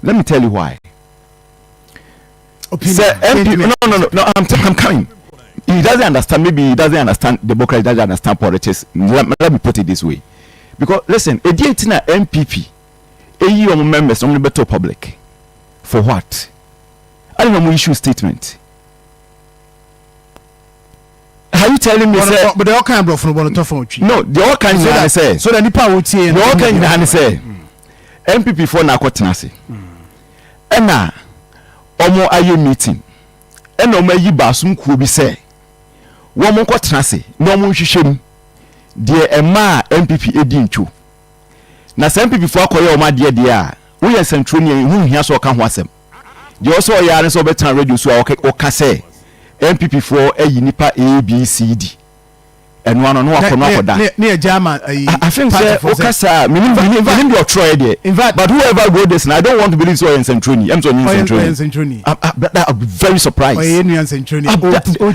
Let me tell you why. Sir, MP, no, I'm coming. He doesn't understand. Maybe he doesn't understand democracy. He doesn't understand politics. Let me put it this way. Because listen, a DATina MPP, a year members only better public. For what? I don't know. We issue statement. Are you telling me, sir? But they all kind of from one to phone. No, they all kind of say. So then the power would say. They all kind of say. MPP for na kwatenase. Ena omo aye meeting. Ena omo yi basum kuo bi say. Wo mo kwatenase, no mo hwehwem. De ema MPP edi ntwo. Na MPP for akoye omo de a, wo ye centronian hu hia so ka ho asem. De also ya ne so betan radio so o ka say MPP for ayi nipa ABCD. And one on one near German. I think Okasa, meaning your Troy there. In fact, but whoever wrote this, and I don't want to believe so in Centroni. I'm so in Centroni. I'll be very surprised.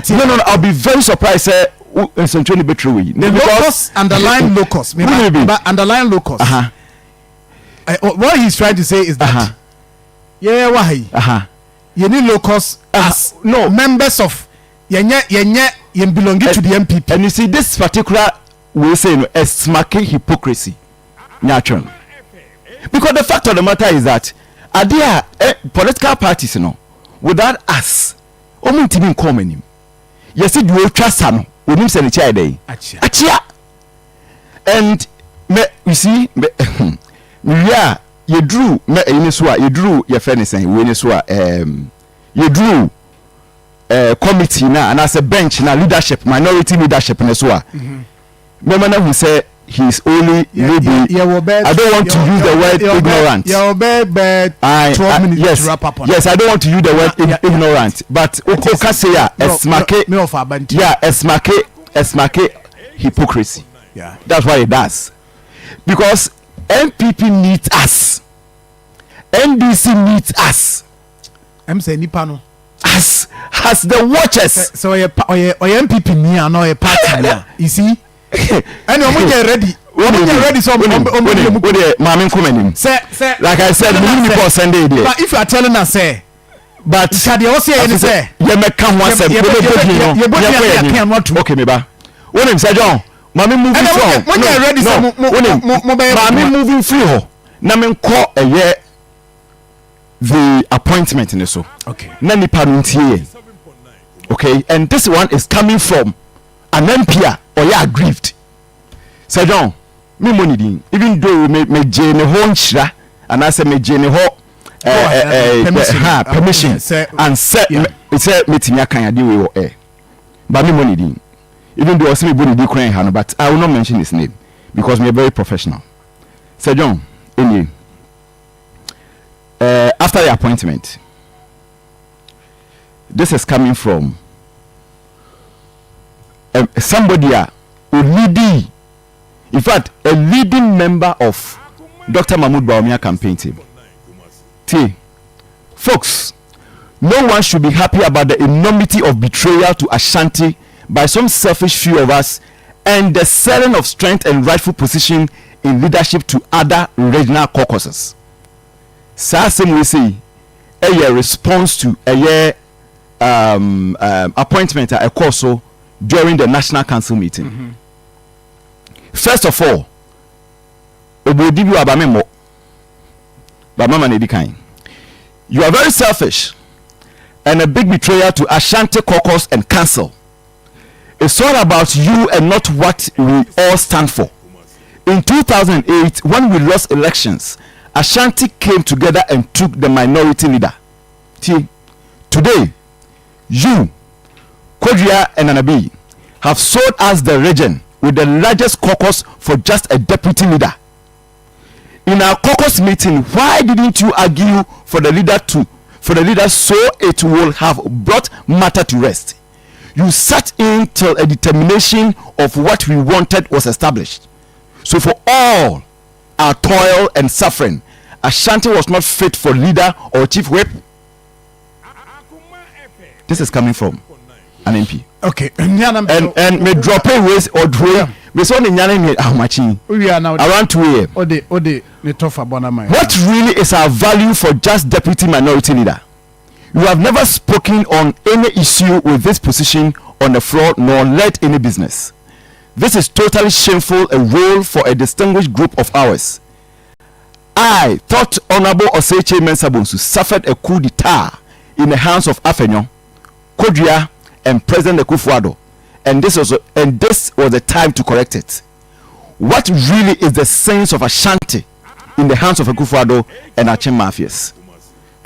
No, I'll be very surprised. In Centroni betray. The locus, underline locus. Underline locus. What he's trying to say is that. Yeah, why? You need locus as no members of yenye belong to the MPP. And you see this particular we say a smacking hypocrisy natural, because the fact of the matter is that are there political parties without us didn't come in him. Yes, it will trust him with him say chair day achia. And you see yeah, you drew you drew your fairness and you drew committee now and as a bench now leadership, minority leadership in so remember who say he's only maybe I don't want to use the word ignorant. Yes, to wrap up on yes, I don't want to use the word ignorant, but Okasea esmake hypocrisy. Yeah, that's what it does. Because MPP needs us, NDC needs us. I'm saying Nipano. As the watchers. So your MPP me or no a party now. You see? And when you're ready. When you're ready, so Mammy coming. Say, like I said, we need Sunday. But if you are telling us, say, but can you also say, you may come once a okay, maybe. When him say John, Mammy moving through. When you're ready, Mammy moving through. Namen call a year. The appointment in the so okay nani paruntie okay, and this one is coming from an MP or you aggrieved say John me money din even though me jene ho nshira and I say me jene ho permission and say meeting akan ade we wo but me money din even though I say me body di kran ha no, but I will not mention his name because me very professional. Say John any after the appointment, this is coming from somebody leading, in fact, a leading member of Dr. Mahmoud Bawumia campaign team. Folks, no one should be happy about the enormity of betrayal to Ashanti by some selfish few of us and the selling of strength and rightful position in leadership to other regional caucuses. Same we say a response to a appointment at a course during the National Council meeting. First of all, you are very selfish and a big betrayal to Ashanti caucus and council. It's all about you and not what we all stand for. In 2008, when we lost elections, Ashanti came together and took the minority leader. Today, you, Kodria and Anabi, have sold us the region with the largest caucus for just a deputy leader. In our caucus meeting, why didn't you argue for the leader so it will have brought matter to rest? You sat in till a determination of what we wanted was established. So for all our toil and suffering, Ashanti was not fit for leader or chief whip. This is coming from an MP. Okay. And me drop a ways or me so ne nyane me ahmachi we are now around 2 a.m. ode me tofa bona my what really is our value for just deputy minority leader? You have never spoken on any issue with this position on the floor nor led any business. This is totally shameful, a role for a distinguished group of ours. I thought Honorable Oseche Mensabonsu suffered a coup d'etat in the hands of Afenyo, Kodria, and President Akufo-Addo, and this was the time to correct it. What really is the sense of Ashanti in the hands of Akufo-Addo and Achin mafias?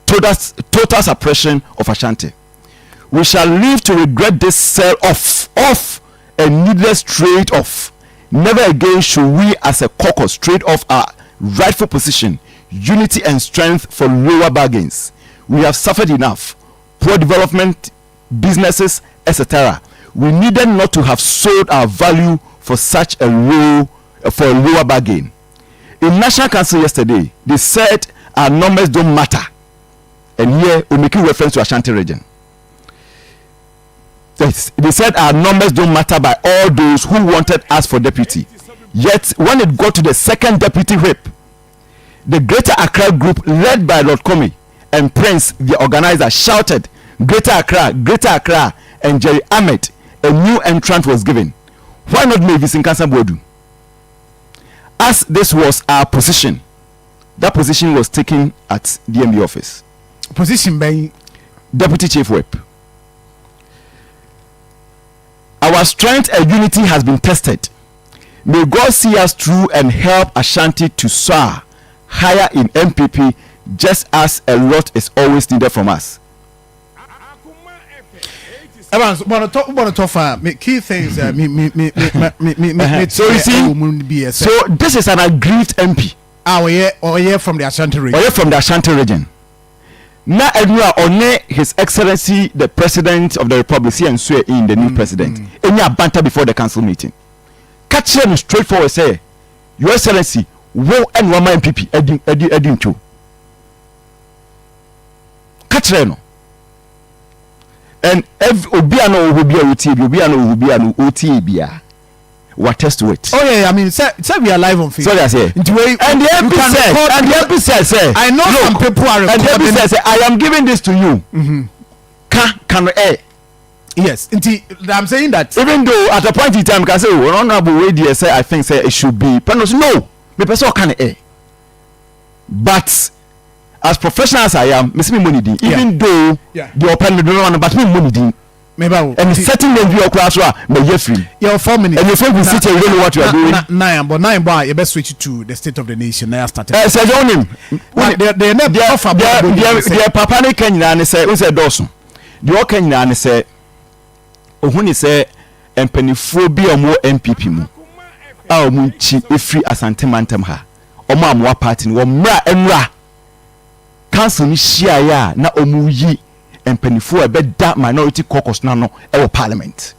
Total suppression of Ashanti. We shall live to regret this sell off a needless trade off. Never again should we as a caucus trade off our rightful position, unity and strength for lower bargains. We have suffered enough. Poor development, businesses, etc. We needed not to have sold our value for such a lower bargain. In National Council yesterday, they said our numbers don't matter. And here we're making reference to Ashanti region. They said our numbers don't matter by all those who wanted us for deputy. Yet when it got to the second deputy whip, the Greater Accra group led by Lord Comey and Prince, the organizer, shouted, Greater Accra, and Jerry Ahmed, a new entrant was given. Why not Mavis in Bodu? As this was our position, that position was taken at DMB office. Position by Deputy Chief Whip. Our strength and unity has been tested. May God see us through and help Ashanti to soar higher in MPP, just as a lot is always needed from us. Evans, want to talk key things. So you see, so this is an aggrieved MP. Or from the Ashanti region. Or from the Ashanti region. Now, His Excellency, the President of the Republic, and swear in the new president. And you banter before the council meeting. Catch them straightforward. Say, Your Excellency, wo and one MPP, Edding too. Catch them. And Obiano will be a Obiano will be an OTBia. What test to it? Oh yeah, I mean, say we are live on Facebook. So that's it. And the MP said, I know some people are recording. And the MP said, I am giving this to you. Can air? Yes. I'm saying that even though at a point in time, can say, well, honorable way say I think say it should be. Panos, no, the person can air. But as professional as I am, me money din. Even though the open the door, but me money din. And setting them view class may free. You're 4 minutes. And you think we sit here, you don't know what you are doing. Nine, boy, you best switch to the State of the Nation. Now started. Say on him. They're Papa ne Kenya and say, who said Dawson? The Kenya and say, when he say, and pennyphobia more MPP mu. Our munchi free as antimantem ha. Oma mwa party, mra emra. Council ni shia ya na omuyi. And penifo a better minority caucus now our parliament.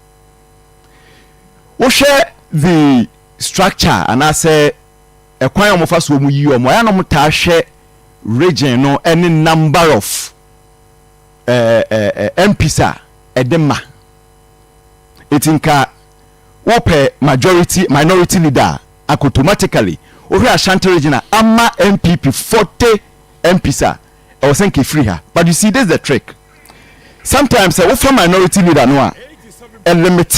We share the structure and I say a choir of us will you or share region no any number of MPs edema. It inka ope minority leader automatically over Ashanti region ama MPP 40 MPs I was saying free her. But you see this is the trick. Sometimes a from minority leader no and limit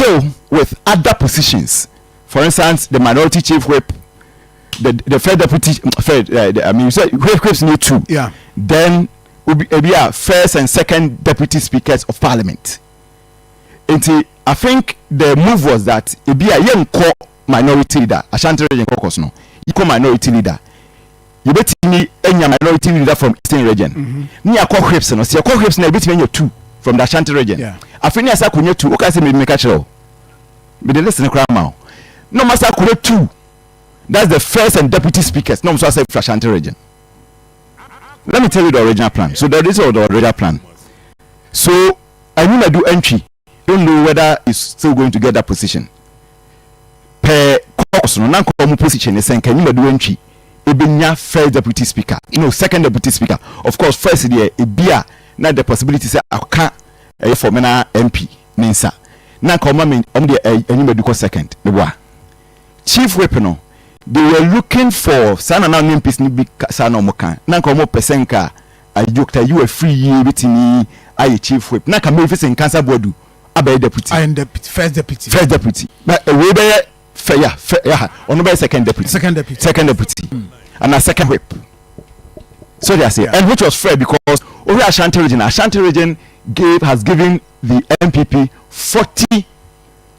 with other positions. For instance, the minority chief whip, the Fed deputy, I mean, you said whips need two. Yeah. Then will be first and second deputy speakers of parliament. And I think the move was that it be a young core minority leader, Ashanti region caucus no, equal minority leader. You bet me any minority leader from Eastern region. Ni a core whips no, see a core whips na bet me you two from the Ashanti region. Yeah. I think as I could two, okay, say me catch it. But the listen crowd now. No master could two. That's the first and deputy speakers. No master say Ashanti region. Let me tell you the original plan. So there is the original plan. So I need to do entry. Don't know whether it's still going to get that position. Per course, no non position is saying can you do entry? Ebenya first deputy speaker. Second deputy speaker. Of course, first there ebia na the possibility say aka for me na MP ninsa. Na ka o ma me the anybody go second. Me boa. chief whip no they were looking for sana na MPs ni bi sana omokan na nka omo percent ka ajokta you a free year bitini aye chief whip na ka me fi sen cancer board abay deputy I am deputy first deputy but we be yeah ono be second deputy and a second whip. So they say, and which was fair because over Ashanti region has given the MPP 40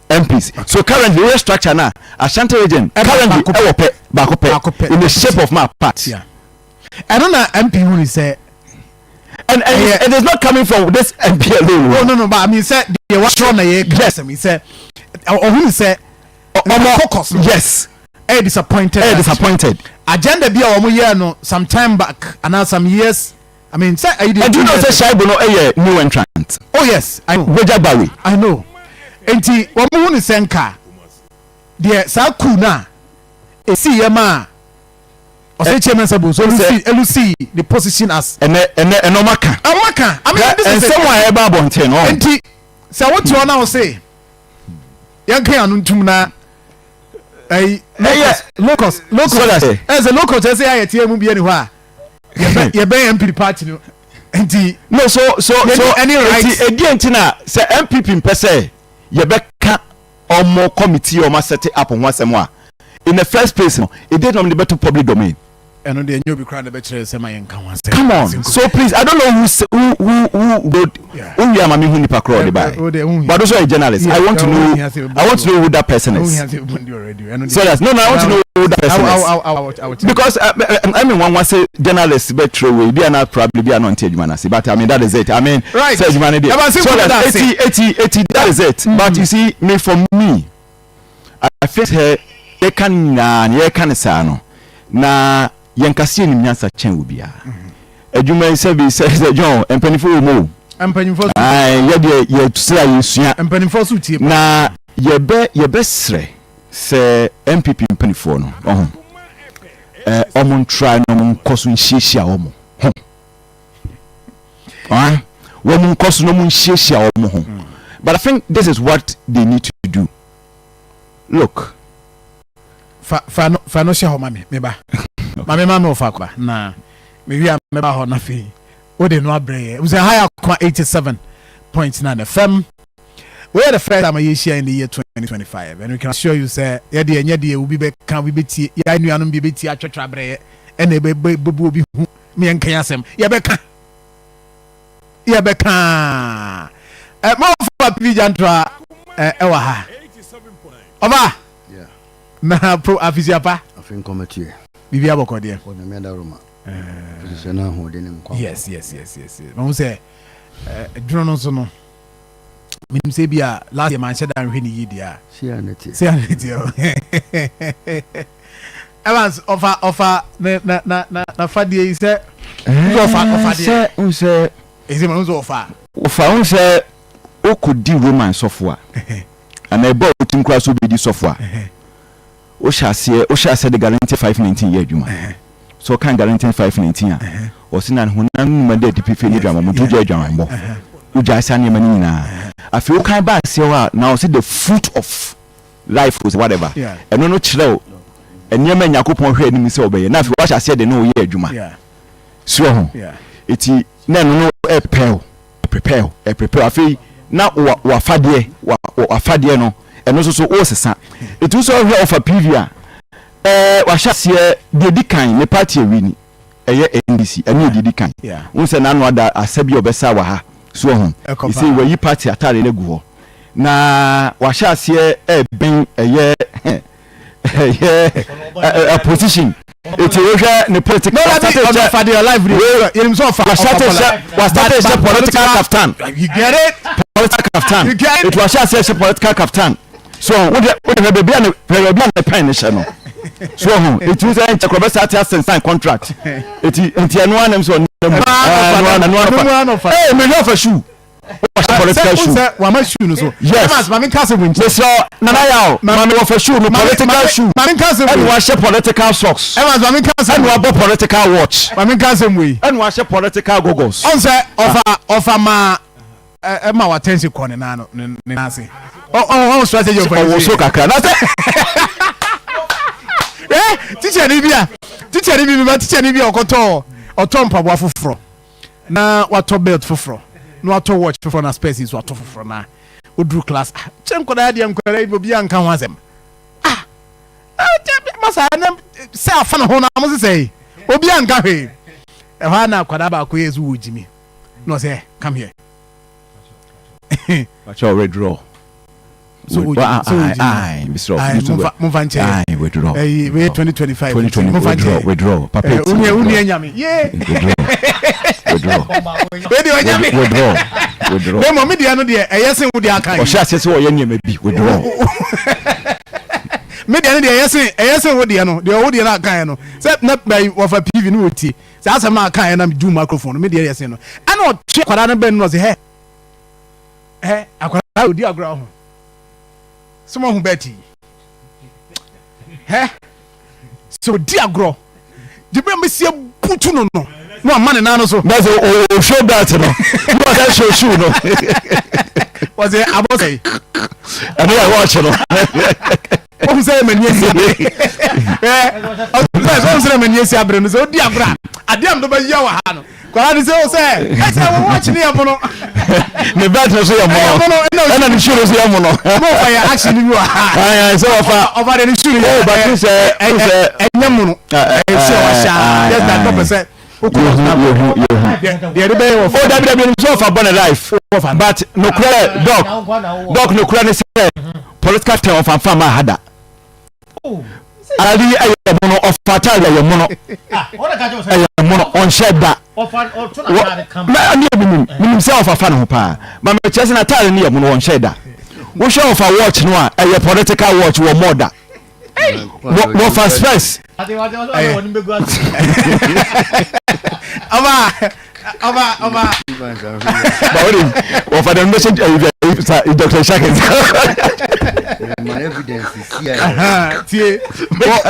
MPs. Okay. So currently, we structure now Ashanti region currently in the shape of my part. Yeah. I don't know MP who is say, and it is not coming from this MP alone. Oh no, but I mean, say the what's wrong? Yes, I mean, say, or who say, caucus. Yes. Disappointed. Agenda be our year no some time back and now some years. I mean, say I do not say Shaibu no new entrant. Oh yes, I know. Wejabawi. I know. Enti wamu ni senka. The sakuna. Esi yema. Ose chairman sabu so see the position as Omaka. Omaka. I mean this is somewhere eba bonten no. Enti say what you now say. Yanke anu ntumna locus as a local just say I tell mu bi any hwa ye ben MPP party no enti no so any right again tina say MPP mpese ye beka omo committee o ma set up on wasem a in the first place no it did not be to public domain and on the new be crowd be chere say my nkan wan say come on so please I don't know who we are mami hu nipa crowd by but also a journalist I want to know who that person is so that's no I want to know who that person is because I mean one say journalist be throw we be na probably be not adjuma say but I mean that is it I mean right say adjuma dey so that's 80 that is it but you see me for me I feel here you can say no na yankasi ni nyansa chen obia adwuma isabi says John empanifo mo empanifo ye tusira yesua empanifo so tie na ye be sre se MPP empanifo no omon try no mon koso nhihia omo wo koso no mon nhihia omo but I think this is what they need to do. Look fa no share ho mame me ba mame ofa kwa na me wi me ba ho na fi o de no abreye we say higher kwa 87.9 FM. We are the first time I share in the year 2025 and we can assure you say ya de enya de we be kan we beti ya nuanom be beti atwetwa abreye e na be obi hu me enkan asem ya be kan mo fa pijantra wa ha oba na pro afisiapa afin committee bibi abokode o na me da roma position na ho de ne nkwa yes mo say drono so no minim say bia last year man said dan hwe ni yidia see aneti Evans offer na fadie say offer unse ezi man offer unse okudi roman software and I bought team class obedi software o shase the guarantee 519 year adwuma so kan guarantee 519 a o sinan honan ma de DPP ni dwama mutu je adwama mbo o ja sane ma ni nyina afi o kan ba se wa now see the fruit of life was whatever eno no kire enyema nyakopon hwe ni mi se obeye na afi wa shase de no ye adwuma so ho eti na no prepare afi na wa fadie no eno so o sesa etu so hwe of a preview wa shase de dikan ne party wini eye NDC ene de dikan unse na no ada asabi obesa wa ha so ho you see we yi party atare le guho na wa shase ben eye a position it is ne political for your life you so far was started political kaftan you get it political kaftan it was shase political kaftan so what the be an pen no so it was a check sign contract it anu anem so no hey me no for shoe political shoe wa ma shoe no so yes mama cousin win so nana yawo mama wo for shoe no political shoe mama cousin and wa share political socks mama cousin and wa political watch mama cousin we and wa share political goggles on say offer ma ma wa tension corner na no na say oh strategy of so kakra na say teacher ni bia okoto mpaboa foforo na wato belt foforo na wato watch foforo na spaces wato foforo na odru class chem koda dia nkwara ibo bia nka ho asem masa na se afa na ho na mo se obi anka hwe ha na kwada ba ko yezu wojimi no say come here watch your red draw so Mr. Movanche withdraw 2025 withdraw papa uni nyame withdraw we mo media no de eyesen wo de aka o sha se wo ye nyame bi withdraw media no de eyesen wo de no de wo de na aka no se na bai wo fa PV no oti se asema aka na do microphone media eyesen no ana o twe kwara na ben no se akwara odi agra ho someone who betty so diagro the me see butu no man na no so that's o show that no no that show no was it about say and I watch no o say man yesi o say man yesi abre no so diagra adem do ba ya wa ha no kwara say o say we watch ni amono me bet no so ya mono na ni shuru so ya mono mo fa ya action ni wa ah so fa over the shuru oh but you say enye mono so wa sha just that 100% you so for born life but no credit doc no credit political term of farmer hada ali mono of fatal ya mono mono on sheda minim say of afa no pa ma me chese na tale ni mono on sheda wo show of a watch no a political watch wo moda wo fast first Aba Bawri wo fa dem message Dr. Shakens my evidence is here tie o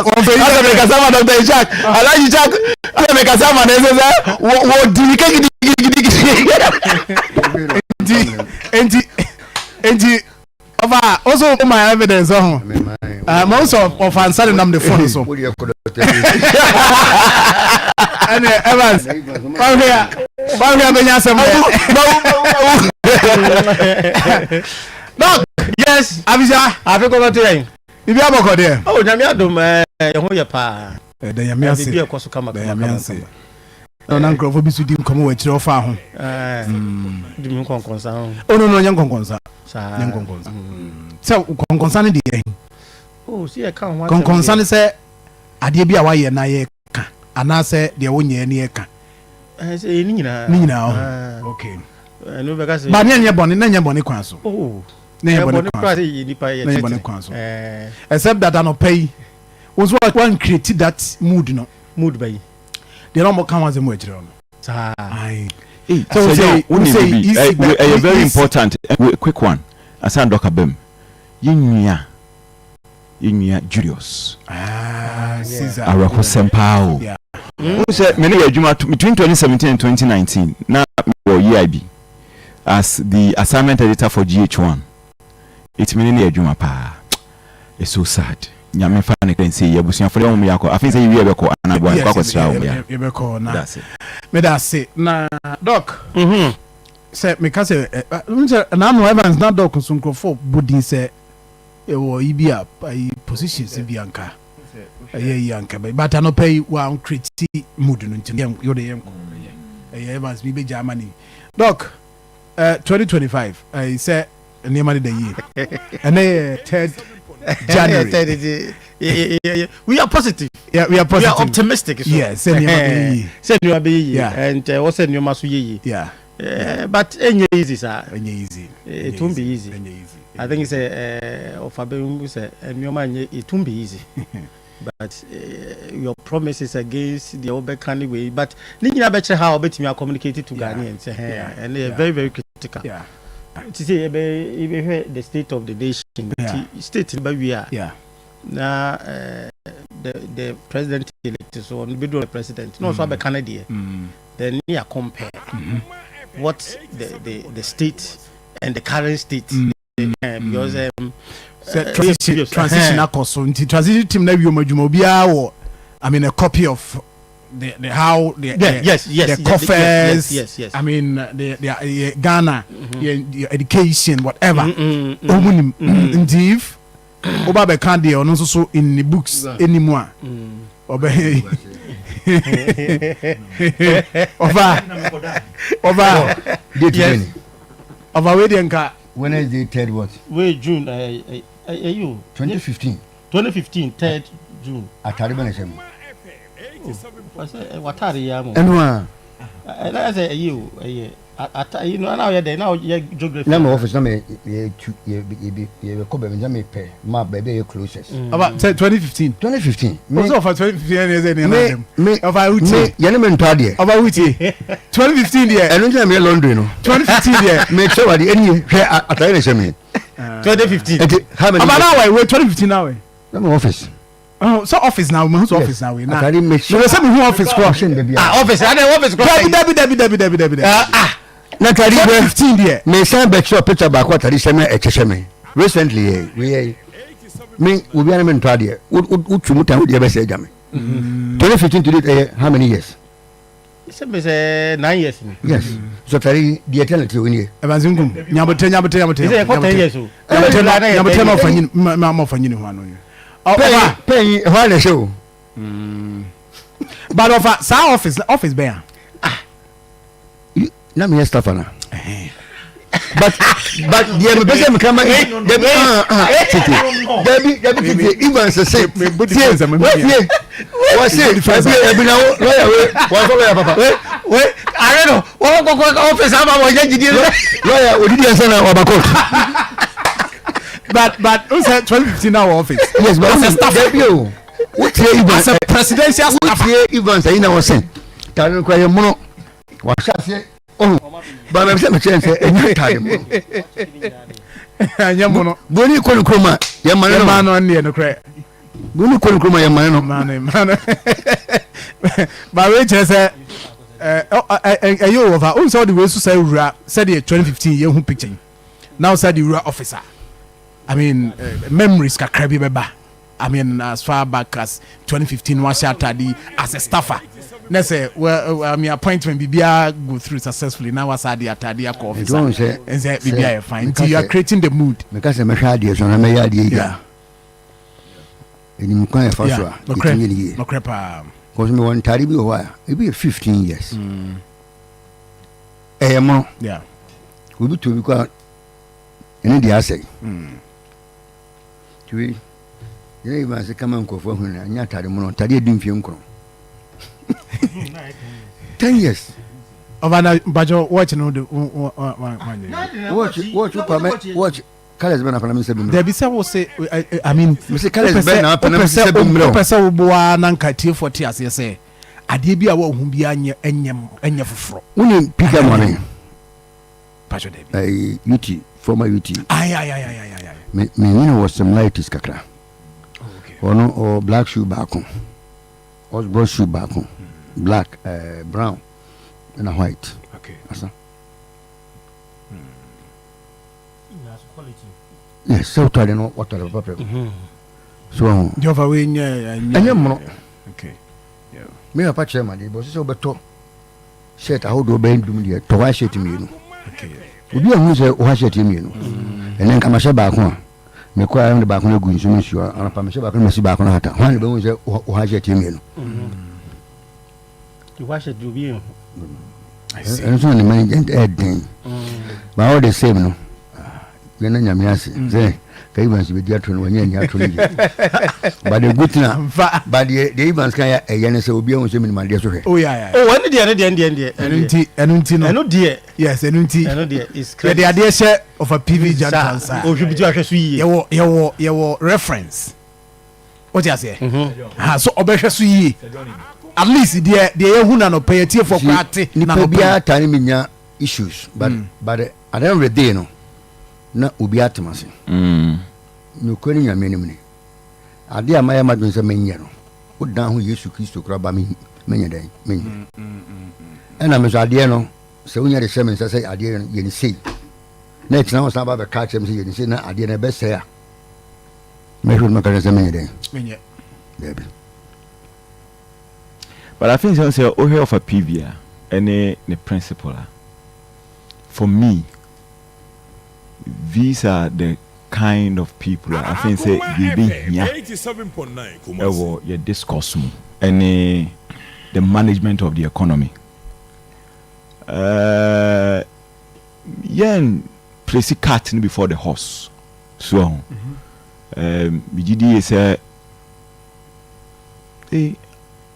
me kasama Dr. Shak alaji Shak o me kasama na sasa wo dirika enti Aba also my evidence on most of answer nam the phone so and Evans Bang here benya sem no yes abija Africa go to yen bibi aboko there oh nyame adom ye ho ye pa da nyame ase bibi ekoso kama no na nkrofo bi su dim komo wa kire ofa ho dim konkonsa oh no nyen konkonsa nyen konkonsa so konkonsa ne de oh si e ka ho konkonsa ne se ade bi a wa ye na ye ka anase de wo nye ne ye ka ni nyina okay no be ka se ba ne nye boni kwan so oh ne boni kwan ne boni kwan so except that an pay was what one create that mood by they no more come as mo ejire no ai so say a very important quick one asan doka bem yinnua Julius Caesar Arako Sempao who said many adwuma between 2017 and 2019 na for EIB as the assignment editor for GH1 it's many adwuma pa it's so sad nyame fa ne kan say yabusia for dem yakọ afin say yiwe beko anabo akọ kwasra wo ya yebeko na me da say na doc say me ka say na no Evans na doc sunkrofo bodin say ewo ibia positions bianka yanka but I no pay one critique mood no ntim yo de yanko Evans bi be Germany doc 2025 I say near the year and 3rd January we are positive we are positive, we are optimistic so. yes say you be and what's in your masu but enye easy sir it won't be easy I think it's of abem say it won't be easy but your promises against the over candy way but nina better how betimi communicate to Ghanaians and they are very very critical to say the state of the nation state by we are now the president elect so on the president no so be Canada then you compare what the state and the current state because transition course. Transition team na we omadwuma obiara I mean a copy of the how the coffers. Yes. I mean the Ghana your education whatever. If oba be kan dey ono so in the books anymore. Over date over where the Wednesday 3rd what? Wait June you 2015 3rd June Atariban Shem. What are you? And that's you know now you're there now geography. No office no me you come me pay my baby closest. About 2015. What's off 2015 me of I would say Yemen Tadia. About which 2015 there. I don't tell me London. 2015 there. Make sure any Atariban 2015. How many? About now 2015 now. No office. Oh, so office now, man's office now. I can't make sure. So who office crossing baby. Office, I know office crossing. Debbie. Na tari 15 there. Me send back your picture back what tari sema echecheme. Recently we be an men tadi. Utumuta we dey be say jame. 2015 to date how many years? It's 9 years. Yes. So tari the eternity we need. Evanzingum. Nyabote. Is it 10 years? Nyabote ma fanyi ni ho ano. Pay why the show. But of sa office bear. Na me stuff na. But the person come Debbie even say what say lawyer papa. Wait, I don't know. What office am I lawyer we did answer na Obakot. But who's 2015 now office? Yes, but as a staff Debbie as a presidential staff even say na was saying tell kwa ye mono wa say oh but me say me say enye tare mo anya mono boni ko nkroma ye mane no ne no kre boni ko nkroma ye mane no man but we just say you over on so the way to say ura said the 2015 year who picture now said the ura officer I mean memories ka krabi beba I mean as far back as 2015 was Saturday as a staffer. Let's say well I mean appointment bibia go through successfully now was at the office and say bibia fine until you are creating the mood because me hwa dey so na me ya dey ya enim kwan e fa so a itinye ni no crepa because me won tari bi o wa e be 15 years mo yeah we be to be kwa ene dey asay tuwi ye ba se kama nkofo hu na anya tari mo no tari edi mfie nkro 10 years of an budget watching all the watch colors been upon me say there be say say I mean Mr. Colors been upon me say person wo na nkatie 40 as you say ade bi a wo hu bi anya foforo woni pick money pacho dey UT former UT ay me was some lights kakra ono or black shoe back or brown shoe back black brown and a white okay asa yes so tell no what the papa so you have we nya mono okay yeah me papa chairman dey but so beto shirt how do be ndum dey to wa shirt mi no okay obi a hu say o ha shirt mi no enen kama she back ho me kwa am de back no gu nsu nsu ana pa me she back no si back no hata hwan be hu say o ha shirt mi no you wash it do be I see and so the man den but all the same no we na nyame ase say kai ban si be dia to no wanya nya to no but the good na but the events kan ya yen say obi ehun say minimum dia so hwe oh yeah oh when the enunti no eno die yes enunti eno die is crazy the idea share of a PV jantansa oh should be to ahweso yi your reference what you say ha so obehwe so yi at least the ehu na no pay tie for kwate na no bia tani minya issues but at the end of the day no na obi atemase no kwani nyame ni mni ade amaya madun se menye no odan ho Yesu Kristo kra ba menye dan menye ena me so ade no se unya de shemen se ade ye ni sei na tina o sa ba be ka chem se ye ni sei na ade na be se a me should make a resume. But I think say oh here of a PV any the principle. For me, these are the kind of people I think say they be here. 87.9 your discourse any the management of the economy. Place cat before the horse. So BGD is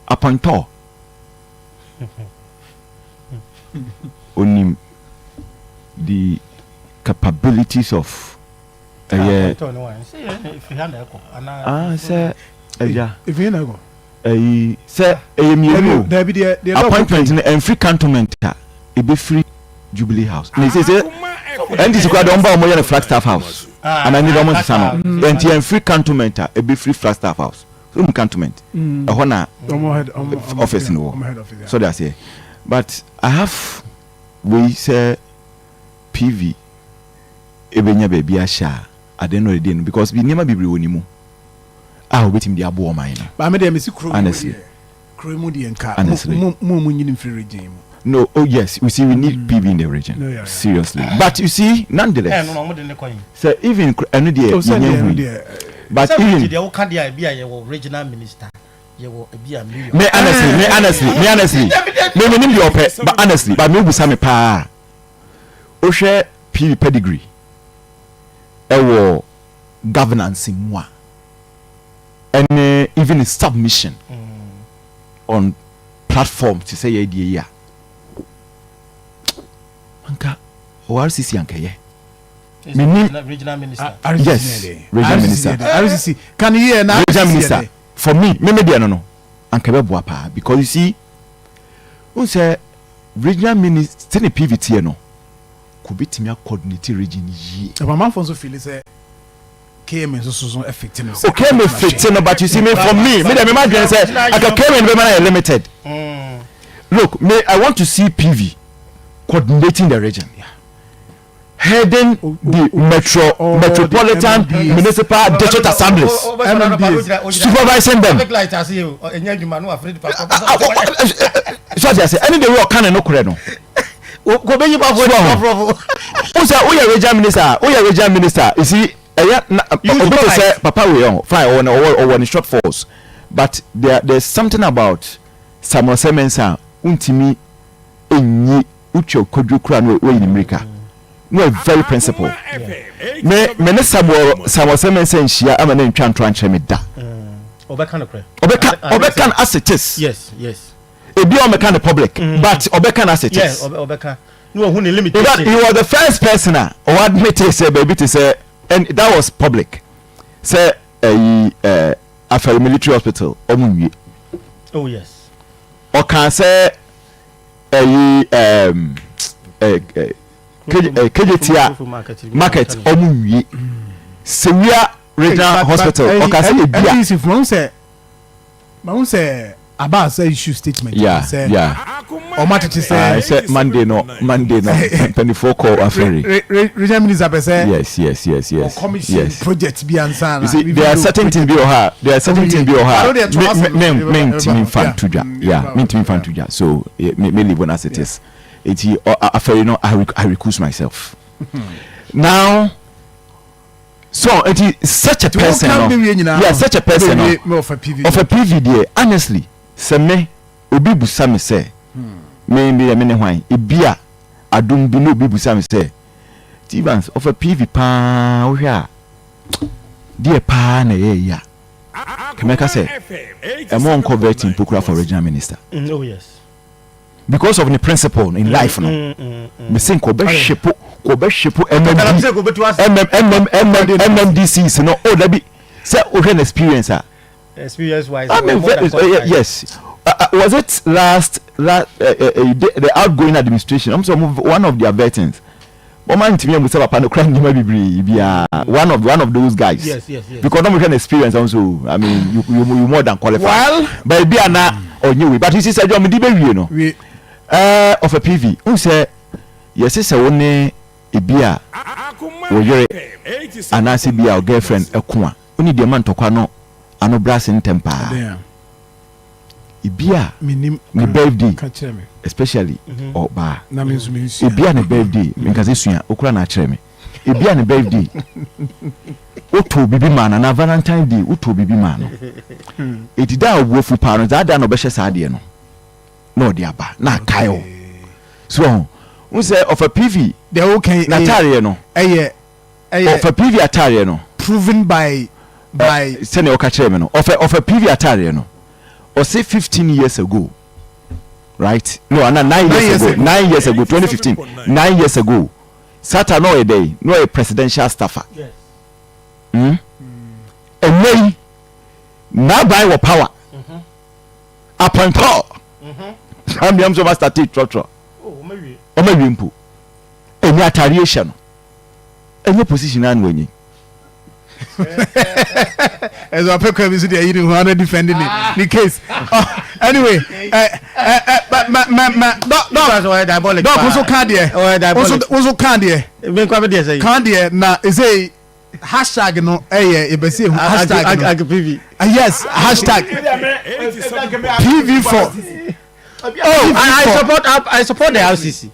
apanto only the capabilities of say appointment in free cantonment it be free Jubilee House and he say and this is quite on the Flagstaff House and I need almost some and free cantonment it be free Flagstaff House so cantonment a honor office in the war so they say but I have we say PV ebenya baby asha I don't know the day because we never be wonimu ah we team the abo man but me dey me see honestly crew di enka mo nyini free regime. No, oh yes, we see we need PV in the region. No, yeah. Seriously. But you see, nonetheless. So even but even regional minister. Me honestly. But honestly, but me busa me pa. O share PV pedigree. Governance in moi. And even submission on platform to say yeah. Anka ORCC anka ye regional minister yes regional minister RCC can you hear now regional minister for me dey no anka be boa pa because you see who say regional minister the PVT no could be to coordinate region ye the man for so feel say KM so effective okay me effective but you see me for me dey imagine say aka KM be man limited look me I want to see PV coordinating the region, heading the metropolitan municipal district assemblies, supervising them. So they say, any day we can no correct no. Who say who your regional minister? Who your regional minister? You see, you say Papa we on fine or one short force, but there's something about Samuel Semensa untimi enyi ucho kodukura no we in America. No very principle. Me ne Samuel Semensa nshia ama na ntwa ntwa nche me da. Obeka as it is. Yes. Ebi o meka the public, but Obeka as it is. Yes, Obeka. No who limitation. You were the first person or admit say baby to say and that was public. Say after military hospital omunwie. Oh yes. Or can say KJT market omunwie. Severe regional hospital or can say if one say about say issue statement or matter to say Monday no 24 call affair regional minister say yes commission project be answer there are certain things be or me so me live on as it is it affair I recuse myself now so it is such a person such a person of a PV there honestly se me obi busa me say me me hwan ebia adom bi no obi busa me say Stevens of a PV pa wo hwa die pa na ye ya kemeka say am on converting pokura for regional minister oh yes because of the principle in life no me think ko be shepo MMDCs no oh that be say o hwe experience experience wise yes was it last the outgoing administration I'm so one of their veterans one of those guys yes because I'm an experience also I mean you more than qualified well but be na onye but you see say John Medibe no of a PV who say yes say woni ebia wo yere anase bia girlfriend Akoma oni de man tokwa no ano brasin tempa ibia me birthday especially oba ibia ne birthday me nkaze sua okura na akere me ibia ne birthday oto bibi man na Valentine day oto bibi man no edida obuofu pa no da no be hye saade no no de aba na kayo so we say of a PV they okay na tare no of a PV atare no proven by sene okachire me no of a PV atare no or say 15 years ago, right? No, 9 years ago. 9 years ago, 2015. 9 years ago. Saturday no a day, no a presidential staffer. Yes. And then now by our power. Upon top. I'm so master take trotro. Oh, maybe. O maybe impu. Any retaliation. Any position and winning. As a pecker is there, you know, defending the case. Anyway, but dog also can't hear. Also can't hear. Can't hear. Now is a hashtag no hashtag PV. Yes, hashtag PV4. Oh, I support the RCC.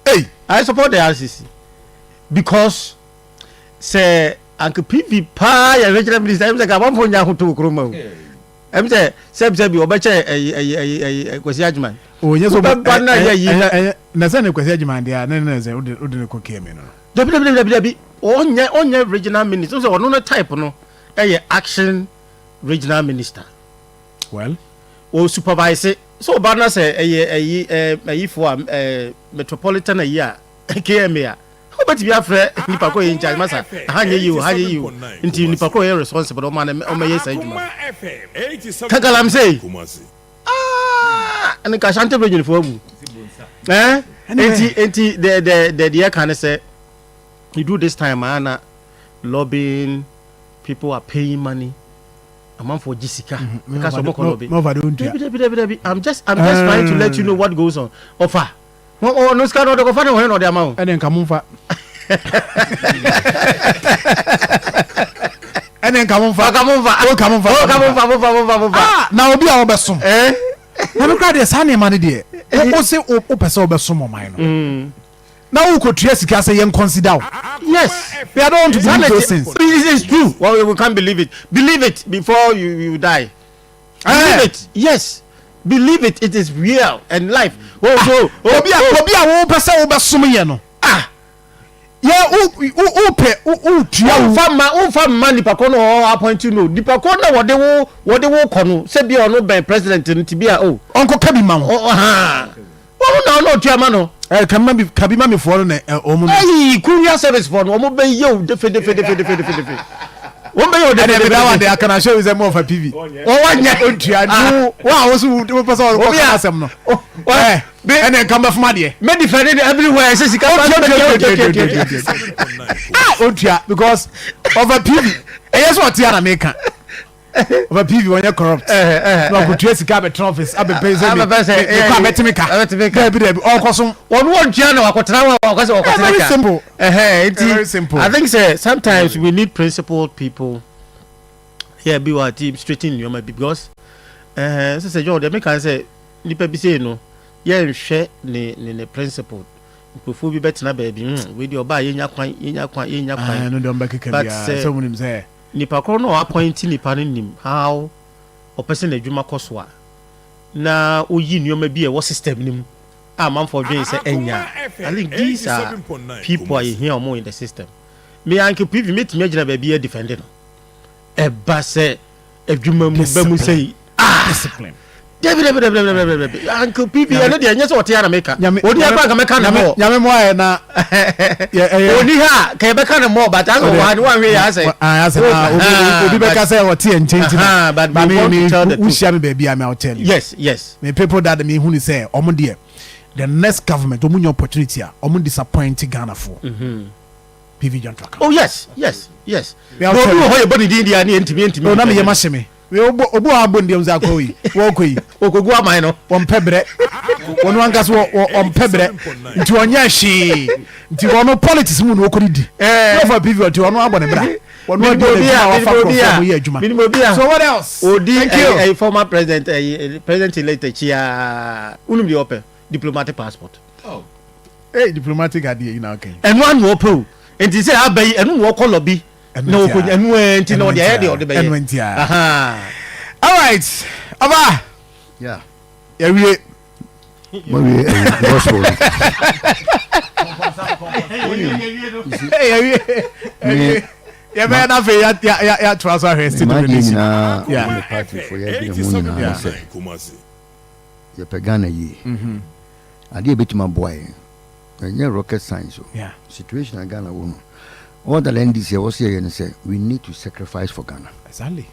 Hey, I support the RCC because say Uncle PV pa ya regional minister em say ka bon fonya ho to kroma o em say seb bi obeche kwesi adjuman o nyeso ba na ya yi na say ne kwesi adjuman dia na say odi ne koke me no debi onye regional minister so ono no type no action regional minister well o supervise so ba na say for metropolitan a KMA but if you have nipa ko in charge masa hanye you nti nipa ko responsible o man o meye say juma kagalam say and ka shante bejun for abu enti the can say you do this time ana lobbying, people are paying money a man for Jessica because of lobby. I'm just trying to let you know what goes on. Offer no scan no go find no the amount and then come for and then come for now be our best na no crowd is honey money there o say o person obeso mo man no now we could trace sika say yen consider yes we don't want to believe those things it's true well we can't believe it before you die believe it yes believe it is real and life obi a wo pese wo besom ye no yeah o tua money pa kono appoint you no di pa kono wode wo kono se bia ono ben president nti bia onko kabi ma ho no tua ma no kabi ma me fo no omo no kunya service for no omo ben ye defe wọ́n bẹ yóò dẹ́gbẹ́ that one I can show you them more of a PV. wọ́n wá otua nu wọ́n àwọn person wọ́n kọ́ asem no. ẹnna nkan bẹ fún adìẹ. me defend it everywhere ṣe sika pa otua because of a PV ẹ̀yẹ sọ ọ̀tí àná mi kan of a PV wọ́n yẹ corrupt wọ́n kò tuye sika abẹ tẹ office abẹ pay sẹ mi kọ́ abẹ tẹmi ka dẹbi ọkọ sún. wọ́n tua na wakọ tẹ̀lé wakọ sẹ wakọ tẹ̀lé ka. very simple. Very simple. I think sometimes we need principled people. Here be our team straighten you because say John they make can say nipa bi say no ye nhwe ne principled. Nkofo bi betina baby we dey oba yenya kwan no dey mbaka ka bia so munim say nipa ko no appoint nipa nim how o person adwuma koso a na oyi nneoma bi e wo system nim man for doing say enya. I think these are people are here more in the system. Me anke PV meet me agina baby defend no e ba say adwuma mu ba mu say discipline David Uncle PV no dey anya say what ya na meka odi aba ka meka na mo nyame mo aye na odi ha ka be ka na mo but an one way ya say obi be ka say what na but me who share me baby I will tell you yes me people that me who say omo dey the next government omo opportunity a omo disappoint Ghana for PV John Track. Oh yes we are body dey there na ntimi no na me ye ma hye me we obo abo ndiem za koyi wo koyi okogu amai no on pebre on wangas on pebre nti onya hwe nti wono politics mu no okoridi no for people nti wono abone bra wono do so what else odi a former president president elect chia unum di open diplomatic passport diplomatic idea you know okay and one more po nti say abai enu wo color bi na okonya enu nti na odi aye de be aha all right aba yeah we gospel yeah man na fe ya transfer here still release yeah party for ya bi mu na say ya pagana yi ade betima boy enye rocket science so yeah situation in Ghana wo no all the land this year was here and say we need to sacrifice for Ghana exactly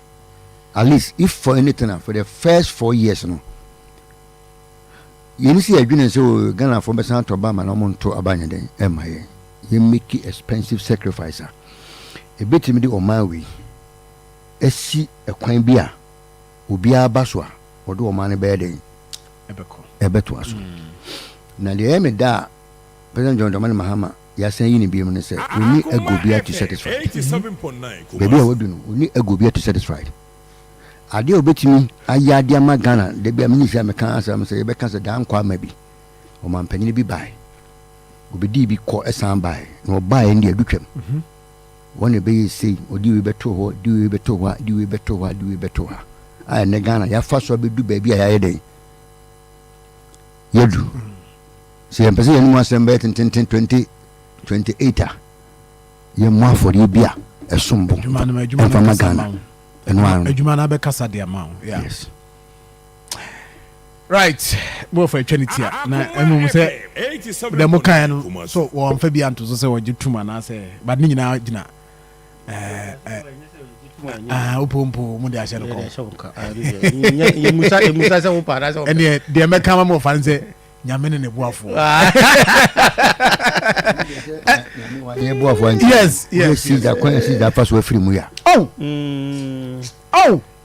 at least if for anything for the first 4 years no you see adwene say Ghana for besan to ba ma no monto abanya den e ma ye you make expensive sacrifice e betimi di o man we esi ekwan bi a obi aba so a odo o man be den ebeto aso na le eme da President John Dramani Mahama ya say yi ni bi mu say we need a go be to satisfy 87.9 baby we do no we need a go be to satisfy ade obetimi ayade ama Ghana de bia minister me kan asam say be kan say dan kwa ma bi o man panyin bi bai obedi bi ko esan bai no bai ndi adutwam wona be say odi we beto ho di we beto ho di we beto ho di we beto ho ai ne Ghana ya fa so be du ba bi ya yeden yedu si empese ye nwa sembe 2028 ye mo afori bia esombo ejuma Ghana enwa ejuma na be kasa de ama yeah yes right mo for eternity na emu say the mo kan no so wo mfa bia nto so say wo gituma na say but ni nyina gina upompo mo de ahye no ko ye musa se wo para so ene de me kan mo fa nse nyame ne buafo ye buafo yes see that pass we free mu ya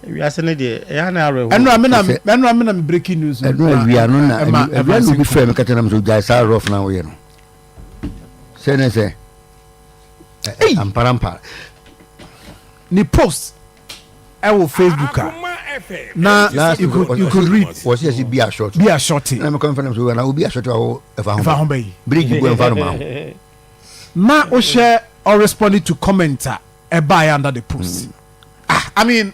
we are saying the ya na areho enu amena me breaking news enu we are no na enu bi frame kata na so jai sa rough na we no say na say amparampa ni post I will Facebook na you could read was yes be a short na me conference we na be a short o efa ho bay bridge go enfa no ma na o share or responded to commenter e buy under the post I mean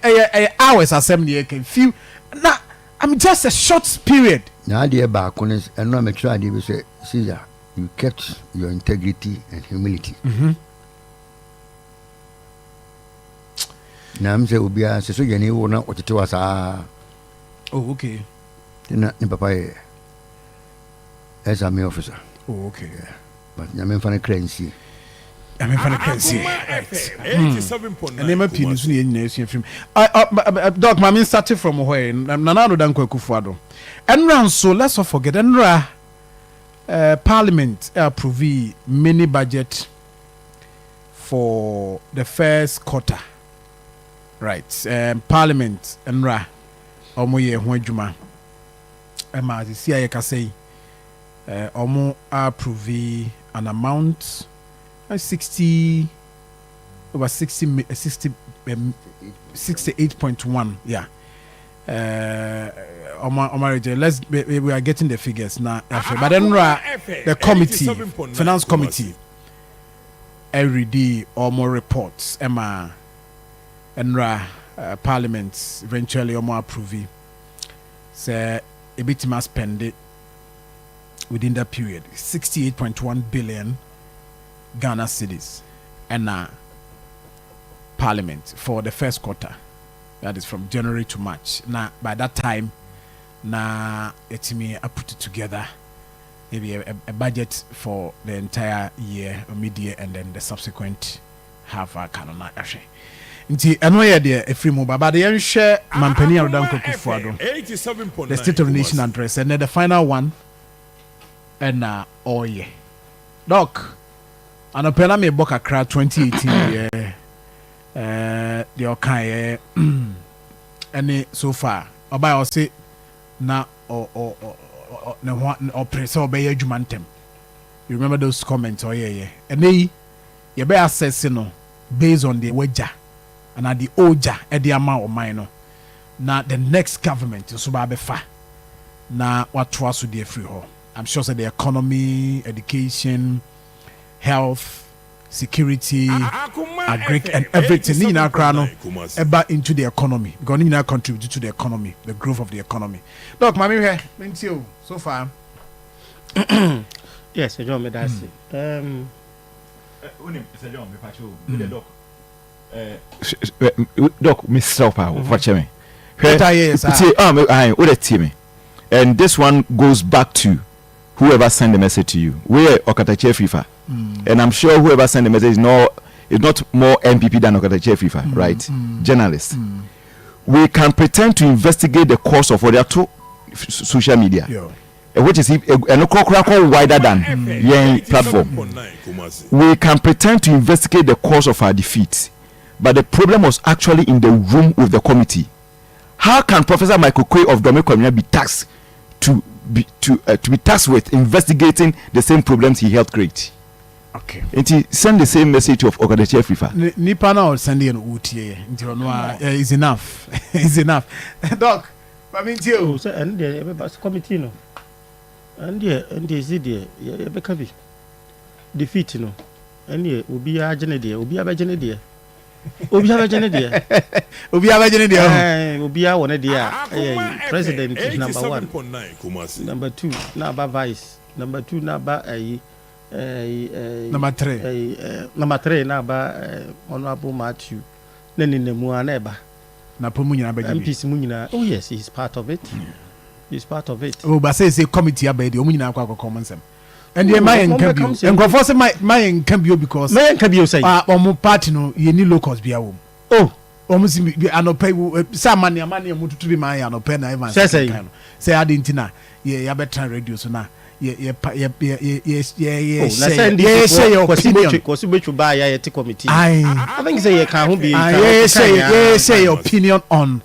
hours assembly can feel na I'm just a short period na dey ba kones eno make sure dey be say Caesar you kept your integrity and humility na mse obia se so yene wo na otete wasa oh okay na ni papa as a me officer oh okay but nyame fa na crancy I'm in crazy. 87.9. And never pin is in film. Dog, my started from where Nanado Danko Kufuado. And round so let's not forget and Parliament approve mini budget for the first quarter. Right. Parliament and Omoye Hwejuma. Emma the CIA can say Omo approve an amount 68.1 yeah let's we are getting the figures now but then the committee finance committee every day or more reports Emma and parliament eventually or more approve say a bit must spend it within that period 68.1 billion Ghana cedis and Parliament for the first quarter, that is from January to March. Now by that time, it's me I put it together, maybe a budget for the entire year or mid-year and then the subsequent half a canon. Nti eno ye de efri mu baba de yen share mampani arodan kokufuado the State of the Nation address and then the final one and oye doc anopena me boka kra 2018 the okay any so far oba o say na or press or be jumantem. You remember those comments? Oh yeah. And they you be assessing no based on the wager and at the oja at the amount of minor. Now the next government is so be fa. Now what trust with the free hall. I'm sure that the economy, education, health, security, agric and everything in our crown about into the economy. Because in our contribute to the economy, the growth of the economy. Look, mommy here, thank you so far. Yes, John me that's Doc, Mr. Power, watch me. And this one goes back to whoever sent the message to you. We are Okatache FIFA. And I'm sure whoever sent the message is not more MPP than Okatache FIFA, right? Journalists. We can pretend to investigate the cause of what they are to social media. Which is wider than your platform. We can pretend to investigate the cause of our defeat, but the problem was actually in the room with the committee. How can Professor Michael Quay of Domin be tasked to be tasked with investigating the same problems he helped create? Okay. And he send the same message of Okadache FIFA. Nipa na sending an UTA. Is enough. Is enough. Doc, I mean you. And the committee no. And the CD, be can be defeat no. And the obi agene there, obi abagene there. Obi abagene there. Obi abagene there. Obi a one there. President is number 1. Number 2, na ba vice. Number 2 na ba number 3. Number 3 na ba Honorable Matthew. Nene nemu aneba. Na po munyina ba MPs munyina. Oh yes, he's part of it. He's part of it. Oh, but say committee abedi omunyina akwa common sem. And the mayen can be and go for mayen can be because mayen can be say omo party no ye ni locals bia wo. Oh, omo si anope some money mututu bi mayen anope na even say adentina ye ya better radio so na ye say your opinion because we to buy ya committee. I think say ye can who be say your opinion on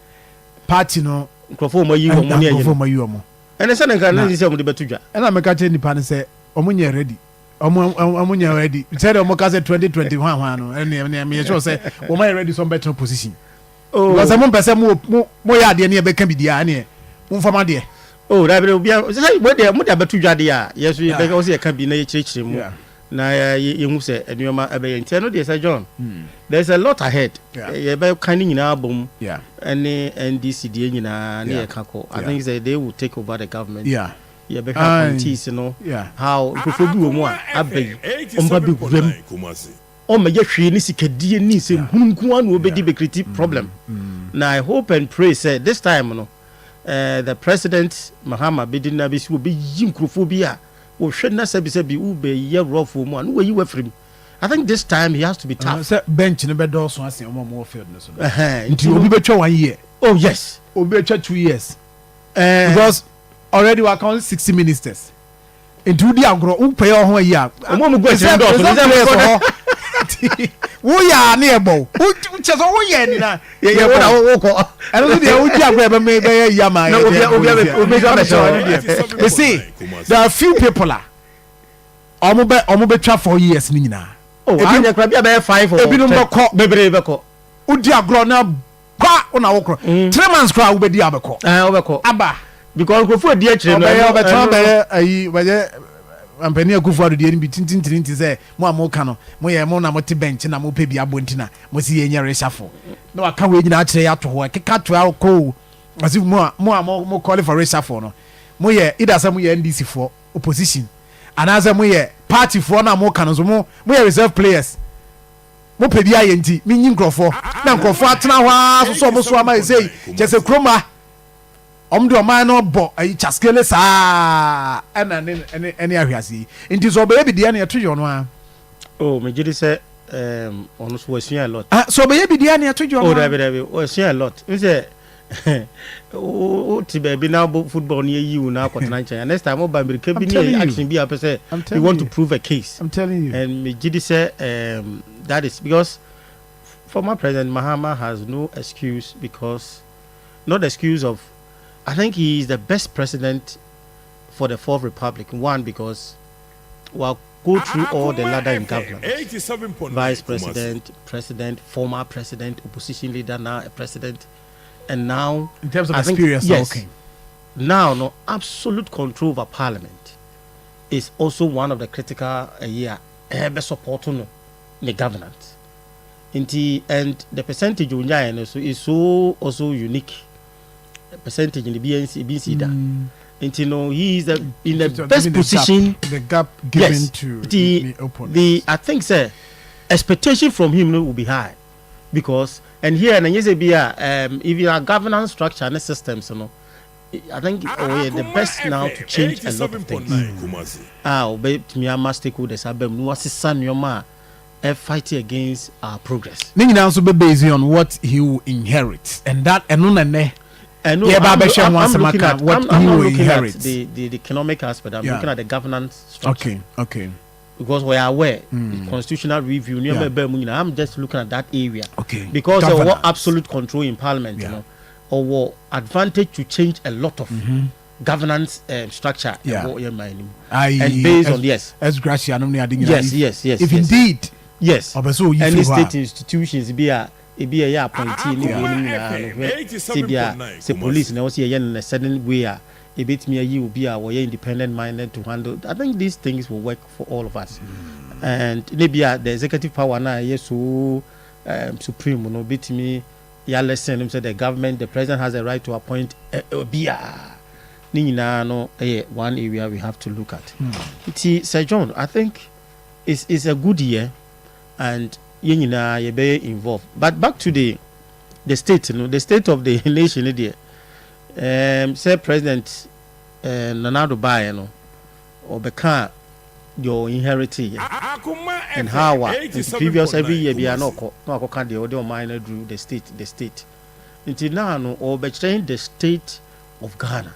party no microphone mo yi wo mo ne omo and say na kan say omo de betudwa and I make a nipa say omo nye ready omo nye ready say omo ka say 2021 hwan no and me sure say omo ready some better position because omo pese mo ya de ne be kan bidia ne mo fama de oh da be obi say mo de betudwa de ya yeso ye be ka say kan bi na ye kirikire mu na ye hu say enuoma ebe ntia no de say John there's a lot ahead ye be kan nyina bom and NDC de nyina na ye kako I think they will take over the government ye be ka committees no how people bi wo mu a abai omba bi gurem o ma ye hwe ni sikadie ni se hunku anu obedi be create problem now I hope and pray say this time no the president Mahama Bedina bi si obi yinkrofobia o hwe na sabi ube ye rough mu anu we yi wafrim I think this time he has to be tough. Bench no be do so ase omo field no so. Nti obi be twa 1 year. Oh yes. Obi be twa 2 years. Because already we count 60 ministers. Nti udi agro u pay ho yi a. Omo mu go ase do so. Wo ya na ebo. U che so wo ye ni na. Ye wo ko. And so dey udi agro be me be ya ma. Obi you see, there are few people omo be twa 4 years ni nyina. Oh, anya kra bia be 5 or ebi no beko bebre beko udi agro na ba una wokro 3 months kra wo be di abeko obeko aba because go for di akire no obeton be ayi waje ampani akufu ado di ni tintintinti say mo amoka no mo ye mo na mo te bench na mo pe bia bontina mo si ye nya reshuffle na waka we nyina akire ya to ho keka to akọ asi mo call for reshuffle no mo ye either say mo ye NDC for opposition and as mo ye party for na mo kan so mo ye reserve players mo pe bia ye nti mi nyi nkrofo na nkrofo atena hwa so mo so ama say jese kroma omdo man no bo ayi chaskele sa ana ene ahwiase nti so be bi dia na etojo no a oh me gidi say ono so wasua a lot so be bi dia na etojo no oh da be wasua a lot we say o ti be na football ni yi na kwatena nchen next time o ba America bi ni action bi apese we want to prove a case I'm telling you and me gidi say that is because former president Mahama has no excuse because not excuse of I think he is the best president for the Fourth Republic. One, because we'll go through all the ladder in government. Vice president, president, former president, opposition leader, now a president. And now, in terms of experience, yes, now, no, absolute control over parliament is also one of the critical supporting the governance. And the percentage is so also unique. The percentage in the BNC and you know, he is in the best position. The gap given to the opponent. I think, sir, expectation from him will be high, because and here and if you are governance structure and systems, you know, I think we're the best now to change a lot of things. Myanmar stakeholders have been fighting against our progress. Ning also be based on what he will inherit, and that I'm looking at the economic aspect. I'm looking at the governance structure. Okay. Because we are aware, the constitutional review. I'm just looking at that area. Okay. Because of what absolute control in parliament, you know, or what advantage to change a lot of governance structure. And based on yes. If indeed. Yes. Any state institutions be a appointee say police now see in a certain way a bit me you be a independent minded to handle. I think these things will work for all of us. And maybe the executive power now so supreme no bit me listen him say the government, the president has a right to appoint one area we have to look at. Sir John, I think it's a good year, and you be involved. But back to the state, you know, the state of the nation there. Say President Nanado Baye, you know, or Beka your inheriting and how in the previous every year be no can the audio minor drew the state. Until now, no, or betraying the state of Ghana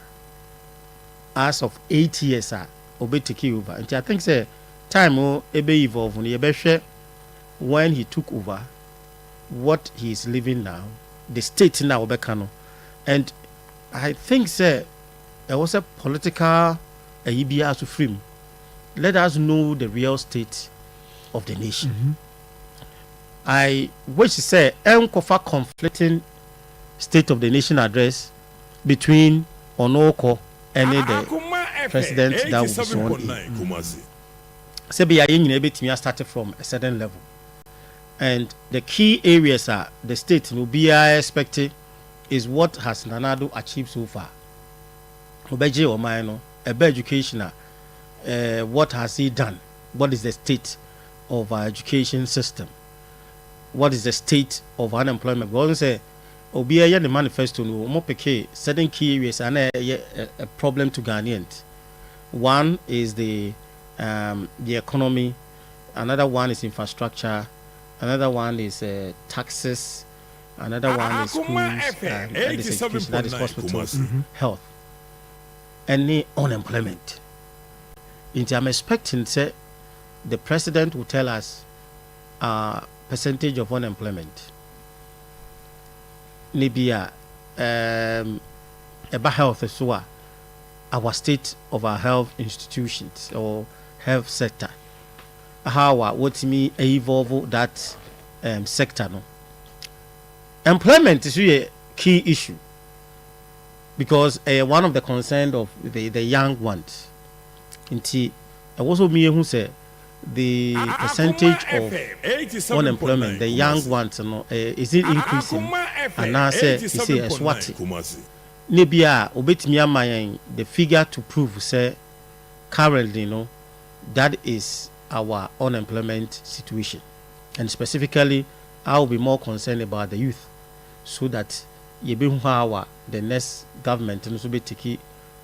as of 8 years or take over. And I think say time evolve when he took over what he is living now, the state now Bekano. And I think say there was a political to frame. Let us know the real state of the nation. I wish to say Enkofa conflicting state of the nation address between Onoko and the president that will be sworn in. Sebi started from a certain level. And the key areas are the state will be expected is what has Nanado achieved so far. Obeje or minor, a better education, what has he done? What is the state of our education system? What is the state of unemployment? We say, Obiya the manifesto no mo peke certain key areas and a problem to Ghanaians. One is the economy, another one is infrastructure, another one is taxes, another one is schools and this education, that is hospitals, health, and the unemployment. I'm expecting say the president will tell us percentage of unemployment. Maybe about health as well. Our state of our health institutions or health sector. How what me evolve that sector no. Employment is really a key issue because one of the concerns of the young ones. Inti also me who say the percentage of unemployment, the young ones, you know, is it increasing? And now say it's a swati. Nebia obetimi the figure to prove say currently, you know, that is our unemployment situation, and specifically, I will be more concerned about the youth, so that the next government will be taking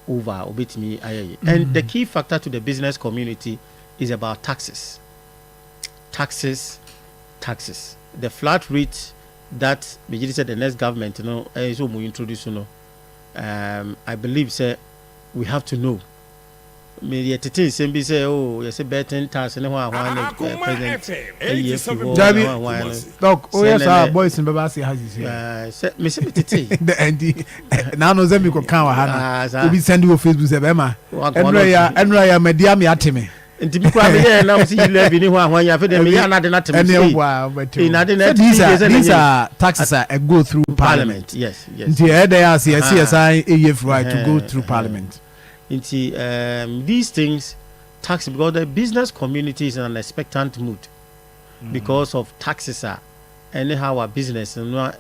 over obetimi ayaye. And the key factor to the business community is about taxes. The flat rate that said the next government, you know, is we introduce, you know, I believe say we have to know me yet it is and be say, oh, yes, a betting task and one present. Doc, oh, yes, our boys in Babasi has his Miss Titi. The Andy now knows them you can count. Hannah, we send you a Facebook, Emma. And Raya Mediami at me. And to be quiet, now see you live in one. You have not these are taxes that go through Parliament. Yes. They are CSI AF right to go through Parliament. Into these things, tax because the business community is in an expectant mood because of taxes are anyhow our business and that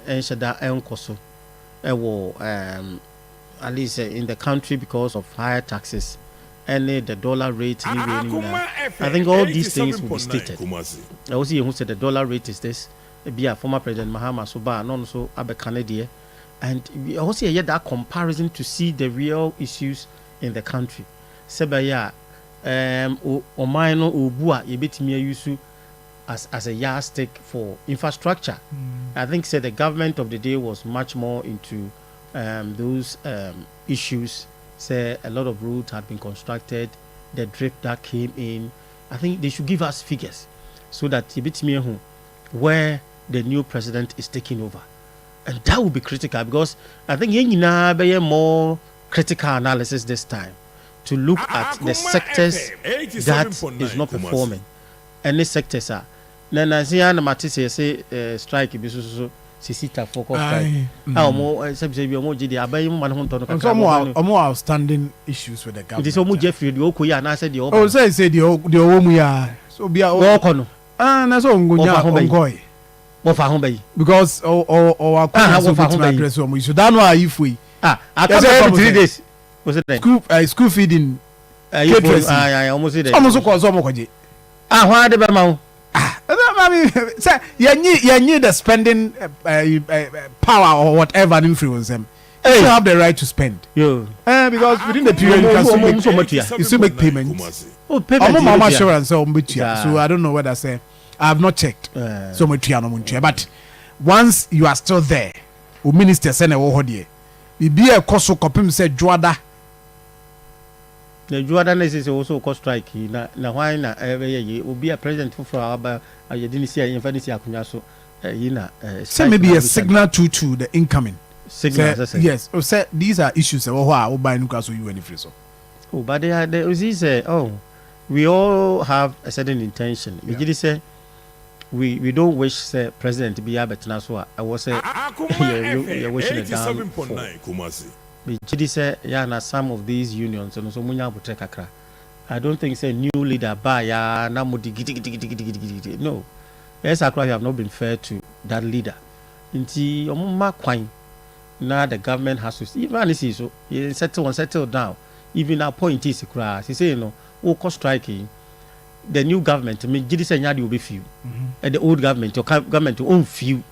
at least in the country because of higher taxes. The dollar rate. I think all these things will be stated. I also who said the dollar rate is this. Be a former President Mahama Soba and also Abe Canada, and we also hear that comparison to see the real issues in the country. Sebaya, Omaino Ubua, Yebitimi Yusu as a yardstick for infrastructure. I think said the government of the day was much more into those issues. Say a lot of roads had been constructed, the drift that came in. I think they should give us figures so that Yebitimi where the new president is taking over, and that will be critical because I think you be more critical analysis this time to look at the sectors that is not performing. Any sectors are. Then I see an matisse say strike be so. Sisita focus some more outstanding issues with the government. It is almost Jeffrey the Okuya and I said the oh say the Omuya so be a na so ngunya ongoy what for home because or address so you don't know if we I come 3 days was it school feeding I almost did almost ko so mo kwaje why the be I mean, say you need the spending power or whatever influence them. You still have the right to spend. Because within the period you still make payments. Payment assurance so I don't know what I say. I have not checked. So much but once you are still there, minister send a hodie. Be a cost of copy say Juada. The Jordan is also cost strike. Now why not? Will be a president for our. I didn't see a infinity. Say maybe a signal to the incoming signal. Yes. Or say these are issues. Oh, buy Newcastle you any free so. Oh, but they are. We all have a certain intention. We did say we don't wish the president to be a better now. I was say you're wishing it down. Biji say na some of these unions and so munya butekakra. I don't think say new leader ba ya na mudi gidi. No. Yes, Accra have not been fair to that leader. Inti omuma kwan na the government has to even this is so settle down. Even appointees kra. He say o striking the new government me gidi say nyadi will be few. And the old government your government own few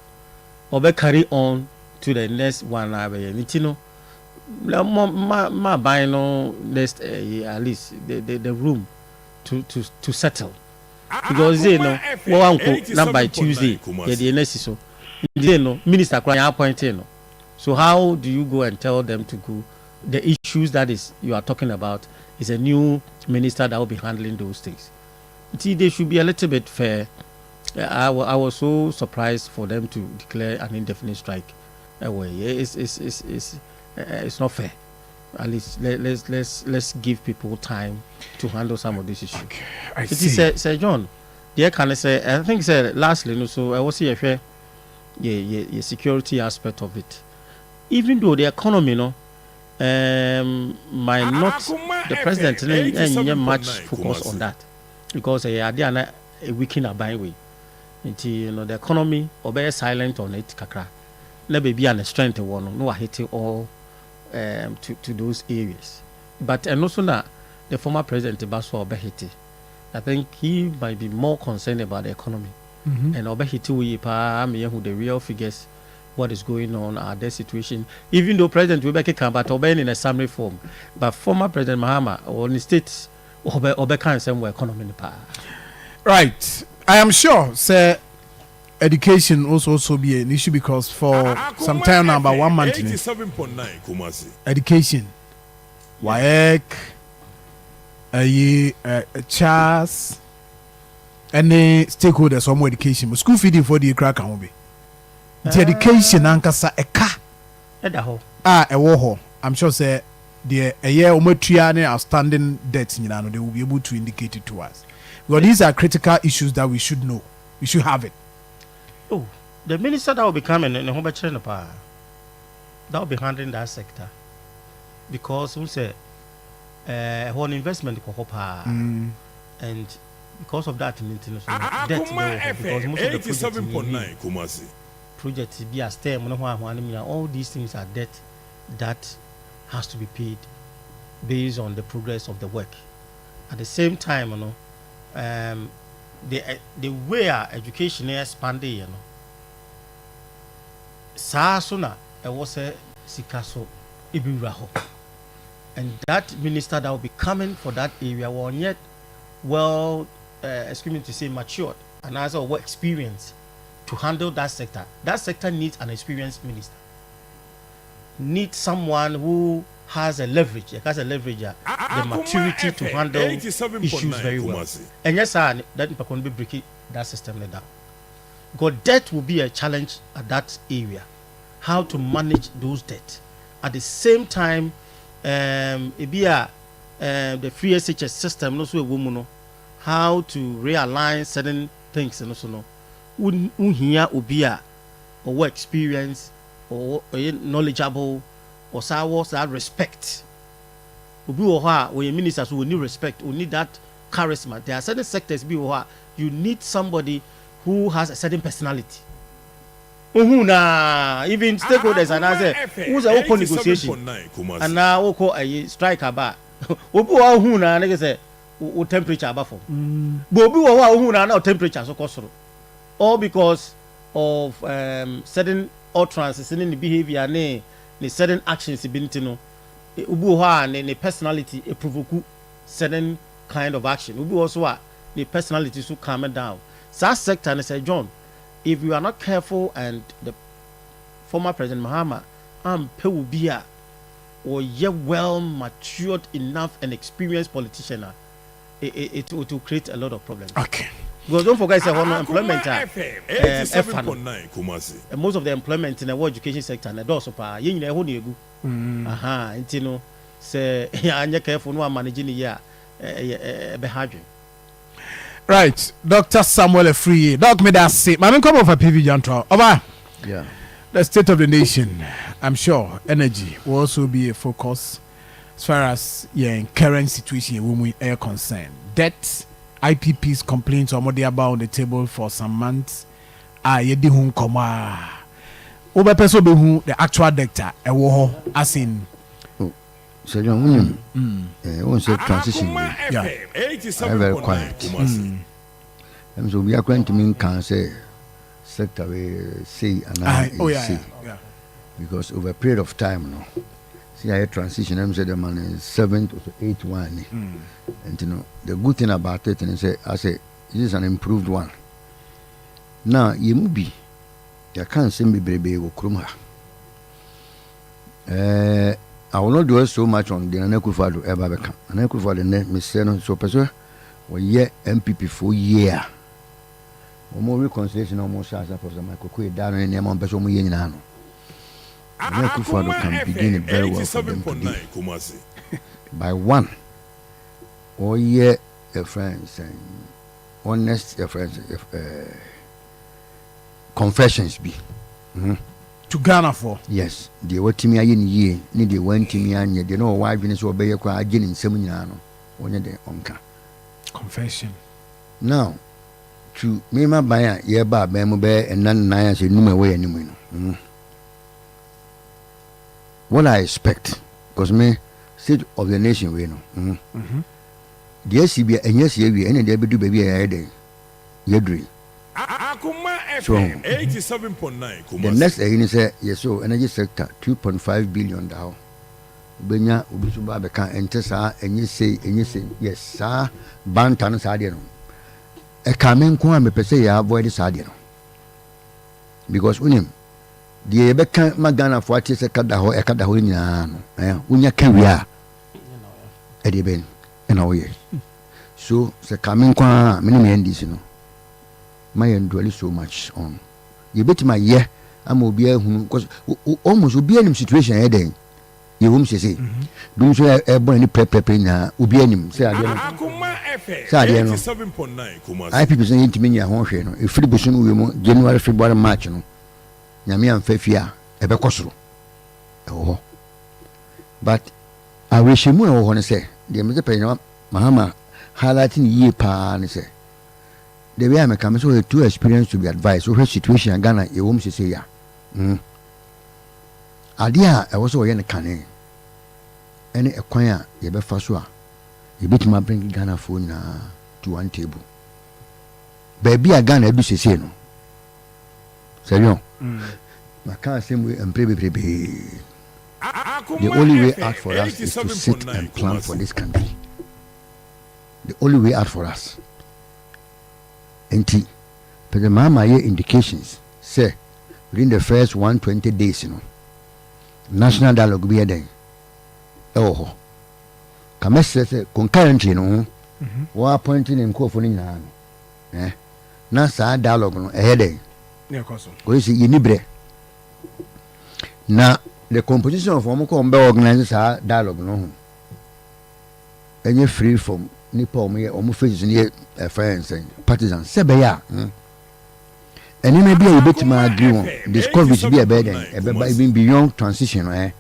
or be carry on to the next one you my buying next at least the room to settle because one by Tuesday the next so minister appointed so how do you go and tell them to go the issues that is you are talking about is a new minister that will be handling those things. They should be a little bit fair. I was so surprised for them to declare an indefinite strike away. It's not fair. At least let's give people time to handle some of these issues. Okay, I see. Sir John, the can I say? I think lastly, so I was here. Yeah, security aspect of it. Even though the economy, might not the president ain't much focus on that because they are a weekend a buying way. The economy or be silent on it, kakra. Let be an strength one. No, I hate it all. To those areas, but and also now the former president Baso Obehiti, I think he might be more concerned about the economy and Obehiti we who the real figures, what is going on, their situation. Even though President Webeke can but obey in a summary form, but former President Mahama or in the states Obe can somewhere economy right. I am sure, sir. Education also be an issue because for some time now, about 1 month, 87.9 education, WAEC, Charles any stakeholders or more education school feeding for the crack and be the education ankasa eka ewo ho I'm sure say the a year omotua outstanding debts they will be able to indicate it to us because these are critical issues that we should know. We should have it. Oh, the minister that will be coming in that will be handling that sector because we say one investment and because of that international debt because most of the projects be a stem all these things are debt that has to be paid based on the progress of the work. At the same time, the way our education is expanding, Saasuna was a sikaso ibiraho, and that minister that will be coming for that area won't yet well, excuse me to say matured and has a work experience to handle that sector. That sector needs an experienced minister. Needs someone who has a leverage, the maturity to handle issues very well. And yes, that can be breaking that system down. Because debt will be a challenge at that area. How to manage those debts. At the same time, it be the free SHS system, also a woman, how to realign certain things and also know. Here will be a work experience or knowledgeable or that respect. When ministers will need respect, will need that charisma. There are certain sectors you need somebody who has a certain personality. Even stakeholders and I say who's a open negotiation and now a strike about who say temperature above now temperature so cost all because of certain utterances in the behavior the certain actions been to know the personality a provoke certain kind of action ubu also the personality so calm down that sector and say John, if you are not careful and the former President Mahama will be a or yet well matured enough and experienced politician, it will create a lot of problems. Okay. Because don't forget, it's a employment. Most of the employment in the world education sector, and also pa you know you know, say you're careful no managing the year behavior. Right, Dr. Samuel Free. Doc, me that say, I'm come over PV Jantro. Over. Yeah. The state of the nation, I'm sure energy will also be a focus as far as current situation when we are concerned. Debt, IPP's complaints are more about on the table for some months. Yedi hun koma. Oba peso be who the actual debtor as in. So you won't say transition. Yeah. I'm very quiet. And so we are going to mean can say sector we see and I see. Yeah. Because over a period of time now, see I transition, I'm saying the man is 7 to 8 1. And you know, the good thing about it and I say this is an improved one. Now you mubi you can't see me baby go krumha. I will not do so much on the Anekufado ever become. Anekufado me say no so person or year MPP for year. Or more reconciliation almost as a person my cocoa down in the amount of person in Nano. Anekufado can begin it very well for them to be. By one or year a friend saying honest a friend confessions be. To Ghana for yes, the what me aye ye ni the one to me anye the no why been so obey kwa agin nsem nyina no onye de onka confession. Now to me ma ban ye ba ban mo be enan nan ase numa we animu no. What I expect because me state of the nation we no. The SCB enye se wi ene de bedu baby aye de yedri. Akoma FM 87.9 The next thing is yes, so energy sector 2.5 billion down. Benya ubisuba beka entesa enye say yes sir bantan sade no. E kamen ko am pese ya avoid sade no. Because unim the beka magana for ati se kada ho nyina no. Unya kawia. E de ben. and away. So the coming qua minimum this, my dwell so much on. You bet my year, I'm will be because almost will be any situation heading. You won't say, don't you have any prep now? Will be any say, Akoma FM 87.9. I people saying to me, I won't share. If free person will January, February, March, Yami and Fefia, a becosro. Oh, but I wish you more want to say, the Mr. Payne, Mahama highlighting ye pa and say, the way I'm coming so too experienced to be advised. So her situation in Ghana, you won't say, yeah. Idea I was away in the canning. Any acquire ye be faswa. You bet my bring Ghana phone to one table. Baby, a Ghana do say no. Say no. I can't say we and pray. The only way out for us is to sit and plan for this country. The only way out for us. And but the mama here indications say within the first 120 days, national dialogue will be there. Oh, come say concurrently, we appointing in Kofuni now. Now, sir, dialogue no ahead. Go see Yinibre. Now, the composition of Omoko organizes our dialogue no. And you're free from Nippon, almost faces near friends and partisans. Sebeya. And it may be a bit my agree. Discover which be a bed even beyond transition,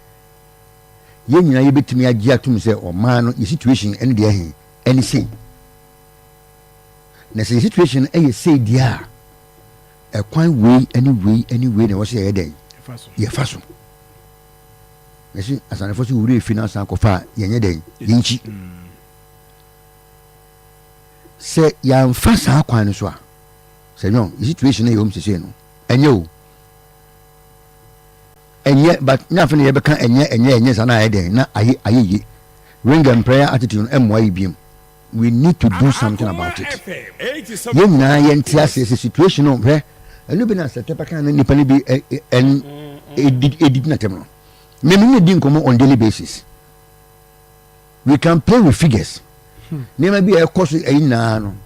you bit me a to say, or man, your situation, any day, anything. Now, the situation, you say, dear, a quite way, anyway, there was a day. Ye fashion. You see, as an unfortunate really finance and cofa, day, Yinchi. Say, Yan fast, how quite so. Say, no, the situation, you home to say, no, and you. And yet, but nothing ever can, and yes, and I then, not I ring and prayer attitude, MYBM. We need to do something about it. You know, yes, a situation of her, and you been as a tapakan and nippany be and it did not know. Maybe didn't come on daily basis. We can play with figures. Never be a course in nano,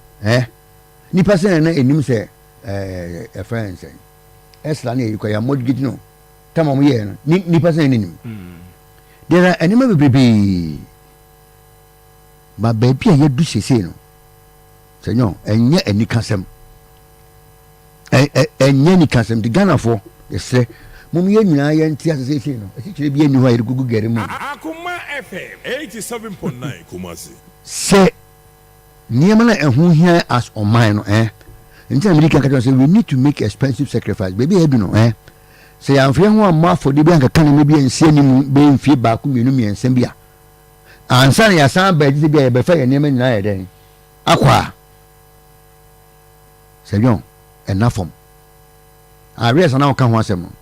Nippa say, and him say, a friend say, Eslani, you can mortgage no. Come on, here, Nippa say, there are animal baby. But baby, you do say no. Say no, and yet any custom. And any custom, the Ghana for, they say, Mummy, and Tias say, no, it should be anywhere to go get him. Akoma FM 87.9 Kumasi. Say, Niamana and who here as on mine, In time, we can say we need to make expensive sacrifice. Baby, you know, Say, I'm feeling one more for the bank, can maybe and sending being feedback, and Sembia. And Sunny, I sound bad to be a buffet and name and then. Aqua. Say, no, enough from. I raise an outcome once a month.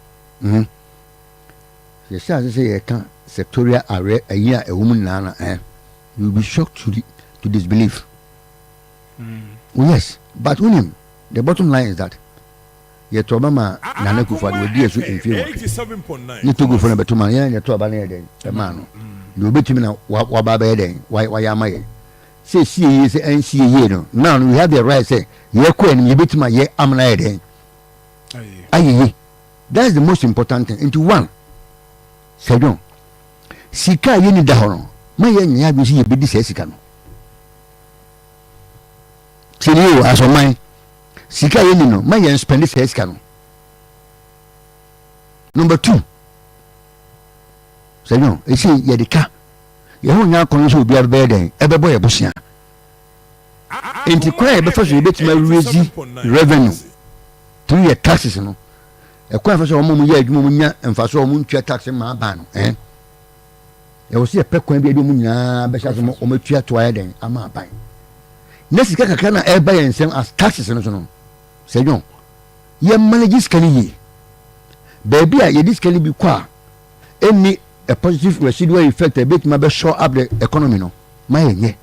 Yes, I say, I can't sectorial array a year a woman, Nana, you'll be shocked to disbelief. Yes, but William, the bottom line is that yet Obama Nana Kufa will be a in favor. You to go for a better man, and to a banner, a man. You bet me now, what Baba, why am I? Say, see, is and see here. Now we have the right say, you're queen, you bet my ye, I'm an idea. Aye, that's the most important thing. Into one. Say, no. Sika yeni dahoro. My young yabi see a bit disesicano. Tell you as of mine. Sika yeni no, my young spend this escano. Number 2. Say no, you see, Yadika. You won't now control be a bed, every boy a bushia. Inquire before you bet my revenue. 3 year taxes, no. A quite for some moment, and for some moon tax in my ban, You will see a peck when be a mumina, Beshas or Matia to Eden, a ma buying. Next, can I buy and send as taxes and so on. Say no. Ye manages can ye. Baby, I this can be qua. Any a positive residual effect a bit maybe show up the economy no. My ye.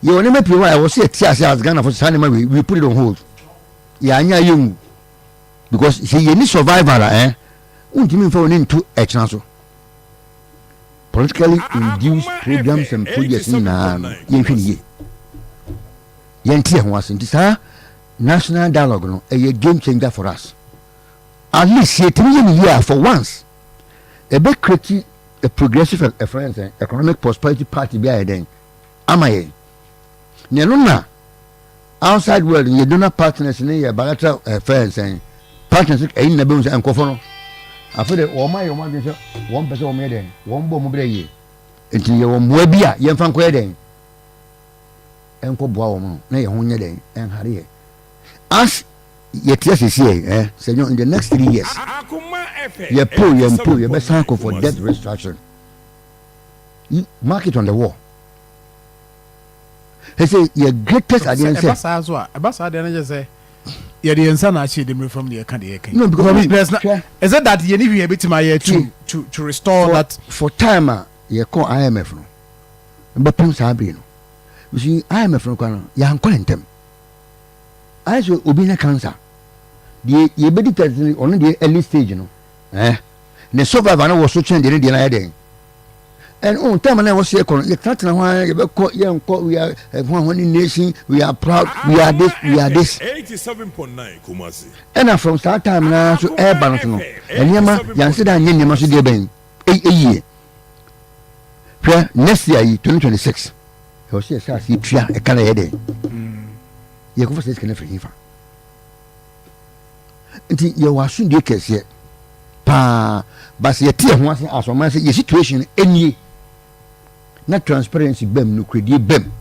You will never provide. I will see a tears as Ghana for Sanima. We put it on hold. Yeah, young because he need survival, Won't you mean for into a chance? politically induced programs and projects na yenhwe yentie ho asen tisa national dialogue no a game changer for us. At least it year for once a bit create a progressive economic prosperity party be then amaye nyeluna outside world you do not partners in your bilateral affairs and partnership in na be and kofono after the o my one person o me den one bo mo bre yi enti ye wo mo bia ye mfa nko den enko boa wo mo na ye ho nye den en hare ye as yet yes is here in the next 3 years you pull you best go for debt restructuring. You mark it on the wall. He say your greatest audience say say yeah the answer na actually dem from the can no because is it that you need to be able to my to restore that for time you call IMF no but pim sabi no you see IMF no kwa no ya nko ntem I so obi na cancer the ye be detected on the early stage no the survivor no was so change the na head and on time na was say you can't na wan you be call we are one nation, we are proud, we are this 87.9 Kumasi and from start time na so air balance no and yama yan say that nyama so dey ben year next year 2026 you see say see tua e kana head ye ko say kana free fa nti ye wasun de kese pa bas ye tie ho ase asoma say ye situation enie na transparency bem no credit bem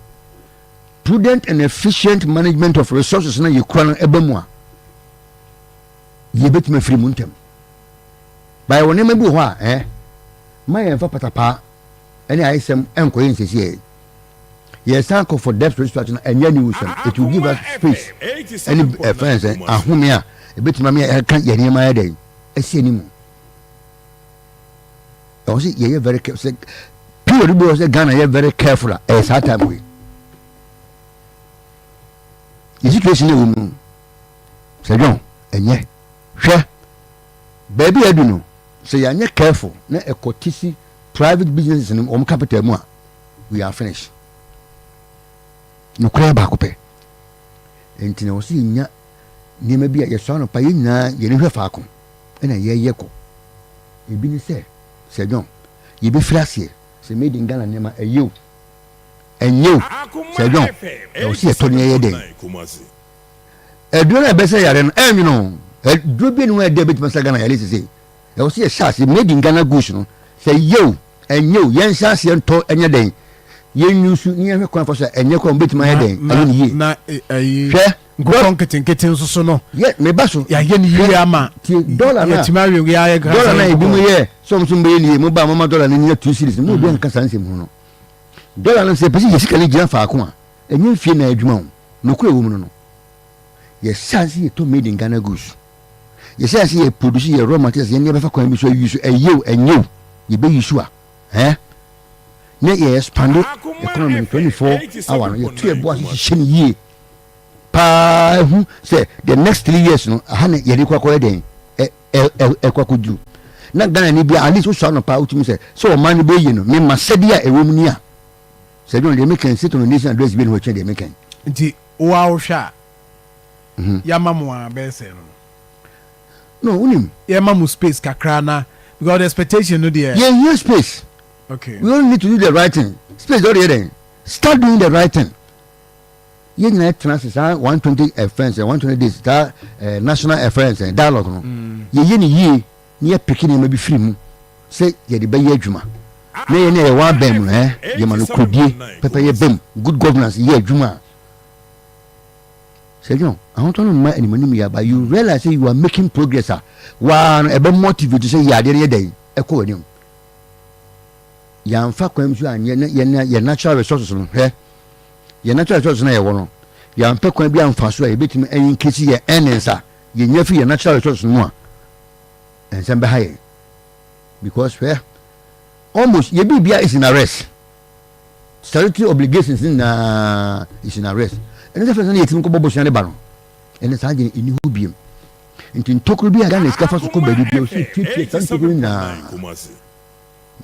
prudent and efficient management of resources na ye kwan ebemu a ye betime free muntem by woni mebu ho a ma ye fa patapa ene aisem enkoye nsesi yes anko for debt restructuring and new it will give us space any friends ahome a ebetime me e kan ye niam ayede esienimu o say ye very careful period be say Ghana ye very careful at that time we the situation we no say don enye hwe baby aduno say ya nye careful na ekotisi private businesses in capital mu a we are finished no kra ba ko pe enti na o si nya ni ma bia ye so no pa ye nyina ye ne hwe faako na ye ko ebi ni se don ye be frasie se made in Ghana nema eyo enyo se don o si eto ni ye den eduro na be se yare no enyu no eduro bi ni we de bit masa Ghana yale se o si e sha made in Ghana goose no se yo enyo yen sha se ento enye den ye nyusu ni ye kwa for se enye kwa bit ma ye den ani ye na hwe go keten so no ye me ba so ya ye ni ye ama dollar na timawe we ya dollar na ebi mu ye so be ni mu ba mama dollar ni 2 series mu bi anka sanse mu no dollar na se pesi ye sika ni gira fa ko a enye fie na adwuma no ko ewu mu no ye sanse ye to made in Ghana goods ye sanse ye produce ye raw materials ye ne be fa kwa bi so use enyo ye be use a ne ye expand economy 24 hours ye to e bo asisi ye pa hu say the next 3 years no hane ye rekwa kwa den ekwakudu na Ghana ni bia at least so no pa utimi say so o man be yi no me ma sedia ewom ni a say don dey make sit on nation address be no che dey make nti o wa o hwa ya mamu a be say no unim ya mamu space kakra na because the expectation no there yeah space okay we only need to do the right thing space don't there start doing the right thing ye na transfer 120 friends 120 days that national affairs and dialogue no ye ni ye pikini ma bi free mu say ye de be ye adwuma na ye na ye wa bem no ye ma no kodie pepe ye bem good governance ye adwuma say no I want to know my anymore ya but you realize say you are making progress one e be motivate to say ya de ye dey e ko anim ya mfa kwam so anye ye natural resources no ye natural resources na ye wono ya mpa kwan bi amfa so ye betimi enyin kesi ye enensa ye nyafi ye natural resources no a ensembe haye because almost ye bibia is in arrest statutory obligations is in arrest and the first na yetim ko bobo shane ba no ene sa je ini hu biem nti ntokuru bi aga na iska fa so ko bedi bi o si titi san tokuru na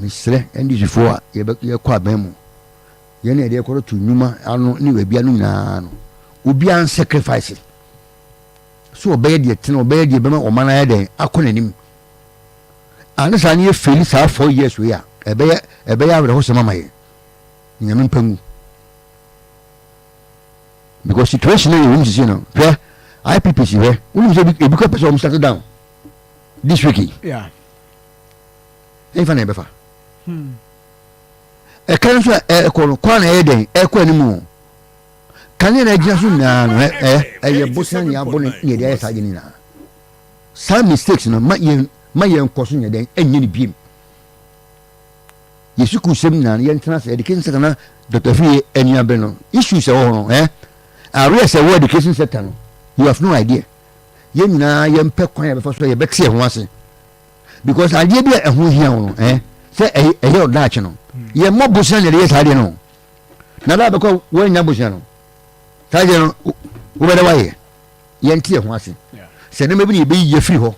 mesrɛ ndisifoɔ a yɛkɔ aban mu yɛne yɛde yɛkɔrɔ to nnwuma ano ne wabia no nyinaa no obiara sacrifice so ɔbɛyɛ deɛ tena ɔbɛyɛ deɛ bɛma ɔma no ayɛ dɛn akɔ n'anim ane saa ne yɛfɛli saa 4 years wei a ɛbɛyɛ awerɛhosɛm ama yɛ nyame mpa ngu because situation no yɛwom sisi no hwɛ IPPC hwɛ wonim sɛ ebi kɔ pɛ sɛ ɔm start down this week ɛmfa na yɛbɛfa ɛka no so a ɛkɔ no kwan na ɛyɛ dɛn ɛkɔ anim kane na agyina so nyinaa no ɛyɛ bosa ne abɔ ne yɛde ayɛ saa gye no nyinaa saa mistakes no ma yɛn nkɔ so nyɛ dɛn ɛnyɛ ne biem yɛsu ku sɛm nyinaa no yɛntena sɛ education sector na Dr. Fie anuabɛ no issues ɛwɔ hɔ no areɛ sɛ wɔ education sector no you have no idea yɛn nyinaa yɛmpɛ kwan a yɛbɛfa so yɛbɛte ɛho ase because adeɛ bi a ɛho hia wo no sɛ ɛyɛ ɔdaakye no yɛmmɔ bosia ne yɛde yɛ saa deɛ no na da bɛkɔ wɔanya bosia no saa deɛ no wobɛdɛ wayɛ yɛnte ɛho ase sɛ nneɛma bi ne yɛbɛyi yɛ firi hɔ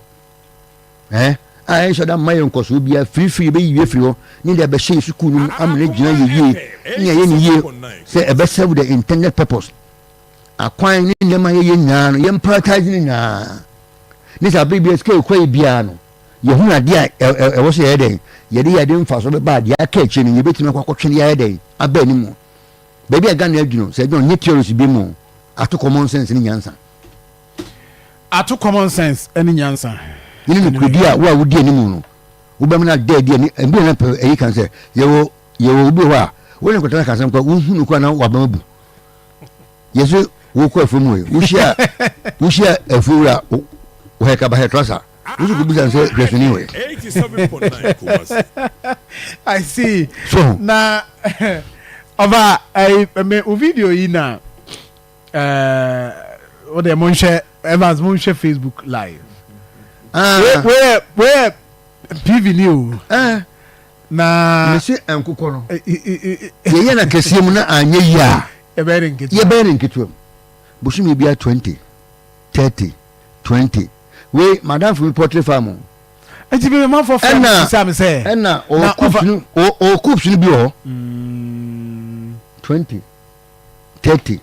a ɛnhyɛ da mma yɛ nkɔsoɔ biara firifiri yɛbɛyi yɛ firi hɔ ne deɛ ɛbɛhyɛ yɛ sukuu no mu amene gyina yɛ yie ne ɛyɛ ne yie sɛ ɛbɛserve the intended purpose akwan ne nneɛma yɛyɛ nyinaa no yɛn prioritize ne nyinaa ne sɛ abere biara sika ɛkɔ yɛ biara no yɛhunu adeɛ a ɛwɔ sɛ yɛyɛ dɛn yɛde yɛde mfa so bɛba adeɛ aka akyire no yɛbɛtumi akɔ akɔtwe ne yɛyɛ dɛn aba anim mu baabi a Ghana adwino sɛ ɛdɔn nye theories bi mu ato common sense ne nyansa ato common sense ne nyansa yɛne ne kurodi a wo a wodi anim no wobɛm no ada adi ani ɛbi na pɛ ɛyi kan sɛ yɛwɔ obi hɔ a wone nkɔtana ka sɛm kɔ wohunu kɔ na wabama bu yɛso wokɔ afuom wei wohyia afuo a wɔhɛ kaba hɛ trɔsa woso kɔbisa sɛ hwɛsoni wei I see so na ɔba o video yi na wode monhwɛ Evans monhwɛ Facebook live where PV new na mesi enkokɔ no yɛyɛ na kɛseɛ mu na anyɛ yi a yɛbɛyɛ ne nketewa mu bosom bia 20 30 20 we madam for poultry farm enti be ma for farm sam say ɛna o coops no bi wɔ 20 30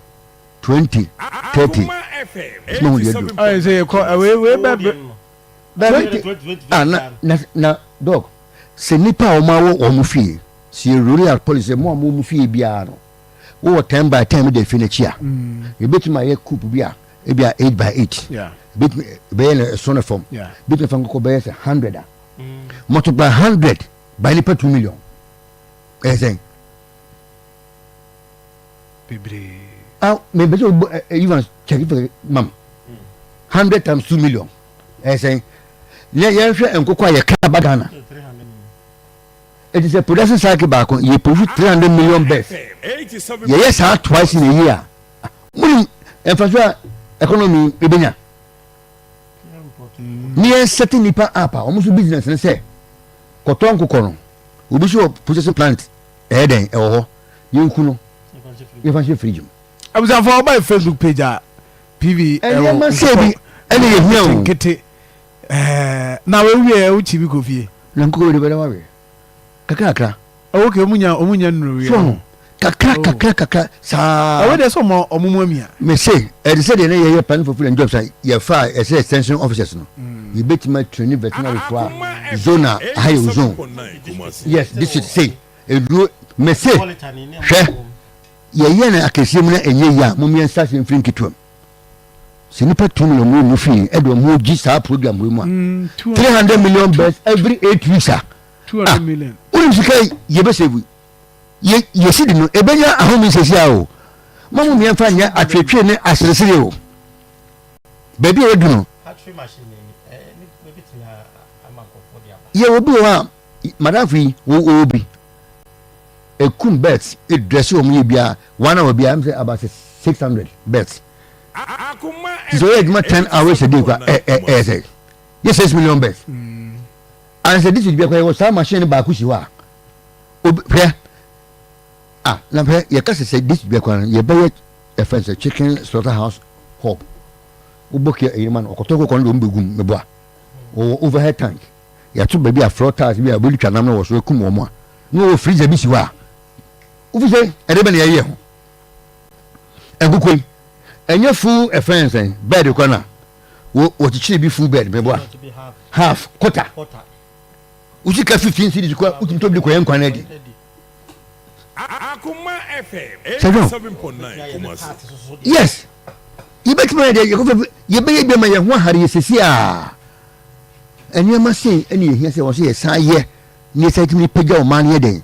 20 30 no dia do I say we na dog se nipa o ma wo mu fie si rural police mo mu fie bia no wo 10 by 10 de fi na chia e betima ye coop bia e bia 8 by 8 bit be na so na form bit na fango ko be 100 multiply 100 by nipa 2 million say bibre me be so even check it mam 100 times 2 million say ye hwe enkoko ye ka bagana it is a production cycle back on you produce 300 million birds yes twice in a year mun emphasis economy ebenya near setting nipa up almost business and say koton kokono obi so processing plant den e ho yenku no you fancy fridge I was on for my Facebook page PV e ma say bi ene ye hia kete na we wie uchi bi kofie na nko de bele wawe kakra okay omunya nuru so kakra sa we dey so mo omumamia me say e dey say dey na ye plan for food jobs ye fa e say extension officers no you betima training veterinary for zona high zone yes this is say e do me say hwe ye na akese mu na enye ya mo mi start in frink to se nipa 2 million mu fi e do mo gi sa program we mu a 300 million birds every 8 weeks 200 million unisika ye be save ye sidi no ebenya ahomi sesia o mamu mi emfa nya atwetwe ne asresere o baby we du no hatchery machine ni bebitina amankofo dia ye obi wa madam fi wo obi ekum birds e dress o mu ye bia one hour bia am say about 600 birds Akoma so ye ma 10 hours a day kwa say yes 6 million birds and say this is bia kwa ye sa machine ba ku si wa obi na pe ye ka say this bia kwa ye ba ye fence chicken slaughterhouse hub uboke e man okotoko kon do mbegum meboa o overhead tank ya to baby a flotas bi a boli twanam na wo so ekum wo mo a no freezer bi si wa wo fi say e de be na ye ho egukoi enye full offense bed ko na wo chichi bi full bed me bo half quarter uji ka 15 cedis ko uti to bi ko yen kwana di Akoma FM 87.9 Kumasi. Yes. You bet me there you be my one hari sesi a. Eni ma say eni here say wo say san ye ni say timi pega o man ye den.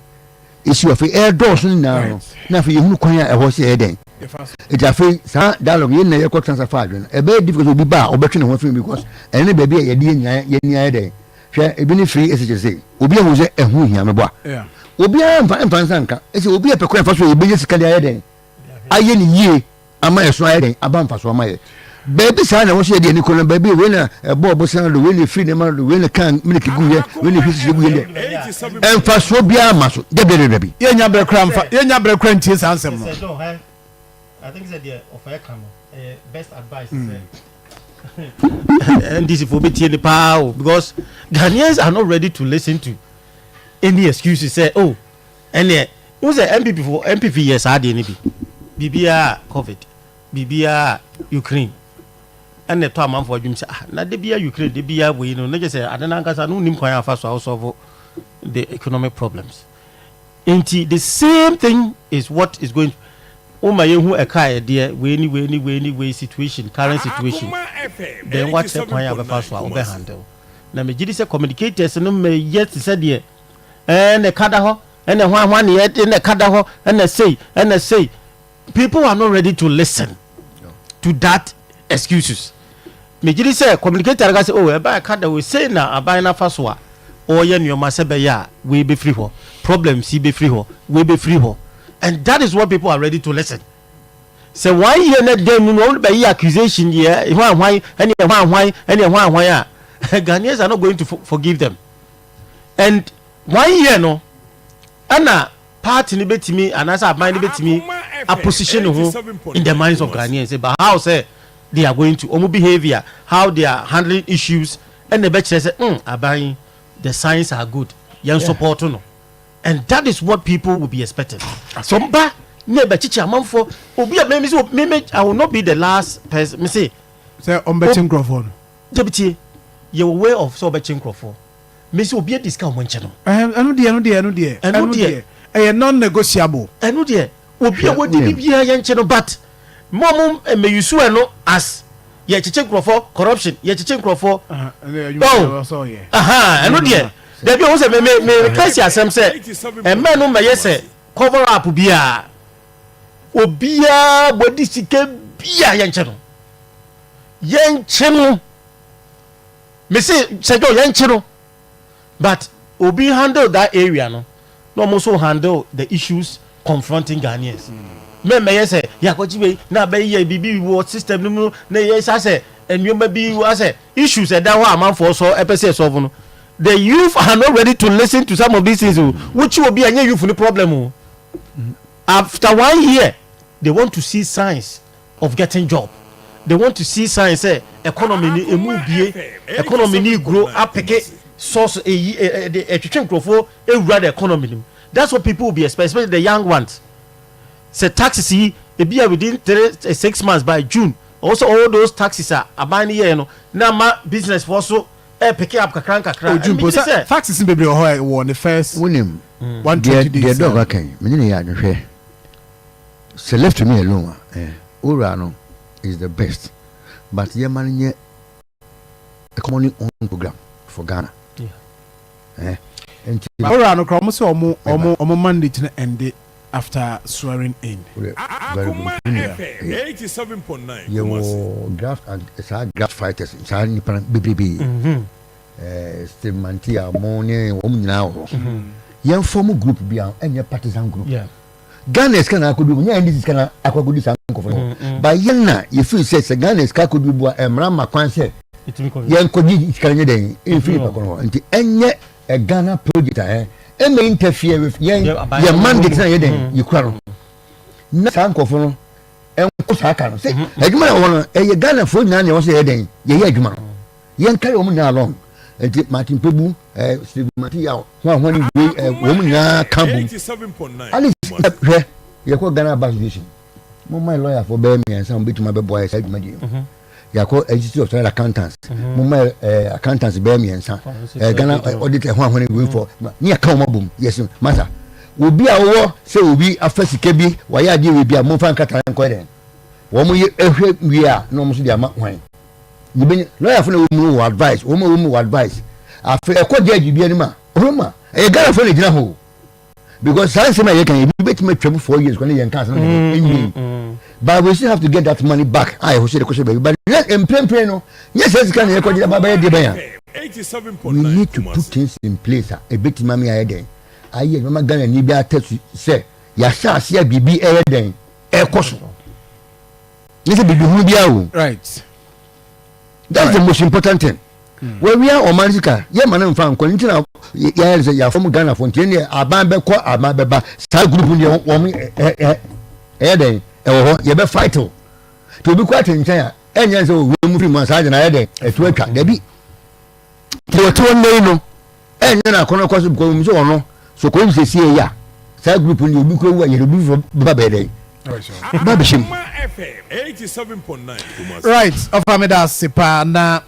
Issue of air doors na na for you hunu kwan a ho say den. It afi sa dialogue ye na ye ko transfer adwen. E be difficult obi ba obetwe ne ho film because eni ba bia ye di ye nia den. Hwe ebi ni free SHC. Obi a ho say ehu hia me bo a. Yeah. Obi a mfa sanka ese obi a pekwa fa so ye be sika dia ye den. Aye ni yie ama eso aye den aba mfa so ama ye. Baby sa na wo se de ni ko na baby we na ebo obosan do we ni free na ma do we na kan milk gu ye we ni hisi gu ye emfa so bia ma so de be bi ye nya brekra mfa ye nya brekra ntie sa ansem no I think that the of Akoma best advice and this for me the power because Ghanaians are not ready to listen to any excuses say oh and you say MPP yes I dey ni bi bibia COVID bibia Ukraine and the time for you say na de bia Ukraine de bia we no just say adana nkasa no nim kwan afa so solve the economic problems until the same thing is what is going my who a car there we situation current situation then what the kwan afa so over handle na me gidi say communicators no me yet said there and the kada ho and the one yet in the kada ho and the say people are not ready to listen to that excuses. Me gidi say communicator ga say oh e ba kada we say na aban na faso a o ye nyoma se be ya we be free ho problems si be free ho we be free ho and that is what people are ready to listen. Say why you na dem no be accusation here hwan any hwan a Ghanaians are not going to forgive them. And 1 year no ana party ni betimi anasa aban ni betimi a position in the minds of Ghanaians but how say they are going to omu behavior how they are handling issues and the betch say aban the signs are good yan support no and that is what people will be expecting. So ba ne bechichi amanfo obi a me I will not be the last person me say on betting microphone debiti your way of so betting microphone me say obi a discount monche no enu de e non negotiable enu de obi a wodi bibia ye nche no but mom me use no as ye chiche microphone corruption ye chiche microphone enu de there be say me kasi asem say e men no me ye say cover up bia obia body sike bia ye nche no me say do ye nche no but obi handle that area no also handle the issues confronting Ghanaians. Me say ya kwajibe na be ye bibi wo system no na ye say enwoma bi wo say issues e da ho amanfo so epese solve no. The youth are not ready to listen to some of these things which will be a youth no problem. After 1 year they want to see signs of getting job. They want to see signs say economy ni economy ni grow up source the economy. That's what people will be expecting, especially the young ones. Say taxes be within 6 months by June. Also all those taxes are buying here no. Now my business for so pick up kakran. June taxes be on the first winning 120 days. The dog okay. Me ya no say left to me alone. Urano is the best. But ye man a common own program for Ghana. Urano come so omo mandate to end after swearing in. Akoma FM 87.9. You draft and it's a draft fighters. It's a BBB. Stimantia, Mone, woman now. Young formal group beyond and your partisan group. Yeah. Ghana's can I could do when this can I could do something. By Yana, if you say Ghana's car could be a Rama Quanse. Young could be Canadian in Philip and yet a Ghana project. And may interfere with your mandate. You quarrel. Not uncle for and I can say, a Ghana for Nani was a day. Ye, young carry woman along. enti Martin Pebu Steve Matia when woman na kambu 87.9 at least you call Ghana Bar Association my lawyer for bear me and some bit my boy said imagine you call agency of accountants my accountants bear me and some Ghana auditor when we for near Akoma boom yes matter will be our say will be a first kebi why I deal with be a mofan kata nko woman we are no musu dia ma wan you be lawyer for no advice woman advice after a court judge be anima roma e Ghana for gina ho because science na you can bet me trouble 4 years when you can but we still have to get that money back I will say the question but in plain no yes yes can you could baba de ban 87.9 we need to put things in place a bit mami aye aye mama Ghana ni bi atatu say ya sha ase bibi aye den e koso this bibi hu bia o right that's the most important thing where we are on Manzica yeah man fan ko ntina ya from Ghana for ntina aban be ko aban be ba sa group ni wo mi den ho ye be fight to be quite ntia enya se wo mu free man sa na ye den etu atwa da bi to nei no enya na kono kwaso ko mu so wono so ko se sie ya sa group ni obi ko wa ye obi ba be den babishim FM 87.9 right of Ameda Sipa na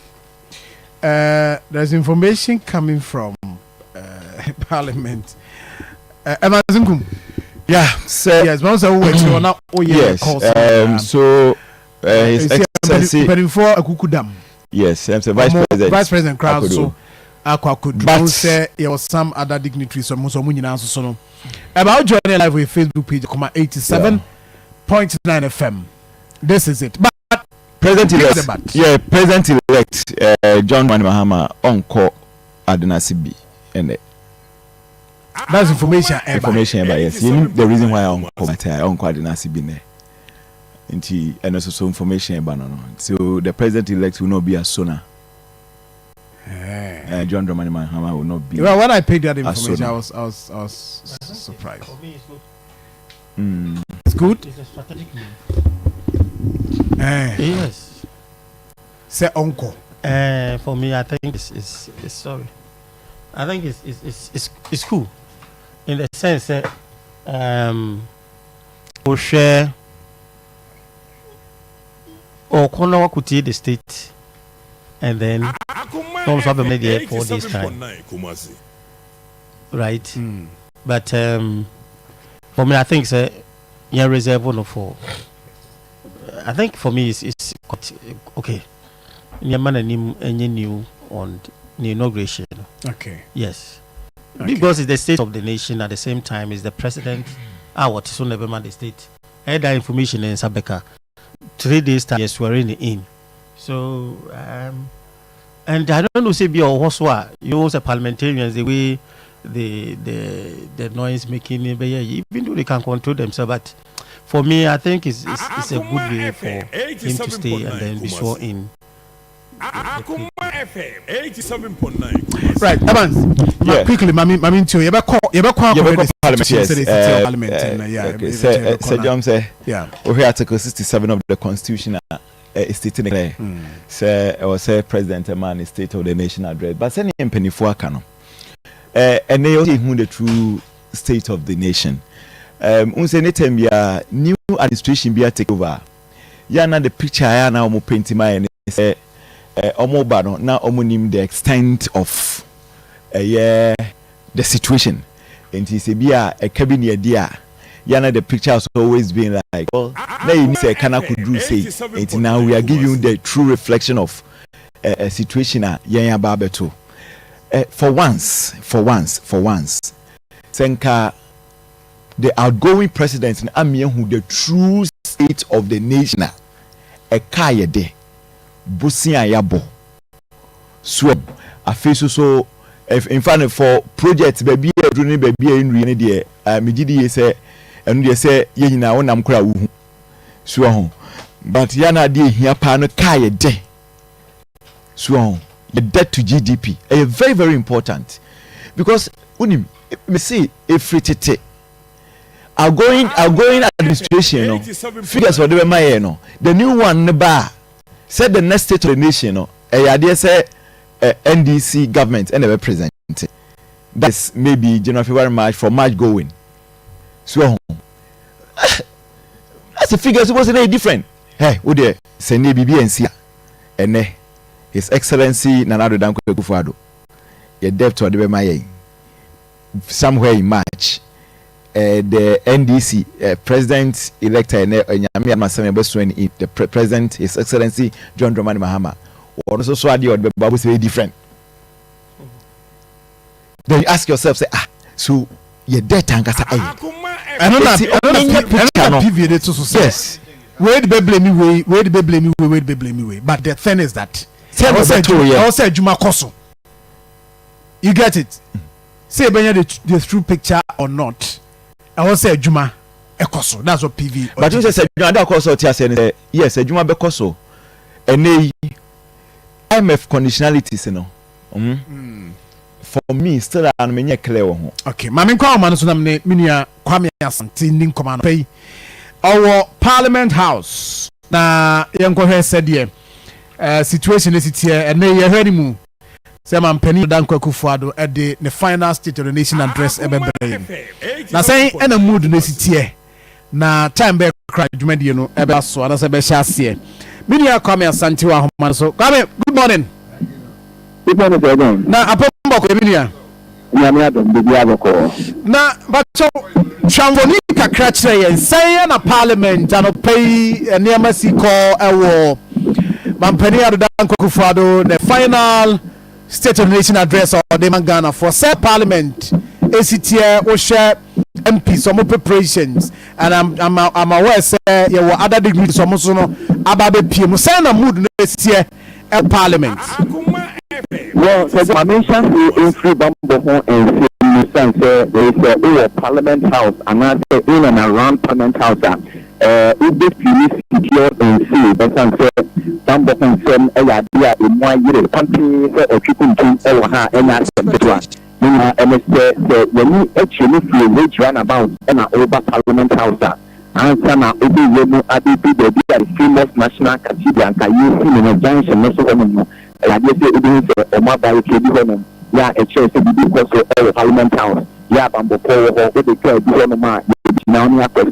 there's information coming from Parliament. Amazingum. Yeah, so yes, once I went to now. Oh yes. So His Excellency before Akukudam. Yes, Vice President Crown so Akwakudu. But say there was some other dignitaries so Munyina so no. About joining live with Facebook page 87.9 FM. This is it. But President-elect John Dramani Mahama onko Adenasibi and that's information yes. You know the reason why onko Adenasibi ne. Inti and also information about no. So the president-elect will not be a sooner. John Dramani Mahama will not be. Well, when I paid that information, I was surprised. For me, it's It's good. It's a strategic move. Yes. Say uncle. For me, I think it's sorry. I think it's cool in the sense that we share or corner could take the state and then don't have a media for this time. Right. But for me, I think it's a reserve one for. I think for me it's okay. Nyamana new on the inauguration. Okay. Yes. Okay. Because it's the state of the nation at the same time is the president. What so never mind the state. I had that information in Sabeka. 3 days time swearing in. So and I don't know say be or what's you know the parliamentarians the way the noise making even though they can control themselves, but for me, I think it's a good way for him to stay and then be sworn in. Akoma FM 87.9. Right, Evans. Yeah. Quickly, Mami, too. You better call Parliament. Yes. Sir John say. Yeah. We hear Article 67 of the Constitution. Is stating clear. Say, or say President man State of the Nation address. But sending him penny for Kano. And they also who the true state of the nation. Anytime ya new administration be take over. Ya na the picture ya na omo paint my say omo ba no na omo nim the extent of the situation. And he say be a cabinet dia. Ya na the picture has always been like well na you say kana could do say and now we are giving you the true reflection of a situation ya ba beto. For once Senka the outgoing president in Amia who the true state of the nation a kaya de Busia Yabo so a face so if in fact for projects baby in really Mididi say and they say yina onam kra wu so but yana de here pan kaya de so the debt to GDP is very, very important because me see if it outgoing administration no figures for the my no the new one bar said the next state of the nation no idea say NDC government and represent. That's maybe January, February, March, from March going. So that's a figure supposed to be different. Hey, who there? Send BBNC and His Excellency Nana Addo Dankwa Akufo-Addo. Your debt to Adebemaye somewhere in March. The NDC president elect the president, His Excellency John Dramani Mahama, or also so the Bible is very different. Then you ask yourself, say, so your debt and kasa I don't yes. Where the blame me way, but the thing is that also Juma Koso. You get it? Say the true picture or not. I will say Juma Ekoso. That's what PV. But you say Juma Ekoso. Yes, Juma Bekoso. And IMF conditionalities, you know. For me, still I'm many clear. Okay, Mami kwa manu na minia Kwame Asante nin komano pay. Our Parliament House na yankwa said here. Situation is here and they heard him. Say man Penny Dankwa Akufo-Addo at the final State of the Nation address na say na mood no sitie na time be cry dwumadi no ebe so na say be hyasie minia Kwame Asante wa homa so Kwame, good morning. Good morning again. Na apombo ko minia nyame adom de bia boko na bacho chamvoni kakra kire yen say na parliament ano pay eniama siko ewo man Penny Addo Dankwa Akufo-Addo the final State of the Nation address or the Ghana for said Parliament. ACTA or share MP some preparations, and I'm aware say you were other degrees some no ababe PM send a mood next year at Parliament. Well, so I mentioned in free bamboo and sense there is a Parliament House and in and around Parliament House. If this is secured and see, but some say bamboo and some idea in one year country or chicken king or ha and ask them and when you actually feel which run about and over Parliament House. And some are obi yemu adipi the famous national cathedral and you see in a junction no so no I just say it is a mobile cable yeah a church to be because of Parliament House yeah bamboo or the club now you have to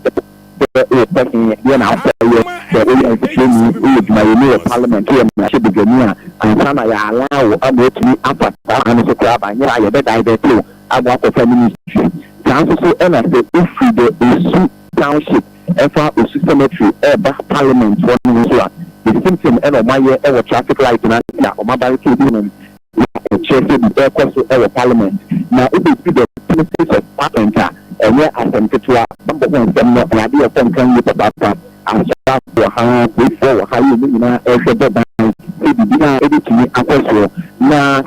person now the Parliament here should be and some I allow to me upper and so crab and yeah I bet I bet too about the feminist council and I say if the issue township ever cemetery Parliament for the symptom and my year ever traffic light and or mobile cable church the course Parliament now it is the premises of Parliament and where I can get to a number one idea of some kind of about and start to have before how you know editing a now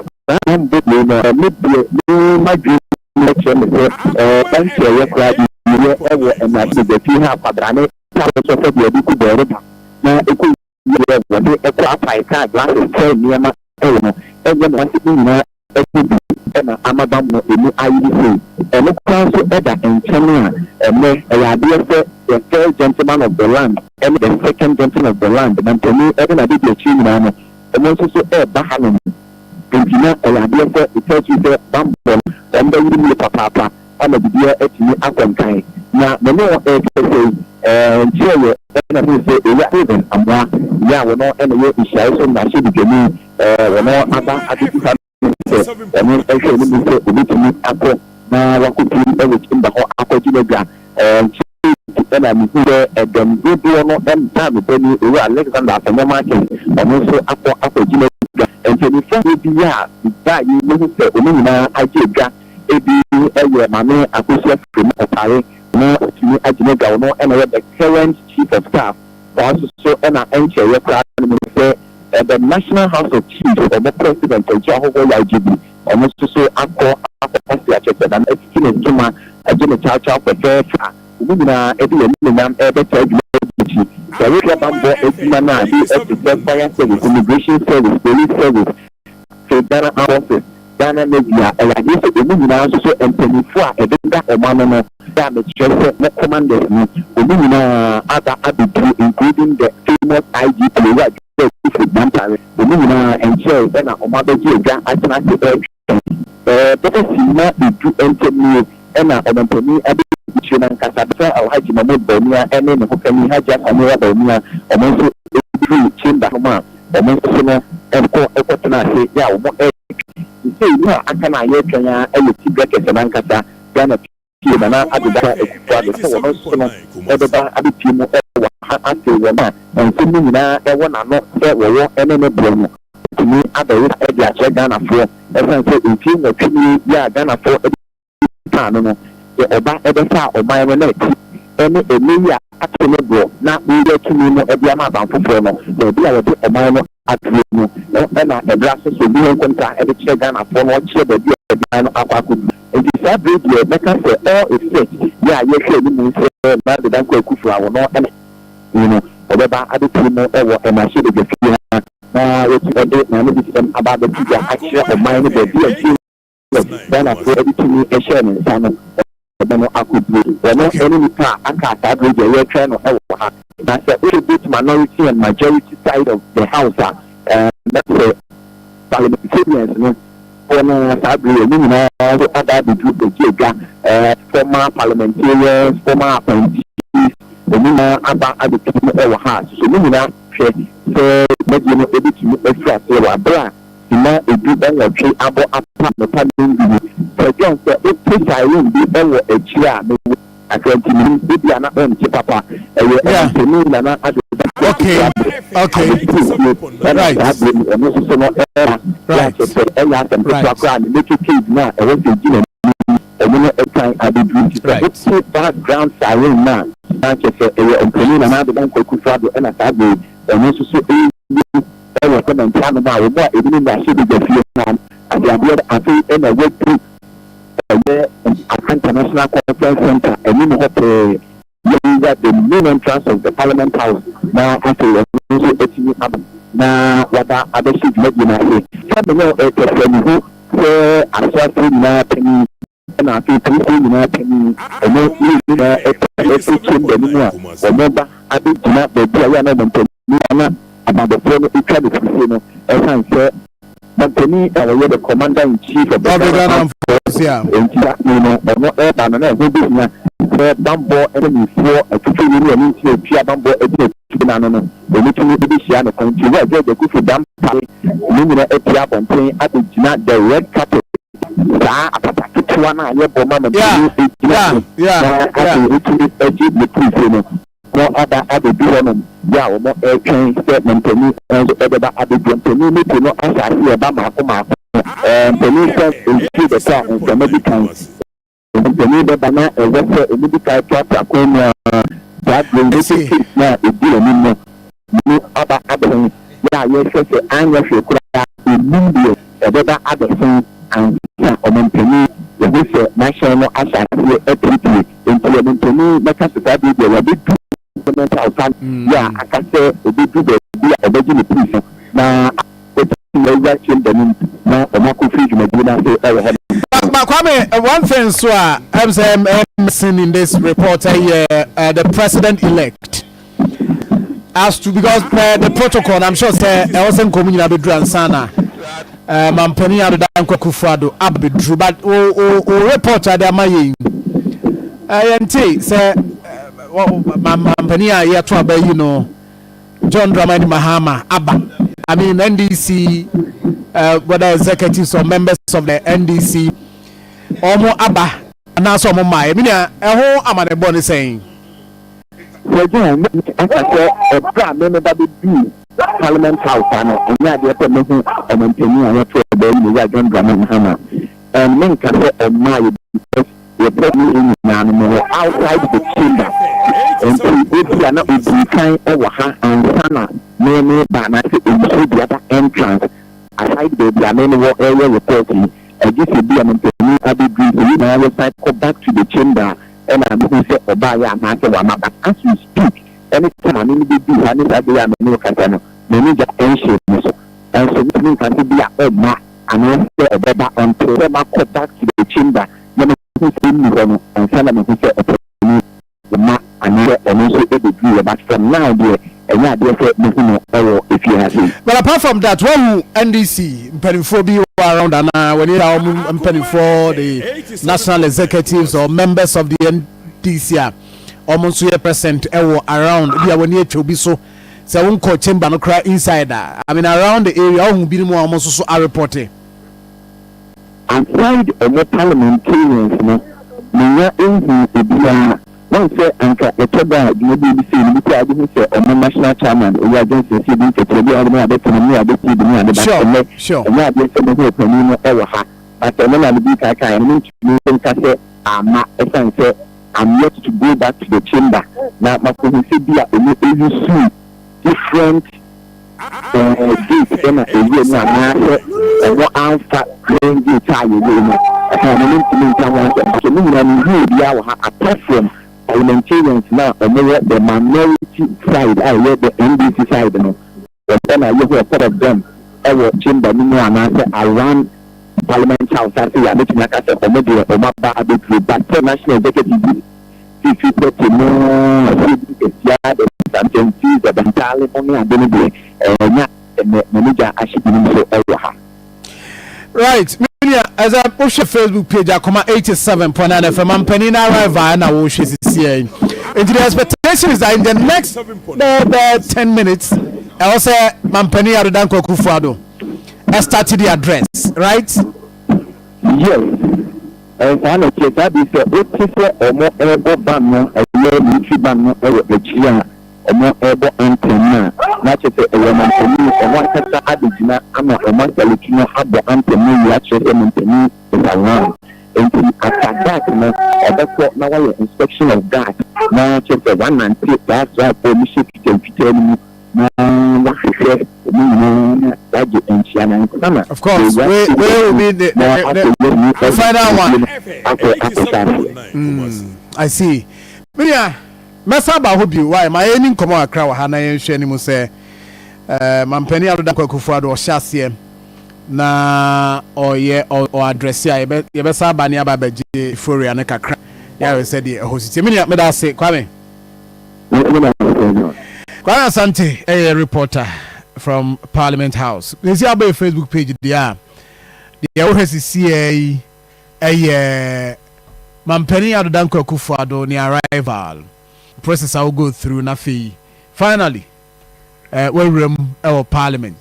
my dream lecture thank you and I see the few have Padrane now it could be a card glasses near my everyone wants Amabam in IDC and the council better in China and the third gentleman of the land and the second gentleman of the land and to me even I did the children and also Bahanum in China and it tells you the bamboo and the papa and the dear at me Akon kind now the more yeah we're not any way to share so much we're not other and then actually we to meet Apple now what could be everything the whole Apple Giga and I'm here at the good one and time with Alexander from the market and also Apple Giga and so before we be that you know the idea a mame Akusia from Otare no to me Ajinega no and the current chief of staff also so and I enter your say the National House of Chiefs or the President of Jehovah IGB almost so after and it's Juma a general chow for fair immigration service, police service, federal office, Ghana media, and I guess the women also and 24 a bit of man damage commanders, women other attitude, including the famous IGP. The women and share then Oma Beji Ga Atana better see na do enter and Omentoni Abishan and Casabra or Haji Mahmoud Bonia and then Hokani Haja Amira Bonia or Monso Chamber Homa or Monso and Equatana say, yeah, what say, no, I can I hear Kenya and you keep brackets and Ancasa, Ghana, Kiana, Abida, Everybody, Abitimo, after Wama, and Simina, and one are not fair war and any Bruno. To me, other Edge Ghana for, as I said, in King of Kini, yeah, Ghana for no, the Oba Edessa or my net, any Emilia Atolebo, not really to me, no, Ediama Banfuno, the Dia of Omano at Reno, and the glasses will be on contact every check Ghana for one check the Dia Aquacu. And this every year, make us say, oh, it's fake. Yeah, you should be saying, but the Danko Kufra or not, and you know, Oba Aditimo or and I should be feeling. Which I did now about the people actually of mine, the then I said everything a share and son I could do. When no enemy car, I can't average a year train or I said, a bit minority and majority side of the house, that's a parliamentarians, former other the former parliamentarians, former appointees, the Nina about other people over house. So, Nina, so, make you know, everything extra, so, bra. Na edu enwo twe abo apa no pa ndu so John say o pesa yin bi enwo echi a no akranti ni bi ana on che papa e na na adu okay right background siren na and plan about what it means that should be the fear man and the idea I think in a way through international conference center and you know that the main entrance of the Parliament House now after now what other should let you know some know a friend who say I saw na penny and I feel pretty na penny and no the new remember I did not the dear about the phone, it can be as I said, but to me, I was the commander in chief of the Ghana force, but not air than an business. Bambo enemy for a 2 million into a Pia Bambo edit to the Nano. The little bit share the country where the Kufu Dam Lumina Epia Bontain at the red carpet. No other do yeah, or more air train statement to me and other to me to know as I see about my police is the car and the medical. The need the banana and a medical truck Akoma that will see now a deal minimum. No other yeah, yes, I'm immediate other thing and on the national assembly implement to me, because yeah, I can say a bit to the original piece. Now, one thing, so I'm seeing in this report here, the president-elect, as to because the protocol, I'm sure, I wasn't coming in Abidran Sana. Mampani out of Kufrado, Abidru, but report at the Mayin. Say, Mampania, yet to you know, John Dramani Mahama, Abba. I mean, NDC, whether executives or members of the NDC, or more Abba, and now some of my, I mean, a whole Amane Bonnie saying. Well, John, I said, a prime member be Parliament House, and yeah, the permission of maintaining a network of the John Dramani Mahama. And men can say, oh my, they put me in an animal outside the chamber. And if you are not kind over her and Sana, many banners in the other entrance, aside the main area reporting, and this will be a maintaining a big grief, you know, I will go back to the chamber, and I'm going to say, Obaya, Mata, but as you speak, anytime I'm in the big, and it's a day I'm in the many just ancient, and so this means can be a Oma, and I say a better until they go back to the chamber. And Solomon who said the map and also a degree, but from now there and yeah, therefore if But apart from that, what NDC mpanimfoɔ bi around and when you are mpanimfoɔ the national executives or members of the NDC almost present around bi when you be so won call chamber no cry inside that. I mean around the area who be more almost so are reporting outside the parliamentarians no meya enhu ebia one say anka etoba no be say ni bi ade say o national chairman o ya just say bi ke bi ade na ade kan ni ade ti bi ni ade ba sure na ade say no ko ni no e wa ha but no na bi ka ka ni ni ka say ama e say I'm yet to go back to the chamber na makon say bi a o no different gate na eyi na na what answer going to tell you no so no na ni bi a wa apart from parliamentarians now the minority side the NDC side no then I hear part of them our chamber no na around parliament house say ya make na ka say omo ba abetri but national executive if you put no something the bantale only adeni manager ashibini so ewa right media as I push the Facebook page Akoma 87.9 FM I'm penning arrival na wo hwe sisi and the expectation is that in the next 10 minutes I will say Mampeni Arudan Kokufuado started the address right yes and I say that is a more able ban no a military ban no a omo ebo antenna na chete element ni omo kata adijina ama omo selekino abo antenna ya chete menteni around and after that no obeko na wa inspection of that na chete 190 that's why police can na wa hwehwe ni that enchiana sana of course where will be the final one I see media mesa ba ho bi why my any nkomo akra wa ha na yen hwe ni mu se Mampeni Arudan Kokufuado o hyase na oye o address ya ye be sa ba ne aba beje foria ne kakra ya we said the hositi me da say Kwame Asante a reporter from Parliament House you see about Facebook page there the OHCCA Mampeni Arudan Kokufuado ni arrival process I will go through na fee finally we room our parliament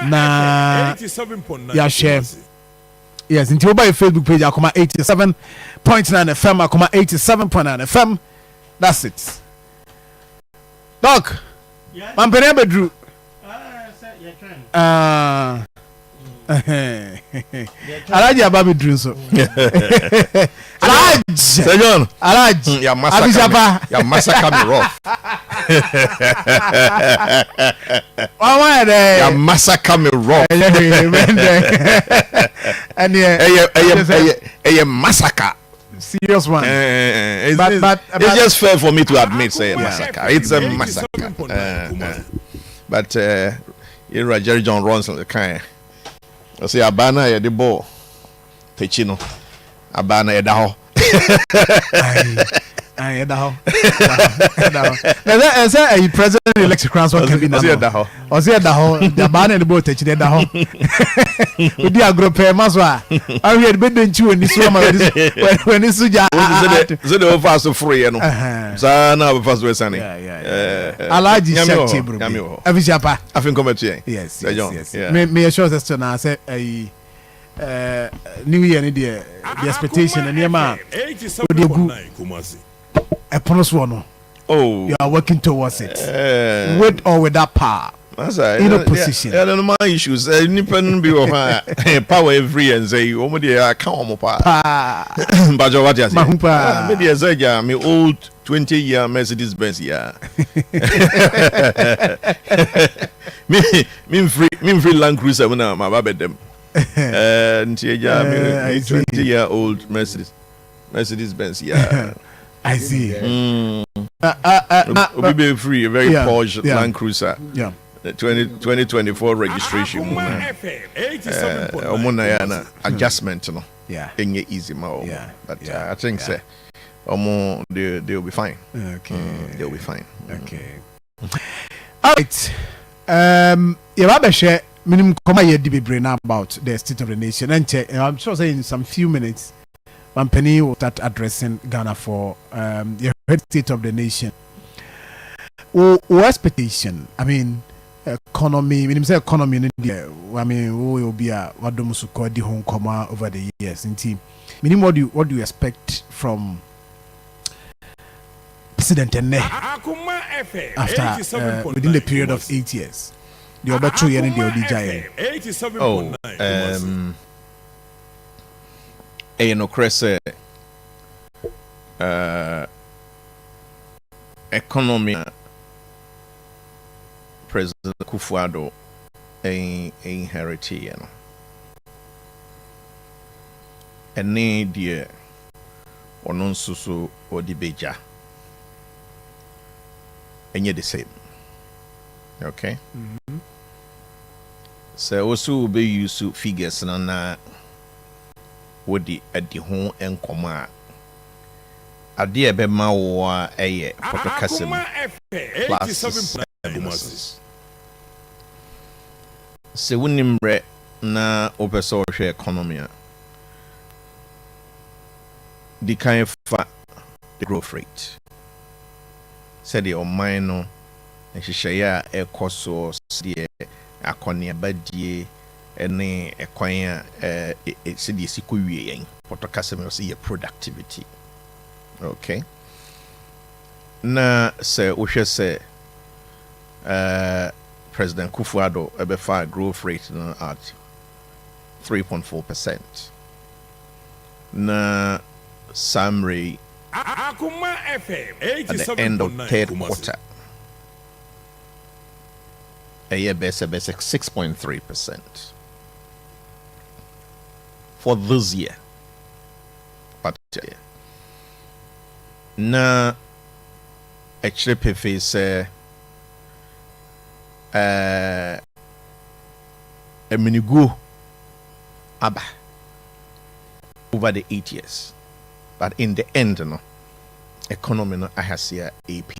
na ya share yes until by Facebook page Akoma 87.9 FM Akoma 87.9 FM that's it Doc yeah Mampeni bedru Alaji ababi drew so. Alaji. Sejon. Alaji. Ya massacre me rough. Why there? Ya massacre me rough. And a massacre. Serious one. But it's just fair for me to admit say massacre. It's a massacre. But Jerry John runs the kind. I say Abana ya the ball. Techino. Abana ya daho. Ay daho. Na say a president election transfer can be na. Daho. O say daho. The Abana the ball techino daho. We di agro pay maswa. I hear be den chi oni so ma when is suja. So the fast free no. Sa na be fast we sane. Alaji shakti bro. Afishapa. Afin come to yes. Me sure that na say new year ni the expectation and yema a promise one. Oh, you are working towards it with or without power. In opposition. I don't know my issues. Independent be of power every and say, oh, my dear, I can't power. But what you say? Maybe a Zaja, me old 20-year Mercedes Benz, yeah. Me free Land Cruiser when I'm about them. And 20-year-old Mercedes Benz, yeah. I see. We'll be free, a very Porsche Land Cruiser. Yeah. 2024 registration. Adjustment, no. Yeah. Easy, but I think say, they'll be fine. Okay. They'll be fine. Okay. All right. share minimum come here the brain about the state of the nation. And I'm sure say in some few minutes, one penny will start addressing Ghana for the state of the nation. Or expectation. I mean, economy. When you say economy in India, I mean, we will be a what do you call the home comma over the years. In team, meaning what do you expect from President Ene after within the period of 8 years? The other 2 years in the ODJ. No crese economy President Kufuor inherited, and dear or non so or the beja, and yet the same. Okay. So also be used to figures and what the at the home and comma. A dear Bema or a plus. Se wunimbre na open social economy the kind of the growth rate said the minor and she share a cost the akonia badie ene ekwanya se the sikuwie yen potokasem see productivity. Okay, na se ohwe se President Kufuor ebefa growth rate at 3.4%. Na summary Akoma FM at the end of third quarter. A year base 6.3% for this year. But na actually PF say a minigo aba over the 8 years, but in the end no economy no ahasia AP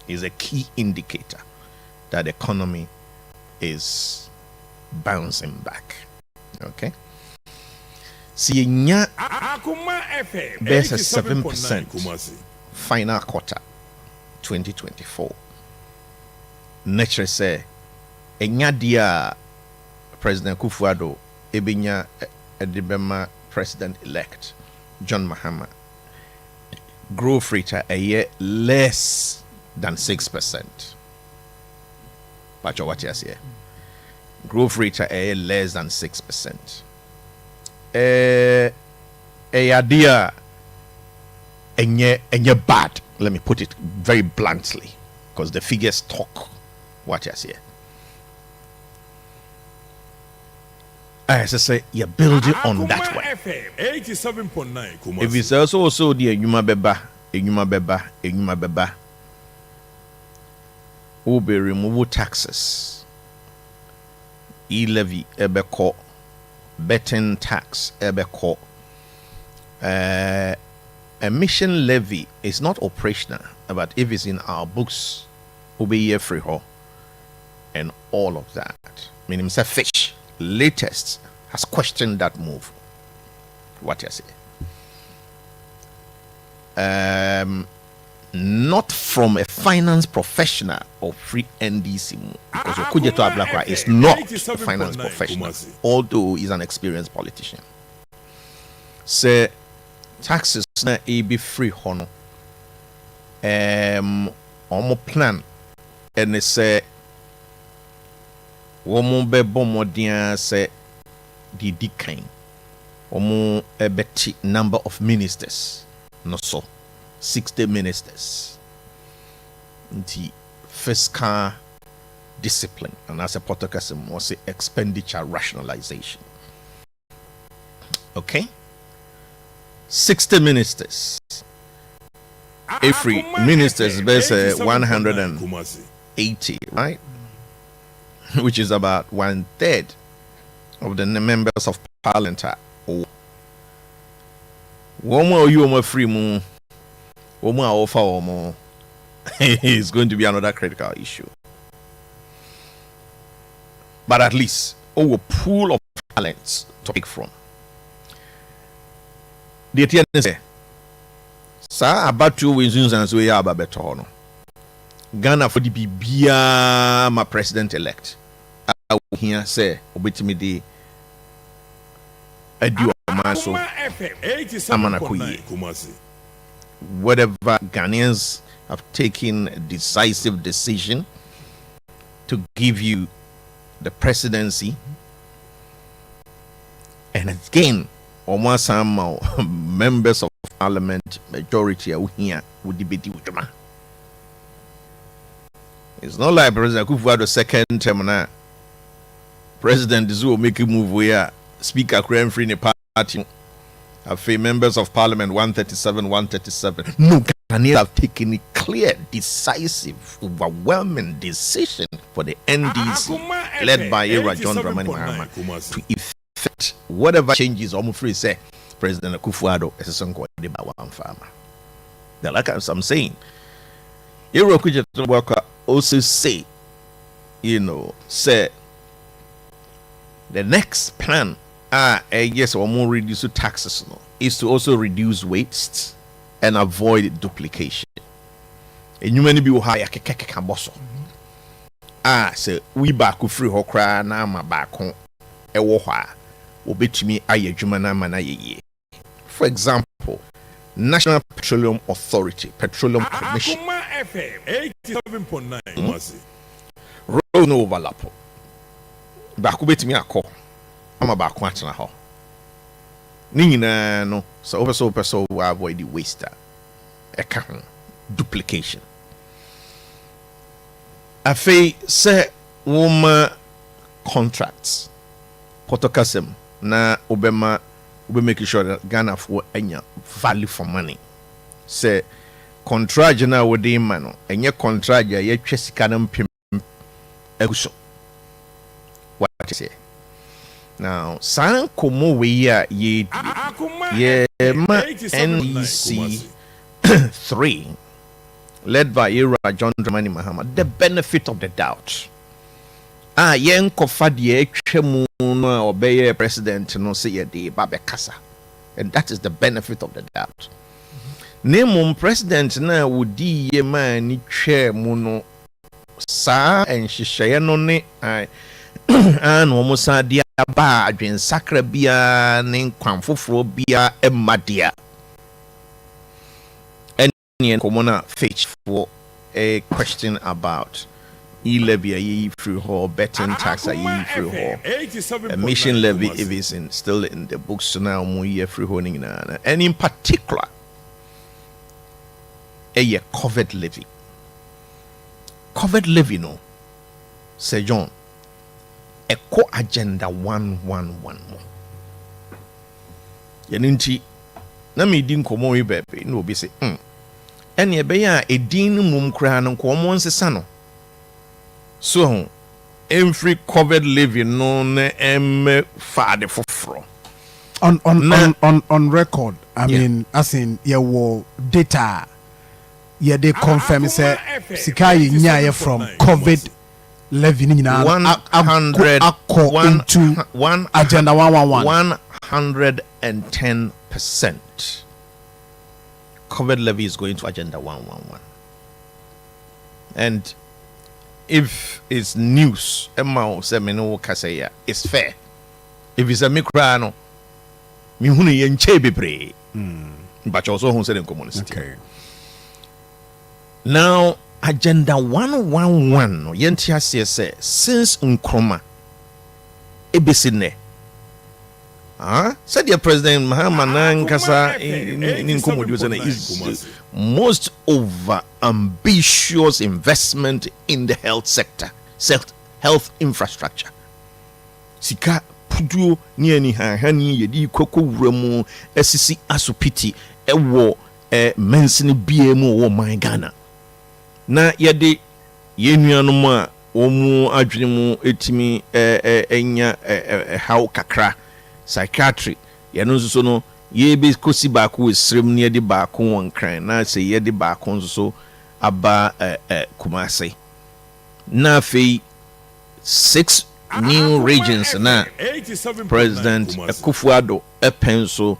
is a key indicator that the economy is bouncing back. Okay, see nya there's a 7% final quarter 2024. Nature say enya dia President Kufuor ebenya edibema president elect John Mahama growth rate a year less than 6%. But what you say? Growth rate a year less than 6%. A idea enye bad. Let me put it very bluntly, because the figures talk. What you say? As I say, you're building on that one. FM 87.9. If it's also the Enyuma Beba, will be removal taxes, e-levy, ebeko, betting tax, ebeko, emission levy is not operational, but if it's in our books, will be here free ho, and all of that. Meaning, say fish latest has questioned that move. What you say? Not from a finance professional or free NDC, because Okujeto Ablakwa is not a finance professional, although he's an experienced politician. Say taxes na be free hono. Omo plan and they say womo be bomodian say the decline omo ebeti number of ministers no so 60 ministers the fiscal discipline, and as a protocol was say expenditure rationalization. Okay, 60 ministers. Every minister is based 180, right? Which is about 1/3 of the members of Parliamentary. It's going to be another critical issue. but at least a pool of talents to pick from. The TNS sa about 2 reasons and so we are about better. Ghana for the Bibia, my president elect. I will hear say, obetimi de edu amaso amanakuyi. Whatever Ghanaians have taken a decisive decision to give you the presidency, and again, almost some members of parliament majority are here with the debate with them. It's not like President Kufuor the second term now. President Zulu make a move where Speaker Krem free in the party. Have members of parliament 137. No, Ghanaians have taken a clear, decisive, overwhelming decision for the NDC led by Era John Dramani Mahama to effect whatever changes almost free say President Kufuor is a song called the Bawan Farmer. Like I'm saying, Era Kufuor also say, say the next plan yes, or more reduce taxes is to also reduce waste and avoid duplication. And you many be higher kekekaboso. Say we back free hokra na ma back home e wo hwa obetumi ayadwuma na ma na ye. For example, National Petroleum Authority, Petroleum Commission. Akoma FM 87.9. Road no overlap. Back betumi akọ. Ama back atena ho. Ni nyina no so person will avoid the waste. Eka ho duplication. Afei say woman contracts. Potokasem na obema we make sure that Ghana for enya value for money. Say contract na wodi ma no enye contract ya yetwe sika na mpem eguso. What you say? Now san komo we ya ye ma NDC 3 led by Era John Dramani Mahama, the benefit of the doubt. Yen kofa de etwemu no obey president no say ye de babekasa, and that is the benefit of the doubt. Name president na wodi ye man ni twa mu no sa enhyehyeye no ne an almost dia ba adwen sakra bia ne kwanfoforo bia emadia. And common fetch for a question about e-levy ye free hall, betting tax ye free hall, emission levy if it's still in the books now more year free holding, and in particular a covered levy no Sir John a co-agenda 111 yeninti na me din komo we bebe no obi say ene ebe ya edin mum kra no ko mo nsesa no so every covered levy no na fade foforo on record. I mean, as in your data, they confirm say sika nya from COVID levy ni na 100 into agenda 111 110%. Covered levy is going to agenda 111. And if it's news, it's fair. If it's a micrano, but also okay. Now, agenda 111, Yentia says, since Nkrumah, ebisine. Said your president Mahama Kasa is most over ambitious investment in the health sector, health infrastructure. Sika pudu ni ani hani yedi koko wuramu esisi asopiti ewo mensini biemu wo man Ghana. Na yede yenuanom a omu adwene mu etimi enya haw kakra psychiatry yano so no ye be kosi baako esrem ne de baako won kran na se ye de baako so aba Kumasi na fei 6 new regions na President Akufo-Addo pencil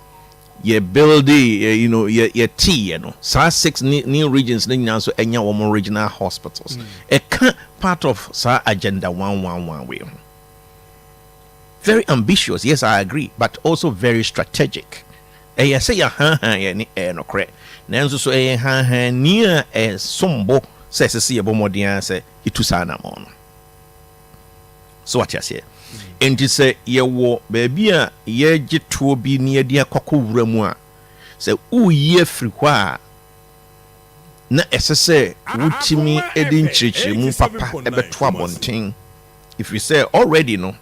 ye building ye T so 6 new regions na so enya wo regional hospitals a part of agenda 111 way. Very ambitious, yes, I agree, but also very strategic. I say no correct. Nanzo so near a sombo says see a bomodian say itusana mon. So what you say? And to say ye wo baby ye jitu bi near dear cockle mu say ye free kwa na essay wutimi edin chichi mu papa ebe to abonten. If we say already no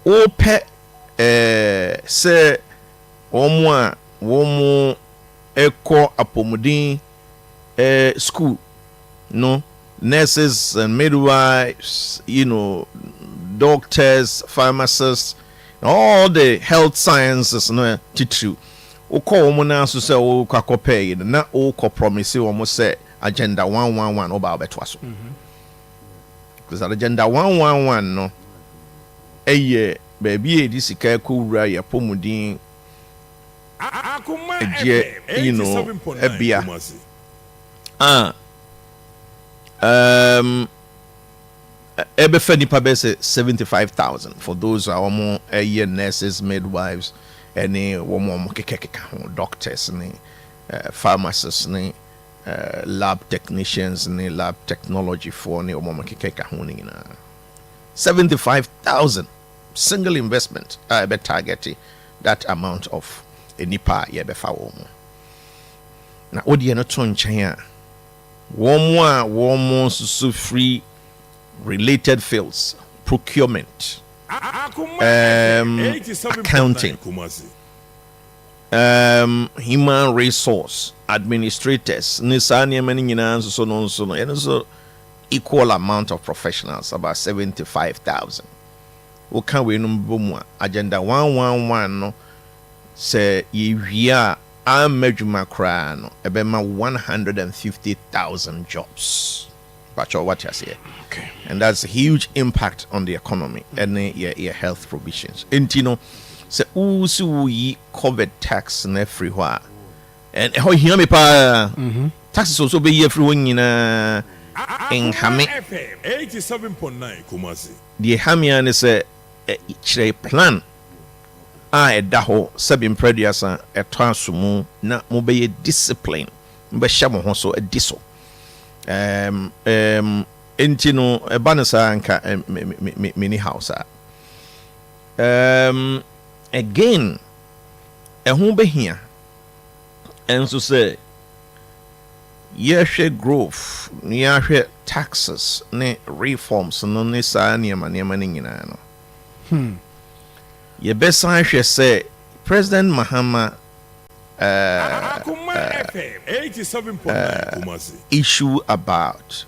ope say womo eko apomudin school no nurses and midwives, doctors, pharmacists, all the health sciences no teacher oko womo na so say o kwakopay na o ko promise womo say agenda 111 oba beto aso because agenda 111 no baby di sika ko wura ya pomudin Akoma ebia ebefa nipa be say 75,000 for those who are more nurses, midwives, any woman doctors, pharmacists, lab technicians, lab technology for 75,000 single investment. I be targeting that amount of a nipa yebefa woman. Na odi no to nchen a womo so free related fields, procurement, accounting, human resource administrators, nisani many nyina so no equal amount of professionals, about 75,000. We can we no agenda 111 no say ye amejuma kra no ebema 150,000 jobs. But what you say? Okay. And that's a huge impact on the economy and your health provisions. And say usu COVID tax and everywhere. And how hear me pa taxes also be everywhere in Hami 87.9 Kumasi. The Hamian is a plan. I daho sabin prediasa a transsumu na mobile discipline. Mbeshamo hoso a diso. Entino a banasa anka mini house. Again, a home be here. And so say, ye growth, ye taxes, ne reforms, no ne sa niamanina. Ye best I should say, President Mahama Akoma FM 87.9 Kumasi. Issue about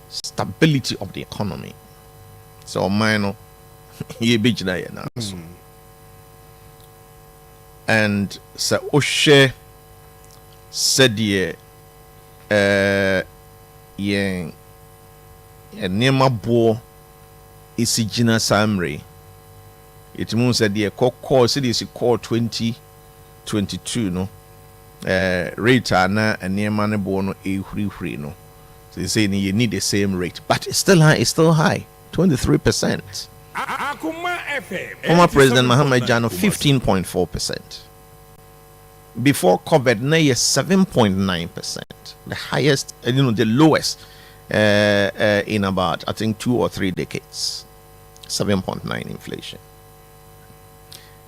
stability of the economy. So minor ye bijna ye na so. And so Oshe said ye nema bo isi jina samre. It means that the call city is call 2022 no rate na nema ne bo no ehuri no. So they say you need the same rate, but it's still high, 23%. Akoma FM. Former President Mahama Jano 15.4%. Before COVID, now 7.9%. The highest, the lowest in about, I think, 2 or 3 decades. 7.9 inflation.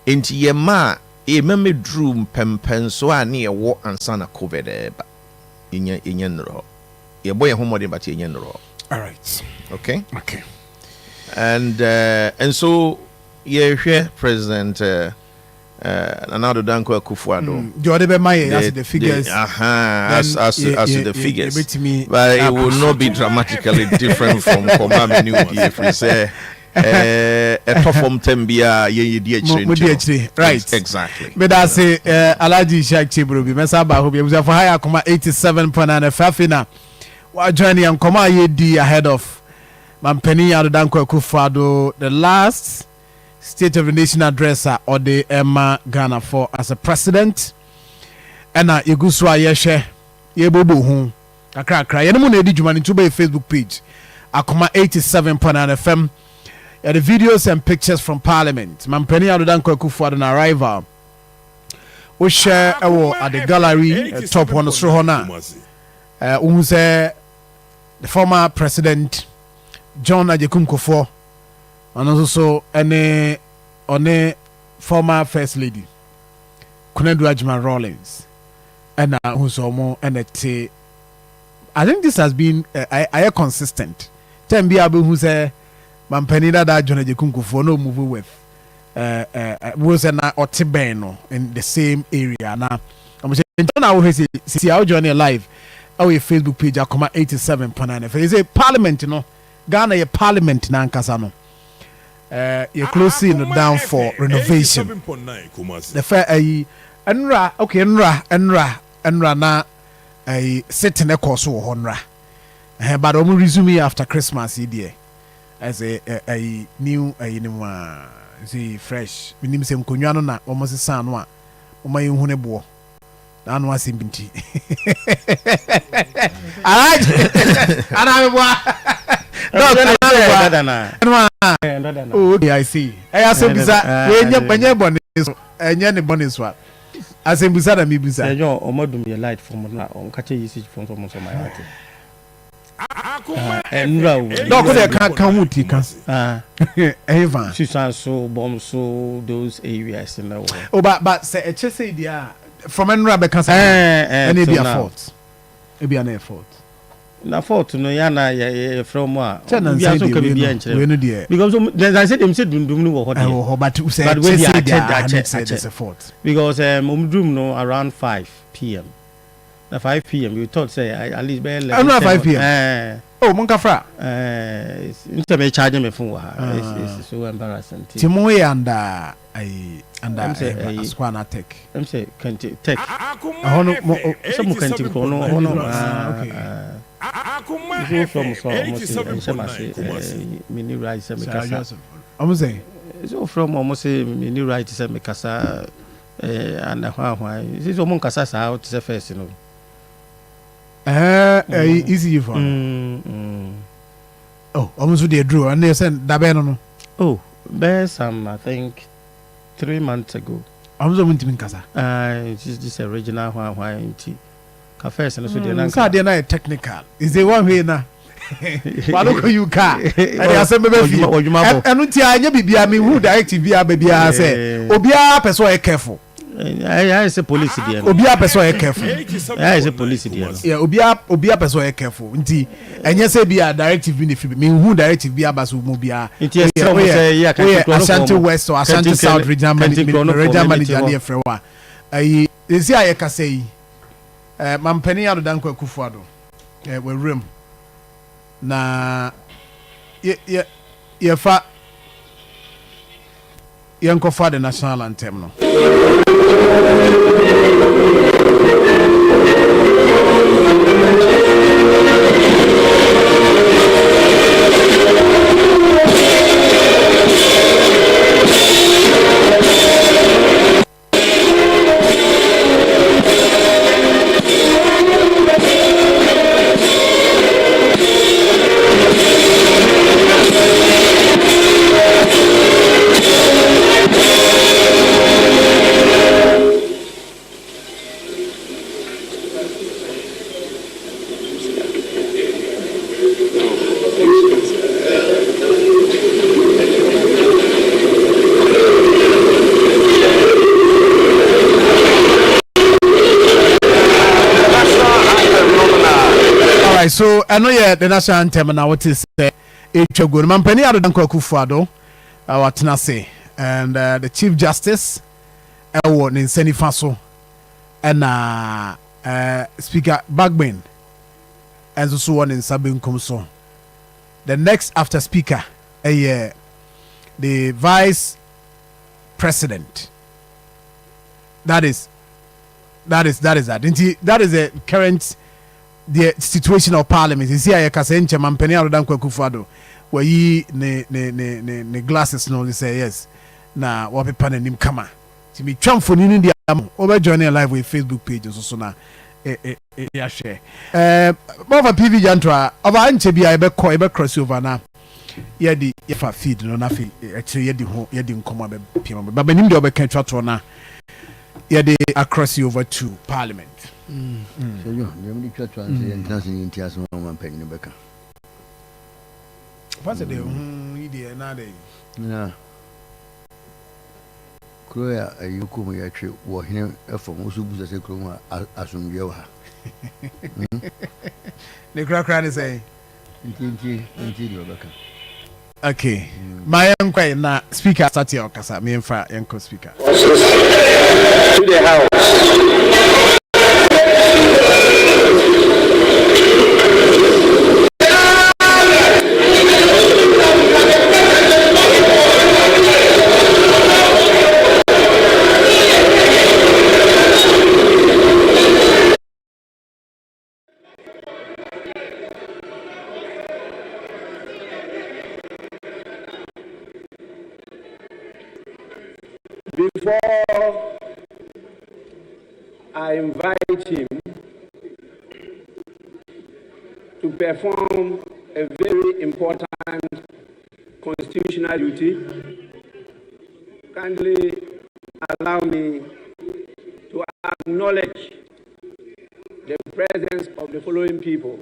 Into Yema, a meme drew pempen so I near war and sana COVID in your your boy home but in your all right. Okay. And so here President Nana Danko Akufo-Addo. As the figures. As the figures. But it will not be dramatically different from Komame New if we say a perform tembia right. Exactly. But I say Alaji Shak Chibrubi Mesaba who be for higher 87.9 Fafina. What journey and Koma ye ahead of Mampeni Adodankwa Akufo-Addo, the last State of the Nation addresser or the Emma Ghana for as a president. And Yeguswa Yeshe Yebobo Hu Akra Yenemu na edi juma ni tuba Facebook page Akoma 87.9 FM. The videos and pictures from Parliament. Mampeni Adodankwa Akufo-Addo na arrival. We share at the gallery top one Srohona. The former president John Ajekum Kufuor, and also any former first lady Kunedu Ajman Rawlings, and who's more and I think this has been I consistent. Tembi Abu who say Mampeni that John Ajekum Kufuor no move with was an Otibeno in the same area now. I'm saying now see our journey live. Our Facebook page Akoma 87.9 FM. It's a parliament, you know. Ghana a parliament na nkasa no. You're closing down for renovation. The fair Enra, okay, Enra na setting a course or honra. But I'm resume after Christmas idea as a new see fresh. We need some kunyano na almost san wa. Umayi hunebo. Anu asimbinti. Alright. Okay, I see. I asembuza wenye bonus enye ne bonus wa. Asembuza na mibuza. Enyo omodum ye light from na onkache usage from so my heart. Enra wo. Doko de kan muti kan. Eva. Susan so bomb so those areas in the world. Oh but say e say dia from Enra be kan say any be a fault. E be an effort. Na fault no ya na ye from a we also can be there because I said them said dum no wo ho but you say it's a fault because umdum no around 5 p.m. At 5 p.m. we thought say at least be 5 p.m. Oh Monkafra into me charging me phone it's so embarrassing Timoy and Squana Tech I'm say can take some can take no okay from mini rights I'm saying so from almost mini rights me kasa and why this is almost kasa how to say first you know easy for oh almost they drew and they sent dabeno oh there's some I think 3 months ago I'm so winning kasa it's this original why cafe so they na technical is the one way na walo you car and asem be fi enu ti anya bibia me who directive bia bia say obia person e careful I say police there obia person e careful I say police there yeah obia person e careful nti enye say bia directive be fi me who directive bia baso mo bia nti say ya can Ashanti West or Ashanti South regional manager there frewa ai esi ayeka say Mampeni Adodankwa Akufo-Addo we room na ye fa yenkofa the national anthem no so I know the national anthem now what is Echego Mampeni Adodankwa Akufo-Addo what na say and the chief justice ewo ne nsanifa so and speaker Bagbin and so one in Sabinkum so the next after speaker the vice president that is that is the current the situation of parliament is here Kasenche Mampeni Adodankwa Akufo-Addo wayi ne glasses no say yes na wapepa na nim kama ti me twamfoni ni dia am over join live with Facebook page so na ya share over PV jantra over anche bia ebe cross over na yedi yefa feed no na fe actually yedi nkoma be pia ba nim de obeka twato na yedi across over to Parliament. So you dem twato an say international intias no man penny beka. What's the idea na dey? Yeah. Kroya ayukumu ya twe wo hene efom so buza se kromu asumdwe wa. Ne krakra ne say Nti do beka. Okay. My uncle na speaker start your kasa me mfa yanko speaker. To the house. Before I invite him to perform a very important constitutional duty, kindly allow me to acknowledge the presence of the following people.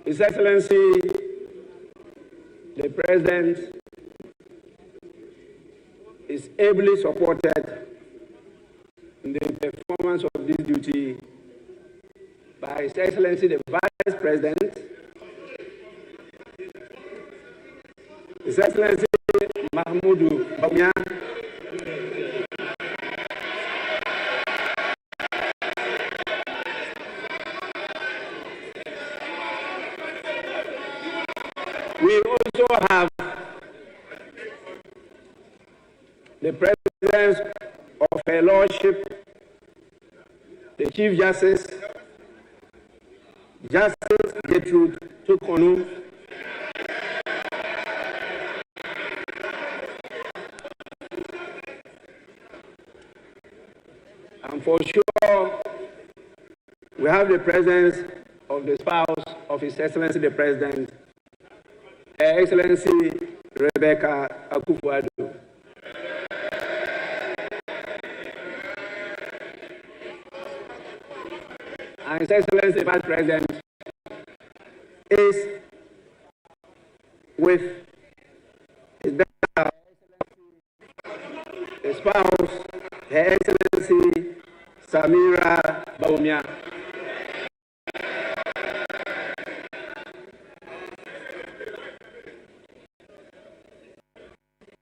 His Excellency, the President, is ably supported in the performance of this duty by His Excellency, the Vice President, His Excellency Mahmoud Bawumia, we also have the presence of Her Lordship, the Chief Justice, Justice Gertrude Tukonu, and for sure we have the presence of the spouse of His Excellency the President, Her Excellency Rebecca Akufo-Addo. And His Excellency Vice President is with his daughter, the spouse, Her Excellency Samira Bawumia.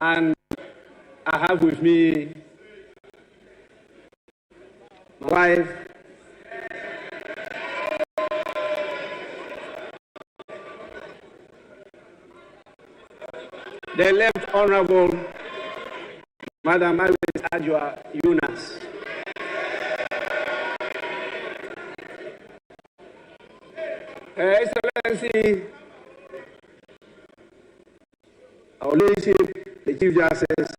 And I have with me my wife, the Left Honorable Madam Agnes Adjoa Yunus. Her Excellency, our leadership, the Chief Justice,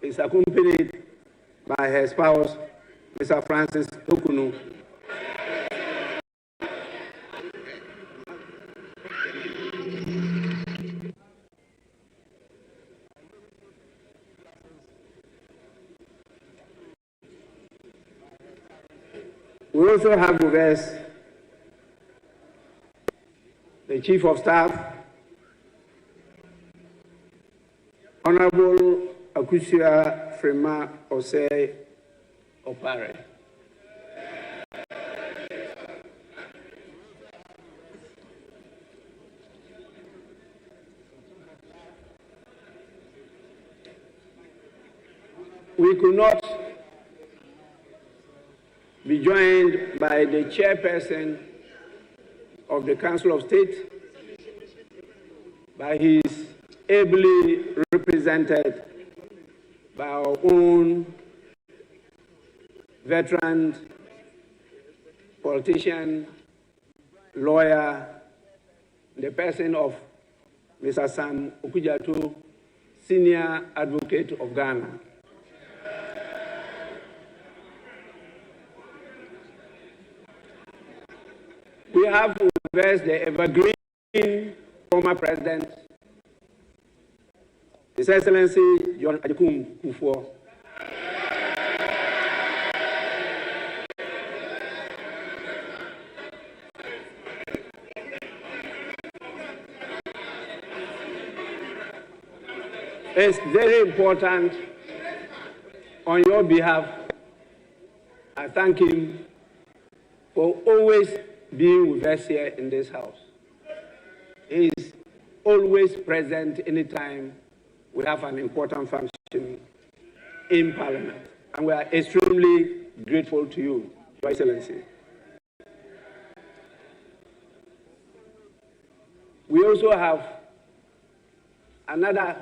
is accompanied by her spouse, Mr. Francis Okunu. We also have with us the Chief of Staff, Honorable Akusia Frema Osei Opare. We could not be joined by the chairperson of the Council of State, by his ably represented by our own veteran politician, lawyer, the person of Mr. Sam Okudzeto, Senior Advocate of Ghana. We have with us the evergreen former president, His Excellency John Adekum Kufuor. It's very important on your behalf. I thank him for always being with us here in this house. He is always present anytime we have an important function in Parliament. And we are extremely grateful to you, Your Excellency. We also have another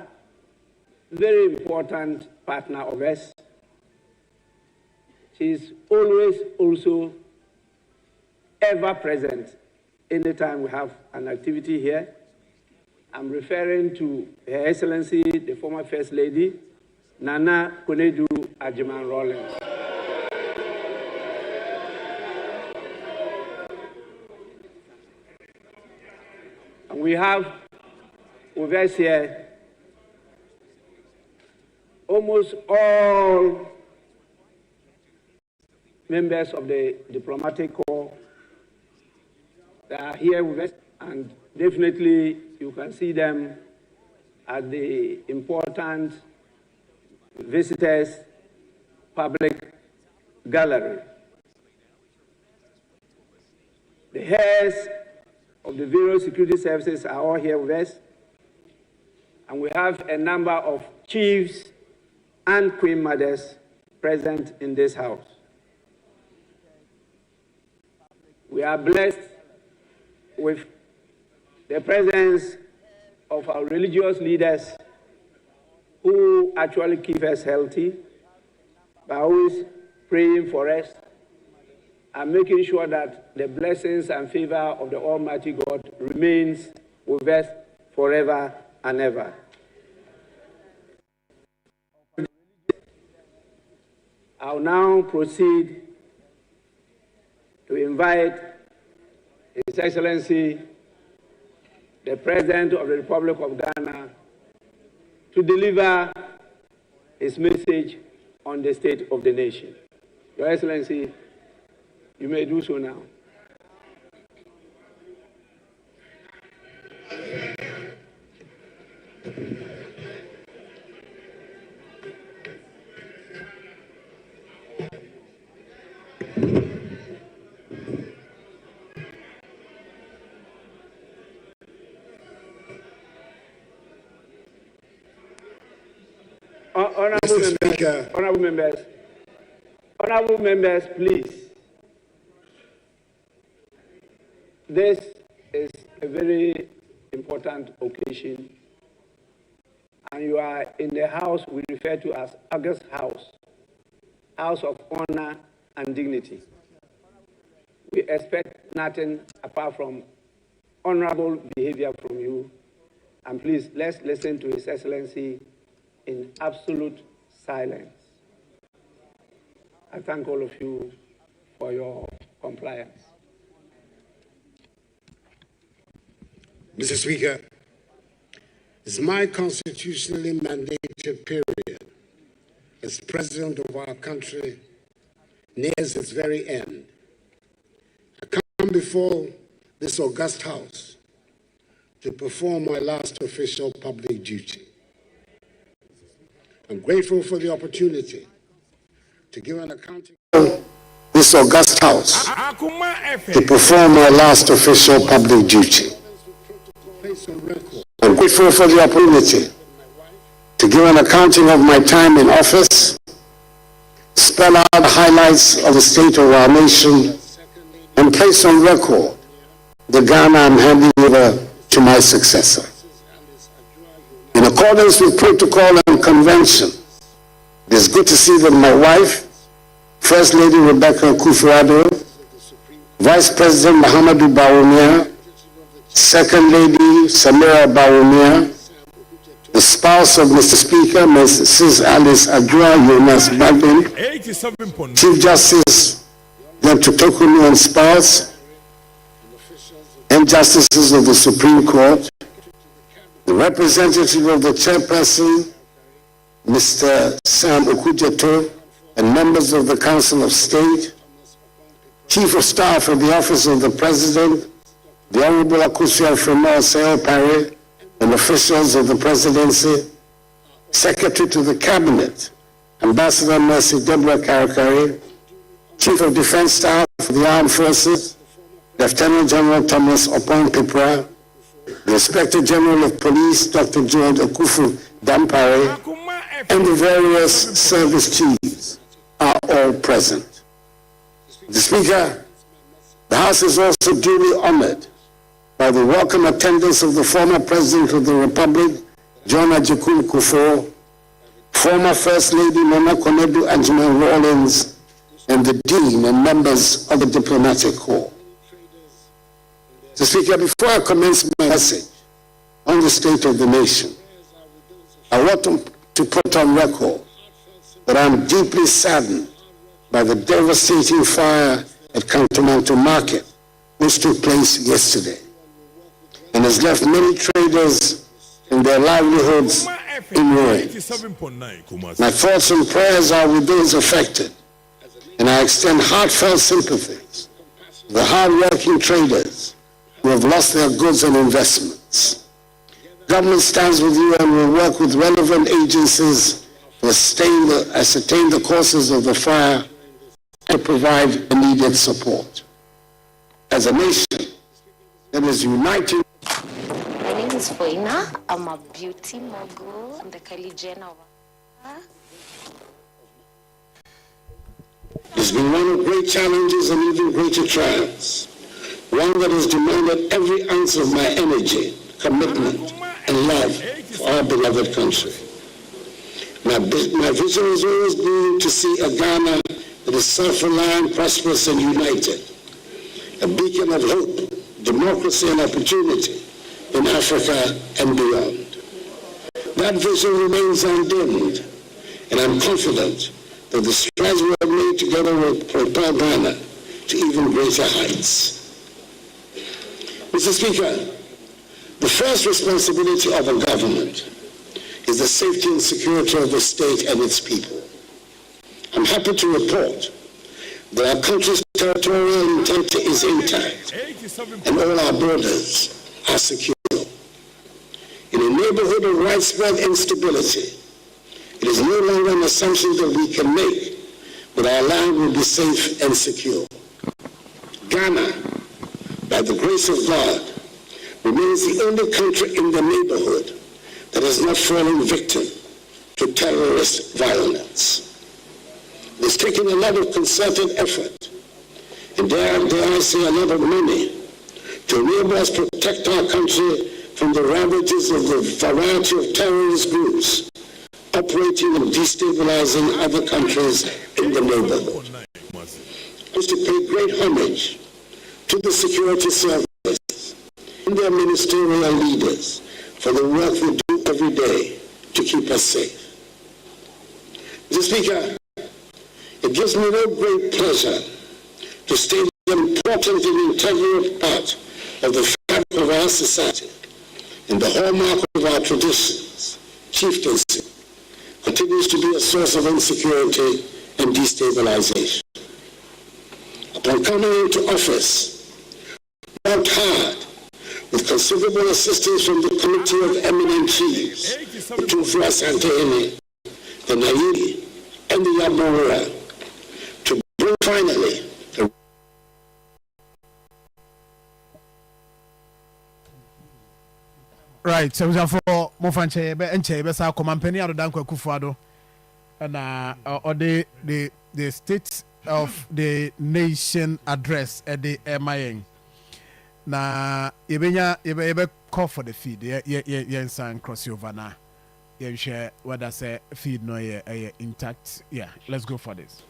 very important partner of us. She is always also ever present anytime we have an activity here. I'm referring to Her Excellency, the former First Lady, Nana Konadu Agyeman-Rawlings. And we have with us here almost all members of the diplomatic corps that are here with us, and definitely you can see them at the important visitors public gallery. The heads of the various security services are all here with us, and we have a number of chiefs and queen mothers present in this house. We are blessed with the presence of our religious leaders who actually keep us healthy by always praying for us and making sure that the blessings and favor of the Almighty God remains with us forever and ever. I'll now proceed to invite His Excellency, the President of the Republic of Ghana, to deliver his message on the state of the nation. Your Excellency, you may do so now. Honorable members, please. This is a very important occasion, and you are in the house we refer to as August House, House of Honor and Dignity. We expect nothing apart from honorable behavior from you, and please, let's listen to His Excellency in absolute silence. I thank all of you for your compliance. Mr. Speaker, it's my constitutionally mandated period as President of our country nears its very end. I come before this august House to perform my last official public duty. I'm grateful for the opportunity to give an accounting of this august House to perform my last official public duty. I'm grateful for the opportunity to give an accounting of my time in office, spell out the highlights of the state of our nation, and place on record the Ghana I'm handing over to my successor. In accordance with protocol and convention, It is good to see that my wife, First Lady Rebecca Akufo-Addo, Vice President Mahamadou Bawumia, Second Lady Samira Bawumia, the spouse of Mr. Speaker, Mrs. Alice Adjoa Jonas Bagdin, Chief Justice Dr. Tokumi and spouse, and justices of the Supreme Court, the representative of the chairperson, Mr. Sam Okujeto, and members of the Council of State, Chief of Staff of the Office of the President, the Honorable Akosua Fremont Seo Parry, and officials of the Presidency, Secretary to the Cabinet, Ambassador Mercy Deborah Karakari, Chief of Defense Staff of the Armed Forces, Lieutenant General Thomas Opon Pipra, the Inspector General of Police, Dr. George Okufu Dampare, and the various service chiefs are all present. The Speaker, the House is also duly honored by the welcome attendance of the former President of the Republic, John Ajikun Kufuor, former First Lady Nana Konadu Anjuman Rawlings, and the Dean and members of the Diplomatic Corps. Mr. Speaker, before I commence my message on the state of the nation, I want to put on record that I am deeply saddened by the devastating fire at Kantomanto Market, which took place yesterday, and has left many traders and their livelihoods in ruins. My thoughts and prayers are with those affected, and I extend heartfelt sympathies to the hard-working traders who have lost their goods and investments. Government stands with you and will work with relevant agencies to ascertain the causes of the fire and provide the needed support. As a nation that is united. My name is Foina. I'm a beauty mogul. I'm the Kylie Jenner. It's been one of great challenges and even greater triumphs. One that has demanded every ounce of my energy, commitment, and love for our beloved country. My vision has always been to see a Ghana that is self-reliant, prosperous, and united. A beacon of hope, democracy, and opportunity in Africa and beyond. That vision remains undimmed, and I'm confident that the strides we have made together will propel Ghana to even greater heights. Mr. Speaker, the first responsibility of a government is the safety and security of the state and its people. I'm happy to report that our country's territorial integrity is intact and all our borders are secure. In a neighborhood of widespread instability, it is no longer an assumption that we can make that our land will be safe and secure. Ghana, by the grace of God, remains the only country in the neighborhood that has not fallen victim to terrorist violence. It has taken a lot of concerted effort, and dare I say a lot of money, to enable us to protect our country from the ravages of the variety of terrorist groups operating and destabilizing other countries in the neighborhood. I wish to pay great homage to the security services and their ministerial leaders for the work they do every day to keep us safe. Mr. Speaker, it gives me no great pleasure to state an important and integral part of the fabric of our society and the hallmark of our traditions, chieftaincy, continues to be a source of insecurity and destabilization. Upon coming into office, we worked hard with considerable assistance from the Committee of Eminent Chiefs, the Tufra Santehene, the Nairi, and the Yamora, to bring finally a right, so for Mofanche and Chebes, our company out of Danko Kufuado, and the State of the Nation address at the MIN. Na yebenya call for the feed, yen san cross over na. Yeah, share what I say. Feed no intact. Yeah, let's go for this.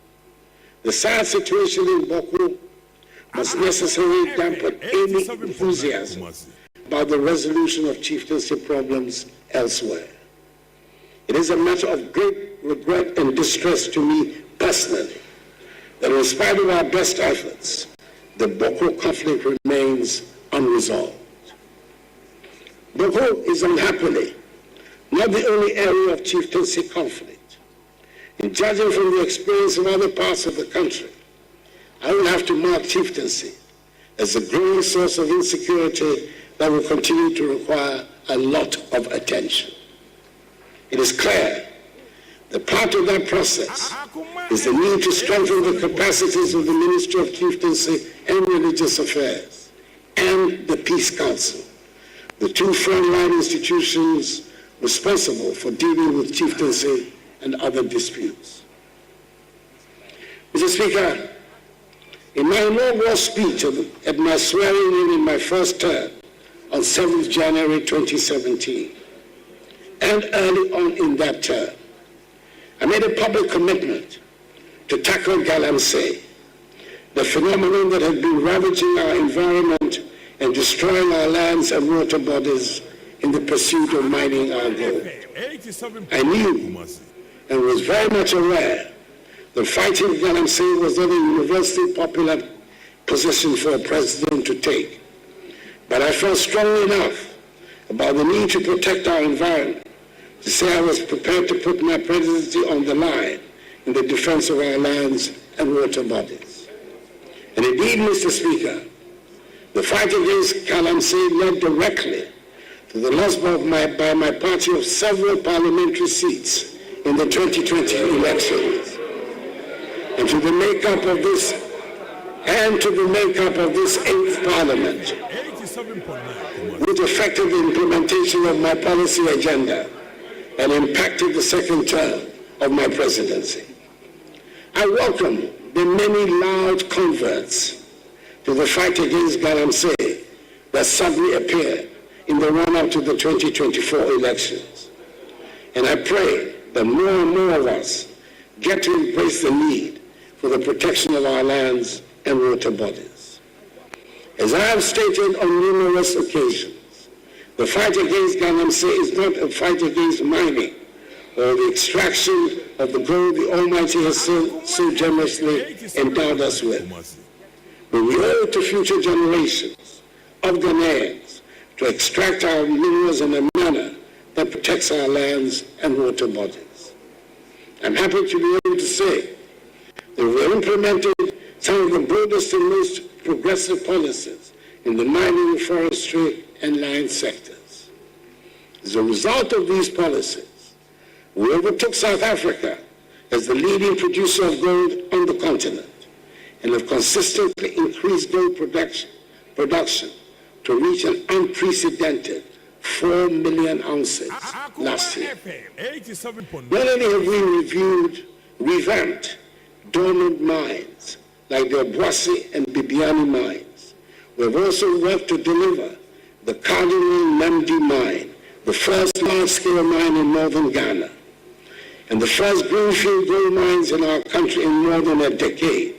The sad situation in Boko must necessarily dampen any enthusiasm about the resolution of chieftaincy problems elsewhere. It is a matter of great regret and distress to me personally that in spite of our best efforts, the Boko conflict remains unresolved. Boko is unhappily not the only area of chieftaincy conflict. In judging from the experience of other parts of the country, I will have to mark chieftaincy as a growing source of insecurity that will continue to require a lot of attention. It is clear that part of that process is the need to strengthen the capacities of the Ministry of Chieftaincy and Religious Affairs and the Peace Council, the two frontline institutions responsible for dealing with chieftaincy and other disputes. Mr. Speaker, in my inaugural speech at my swearing in my first term on 7th January 2017, and early on in that term, I made a public commitment to tackle galamsey, the phenomenon that had been ravaging our environment and destroying our lands and water bodies in the pursuit of mining our gold. I knew and was very much aware that fighting galamsey was not a universally popular position for a president to take. But I felt strongly enough about the need to protect our environment to say I was prepared to put my presidency on the line in the defense of our lands and water bodies. And indeed, Mr. Speaker, the fight against galamsey led directly to the loss by my party of several parliamentary seats in the 2020 elections, and to the makeup of this 8th Parliament, which affected the implementation of my policy agenda and impacted the second term of my presidency. I welcome the many loud converts to the fight against galamsey that suddenly appeared in the run-up to the 2024 elections. And I pray that more and more of us get to embrace the need for the protection of our lands and water bodies. As I have stated on numerous occasions, the fight against galamsey is not a fight against mining or the extraction of the gold the Almighty has so generously endowed us with. But we owe it to future generations of Ghanaians to extract our minerals in a manner that protects our lands and water bodies. I'm happy to be able to say that we have implemented some of the broadest and most progressive policies in the mining, forestry, and land sectors. As a result of these policies, we overtook South Africa as the leading producer of gold on the continent and have consistently increased gold production to reach an unprecedented 4 million ounces last year. Not only have we revamped dormant mines like the Obuasi and Bibiani mines, we have also worked to deliver the Cardinal Namdi mine, the first large-scale mine in northern Ghana, and the first greenfield gold mines in our country in more than a decade,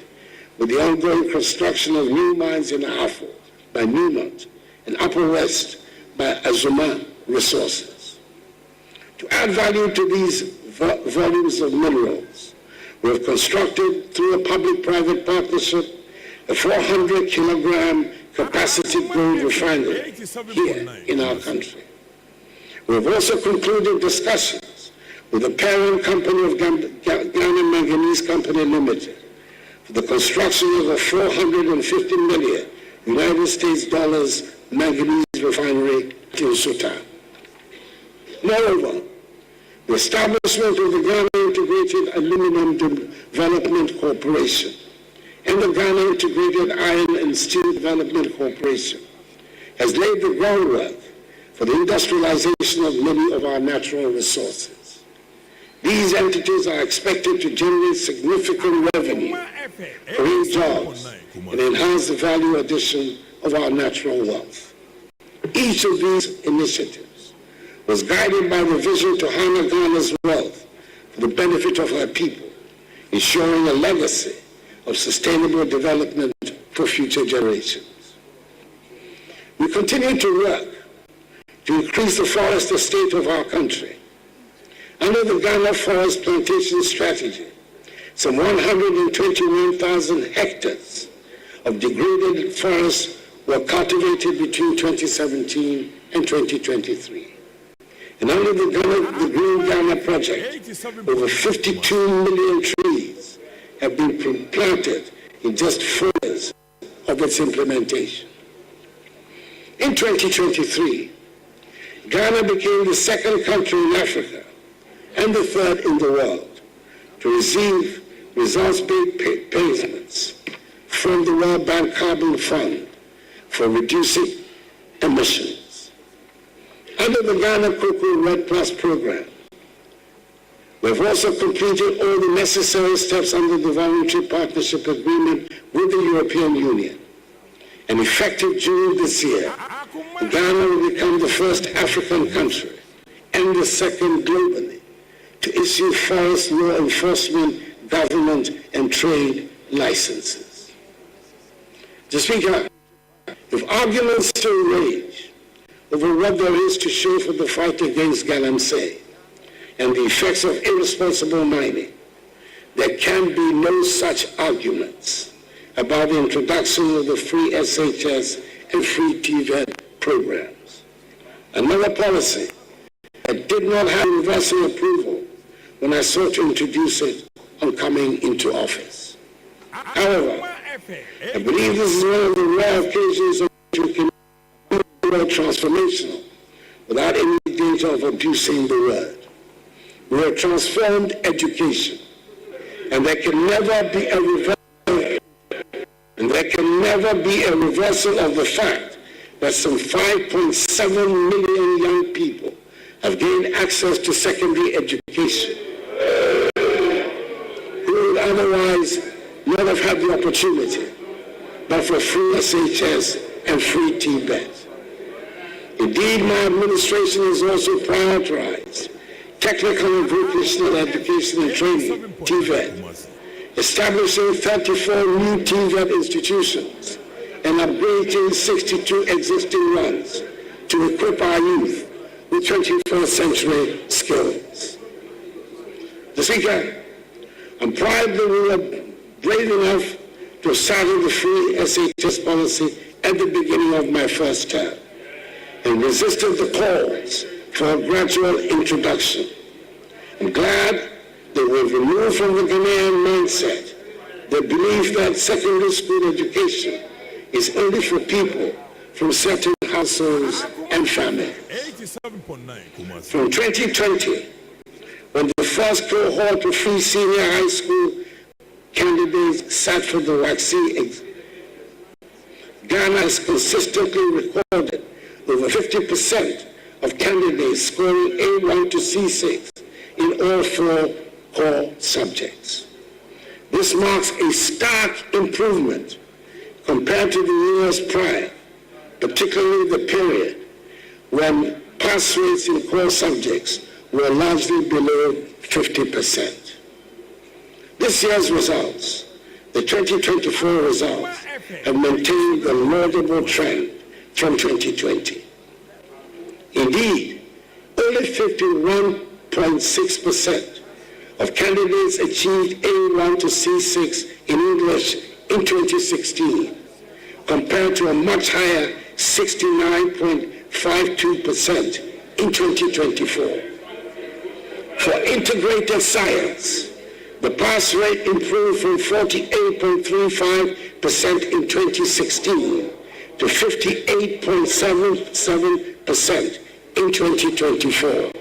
with the ongoing construction of new mines in Afo by Newmont and Upper West by Azuma Resources. To add value to these volumes of minerals, we have constructed, through a public-private partnership, a 400-kilogram capacity gold refinery here in our country. We have also concluded discussions with the parent company of Ghana Manganese Company Limited for the construction of a $450 million United States dollars manganese refinery in Suta. Moreover, the establishment of the Ghana Integrated Aluminum Development Corporation and the Ghana Integrated Iron and Steel Development Corporation has laid the groundwork for the industrialization of many of our natural resources. These entities are expected to generate significant revenue, create jobs, and enhance the value addition of our natural wealth. Each of these initiatives was guided by the vision to harness Ghana's wealth for the benefit of her people, ensuring a legacy of sustainable development for future generations. We continue to work to increase the forest estate of our country. Under the Ghana Forest Plantation Strategy, some 121,000 hectares of degraded forests were cultivated between 2017 and 2023. And under the Green Ghana Project, over 52 million trees have been planted in just 4 years of its implementation. In 2023, Ghana became the second country in Africa and the third in the world to receive results-based payments from the World Bank Carbon Fund for reducing emissions. Under the Ghana Cocoa Red Plus program, we've also completed all the necessary steps under the voluntary partnership agreement with the European Union. And effective June this year, Ghana will become the first African country and the second globally to issue forest law enforcement, government, and trade licenses. Mr. Speaker, if arguments still rage over what there is to show for the fight against galamsey and the effects of irresponsible mining, there can be no such arguments about the introduction of the free SHS and free TVET programs. Another policy that did not have universal approval when I sought to introduce it on coming into office. However, I believe this is one of the rare occasions on which we can do the word transformational without any danger of abusing the word. We are transformed education, and there can never be a reversal. And there can never be a reversal of the fact that some 5.7 million young people have gained access to secondary education who would otherwise not have had the opportunity but for free SHS and free TVET. Indeed, my administration has also prioritized technical and vocational education and training, TVET, establishing 34 new TVET institutions and upgrading 62 existing ones to equip our youth with 21st century skills. Mr. Speaker, I'm proud that we were brave enough to have started the free SHS policy at the beginning of my first term and resisted the calls for a gradual introduction. I'm glad that we've removed from the Ghanaian mindset the belief that secondary school education is only for people from certain households and families. From 2020, when the first cohort of free senior high school candidates sat for the vaccine, Ghana has consistently recorded over 50% of candidates scoring A1 to C6 in all 4 core subjects. This marks a stark improvement compared to the years prior, particularly the period when pass rates in core subjects were largely below 50%. This year's results, the 2024 results, have maintained the laudable trend from 2020. Indeed, only 51.6% of candidates achieved A1 to C6 in English in 2016, compared to a much higher 69.52% in 2024. For integrated science, the pass rate improved from 48.35% in 2016 to 58.77% in 2024.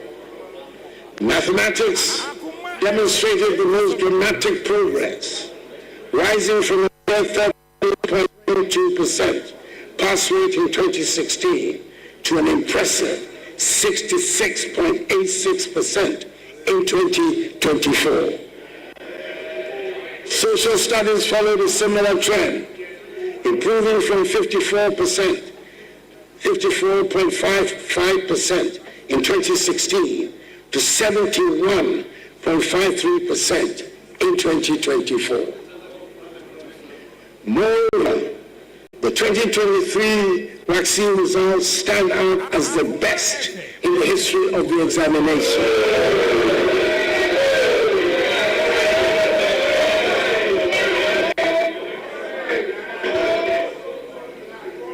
Mathematics demonstrated the most dramatic progress, rising from a 30.2% pass rate in 2016 to an impressive 66.86% in 2024. Social studies followed a similar trend, improving from 54.55% in 2016 to 71.53% in 2024. Moreover, the 2023 vaccine results stand out as the best in the history of the examination.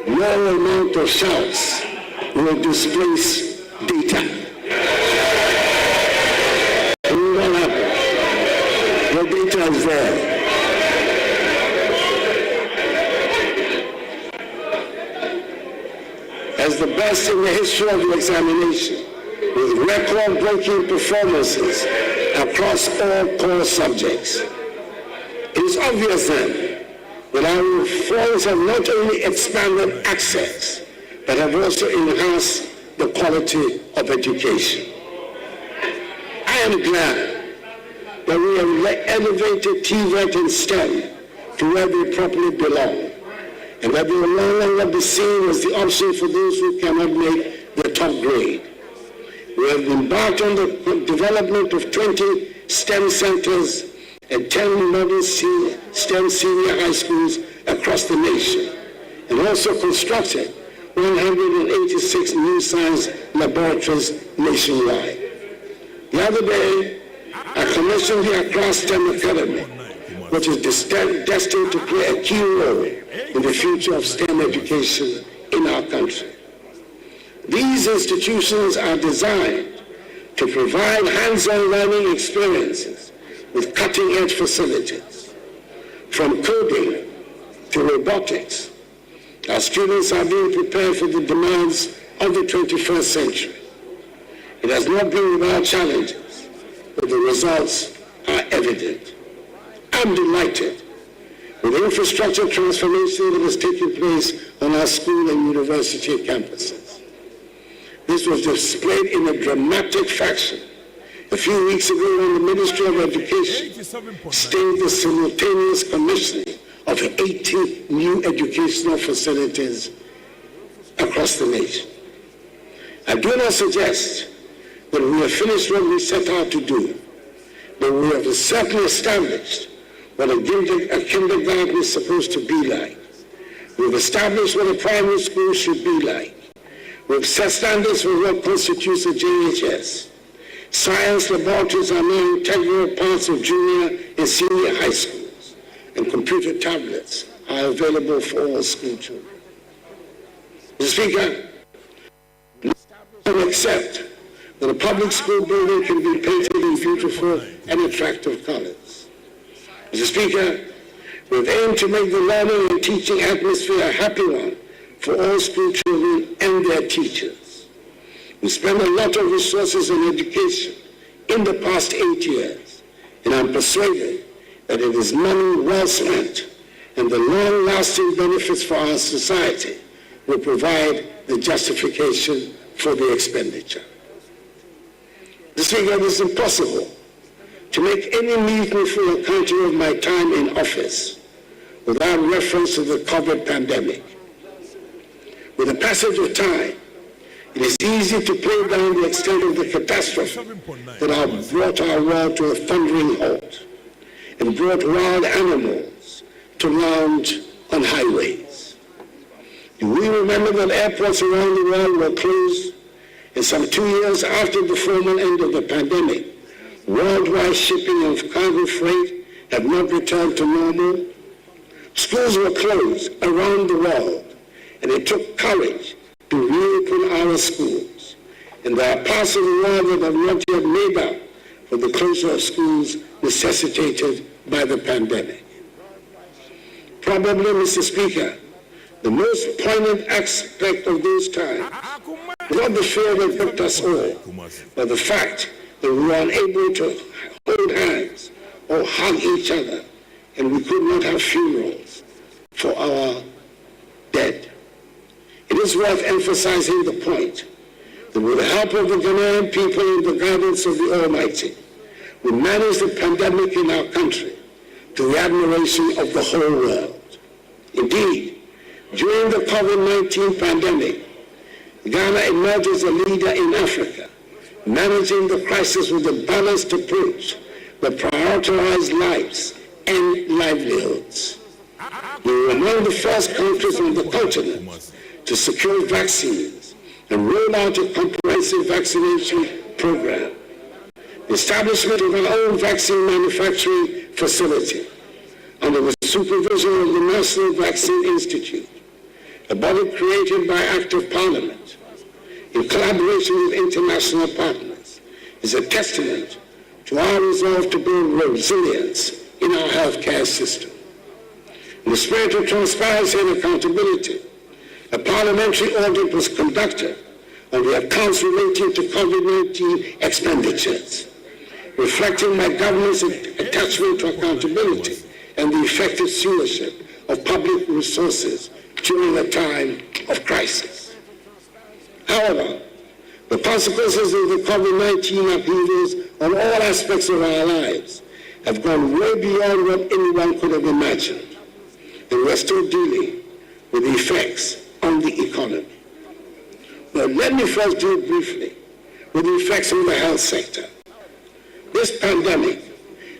No amount of shouts will displace data. It will not happen. The data is there. As the best in the history of the examination, with record-breaking performances across all core subjects. It is obvious then that our reforms have not only expanded access, but have also enhanced the quality of education. I am glad that we have elevated TVET and STEM to where they properly belong, and that they will no longer be seen as the option for those who cannot make the top grade. We have embarked on the development of 20 STEM centers and 10 model STEM senior high schools across the nation, and also constructed 186 new science laboratories nationwide. The other day, I commissioned the Accra STEM Academy, which is destined to play a key role in the future of STEM education in our country. These institutions are designed to provide hands-on learning experiences with cutting-edge facilities. From coding to robotics, our students are being prepared for the demands of the 21st century. It has not been without challenges, but the results are evident. I'm delighted with the infrastructure transformation that has taken place on our school and university campuses. This was displayed in a dramatic fashion a few weeks ago when the Ministry of Education staged the simultaneous commissioning of 80 new educational facilities across the nation. I do not suggest that we have finished what we set out to do, but we have certainly established what a kindergarten is supposed to be like. We've established what a primary school should be like. We've set standards for what constitutes a JHS. Science laboratories are now integral parts of junior and senior high schools, and computer tablets are available for all school children. Mr. Speaker, we accept that a public school building can be painted in beautiful and attractive colors. Mr. Speaker, we've aimed to make the learning and teaching atmosphere a happy one for all school children and their teachers. We spend a lot of resources on education in the past 8 years, and I'm persuaded that it is money well spent, and the long-lasting benefits for our society will provide the justification for the expenditure. Mr. Speaker, it is impossible to make any meaningful accounting of my time in office without reference to the COVID pandemic. With the passage of time, it is easy to play down the extent of the catastrophe that have brought our world to a thundering halt and brought wild animals to lounge on highways. Do we remember that airports around the world were closed, and some 2 years after the formal end of the pandemic, worldwide shipping of cargo freight had not returned to normal? Schools were closed around the world, and it took courage to reopen our schools. And there are parts of the world that have not yet made up for the closure of schools necessitated by the pandemic. Probably, Mr. Speaker, the most poignant aspect of those times, not the fear that gripped us all, but the fact that we were unable to hold hands or hug each other, and we could not have funerals for our dead. It is worth emphasizing the point that with the help of the Ghanaian people and the guidance of the Almighty, we managed the pandemic in our country to the admiration of the whole world. Indeed, during the COVID-19 pandemic, Ghana emerges a leader in Africa, managing the crisis with a balanced approach that prioritizes lives and livelihoods. We were among the first countries on the continent to secure vaccines and roll out a comprehensive vaccination program. The establishment of our own vaccine manufacturing facility under the supervision of the National Vaccine Institute, a body created by Act of Parliament in collaboration with international partners, is a testament to our resolve to build resilience in our healthcare system. In the spirit of transparency and accountability, a parliamentary audit was conducted on the accounts relating to COVID-19 expenditures, reflecting my government's attachment to accountability and the effective stewardship of public resources during a time of crisis. However, the consequences of the COVID-19 upheavals on all aspects of our lives have gone way beyond what anyone could have imagined, and we're still dealing with the effects on the economy. But let me first deal briefly with the effects on the health sector. This pandemic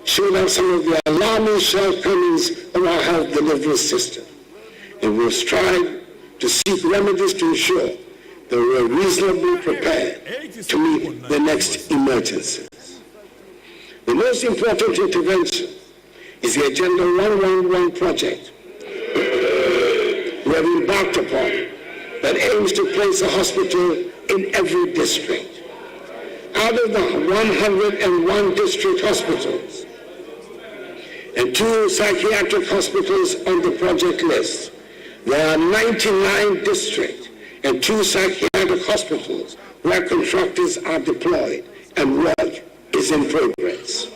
showed us some of the alarming shortcomings of our health delivery system, and we've strived to seek remedies to ensure that we're reasonably prepared to meet the next emergencies. The most important intervention is the Agenda 111 project we have embarked upon that aims to place a hospital in every district. Out of the 101 district hospitals and 2 psychiatric hospitals on the project list, there are 99 district and 2 psychiatric hospitals where contractors are deployed and work is in progress.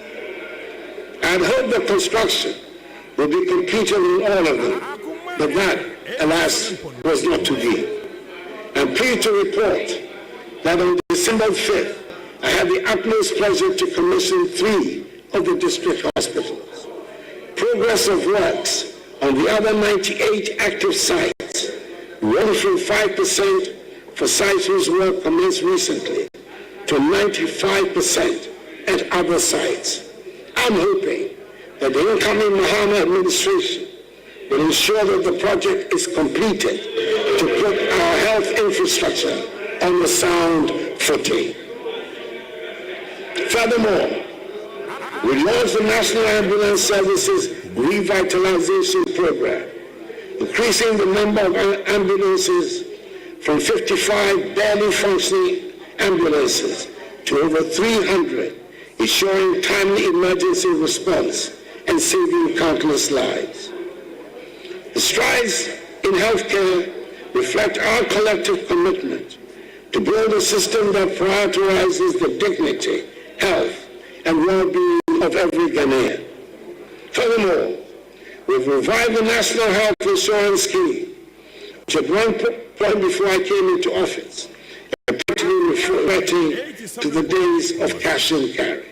I had hoped the construction would be completed in all of them, but that, alas, was not to be. I'm pleased to report that on December 5th, I had the utmost pleasure to commission 3 of the district hospitals. Progress of works on the other 98 active sites went from 5% for sites whose work commenced recently to 95% at other sites. I'm hoping that the incoming Mahama administration will ensure that the project is completed to put our health infrastructure on the sound footing. Furthermore, we launched the National Ambulance Services Revitalization Program, increasing the number of ambulances from 55 barely functioning ambulances to over 300, ensuring timely emergency response and saving countless lives. The strides in healthcare reflect our collective commitment to build a system that prioritizes the dignity, health, and well-being of every Ghanaian. Furthermore, we've revived the National Health Insurance Scheme, which at one point before I came into office, practically referring to the days of cash and carry.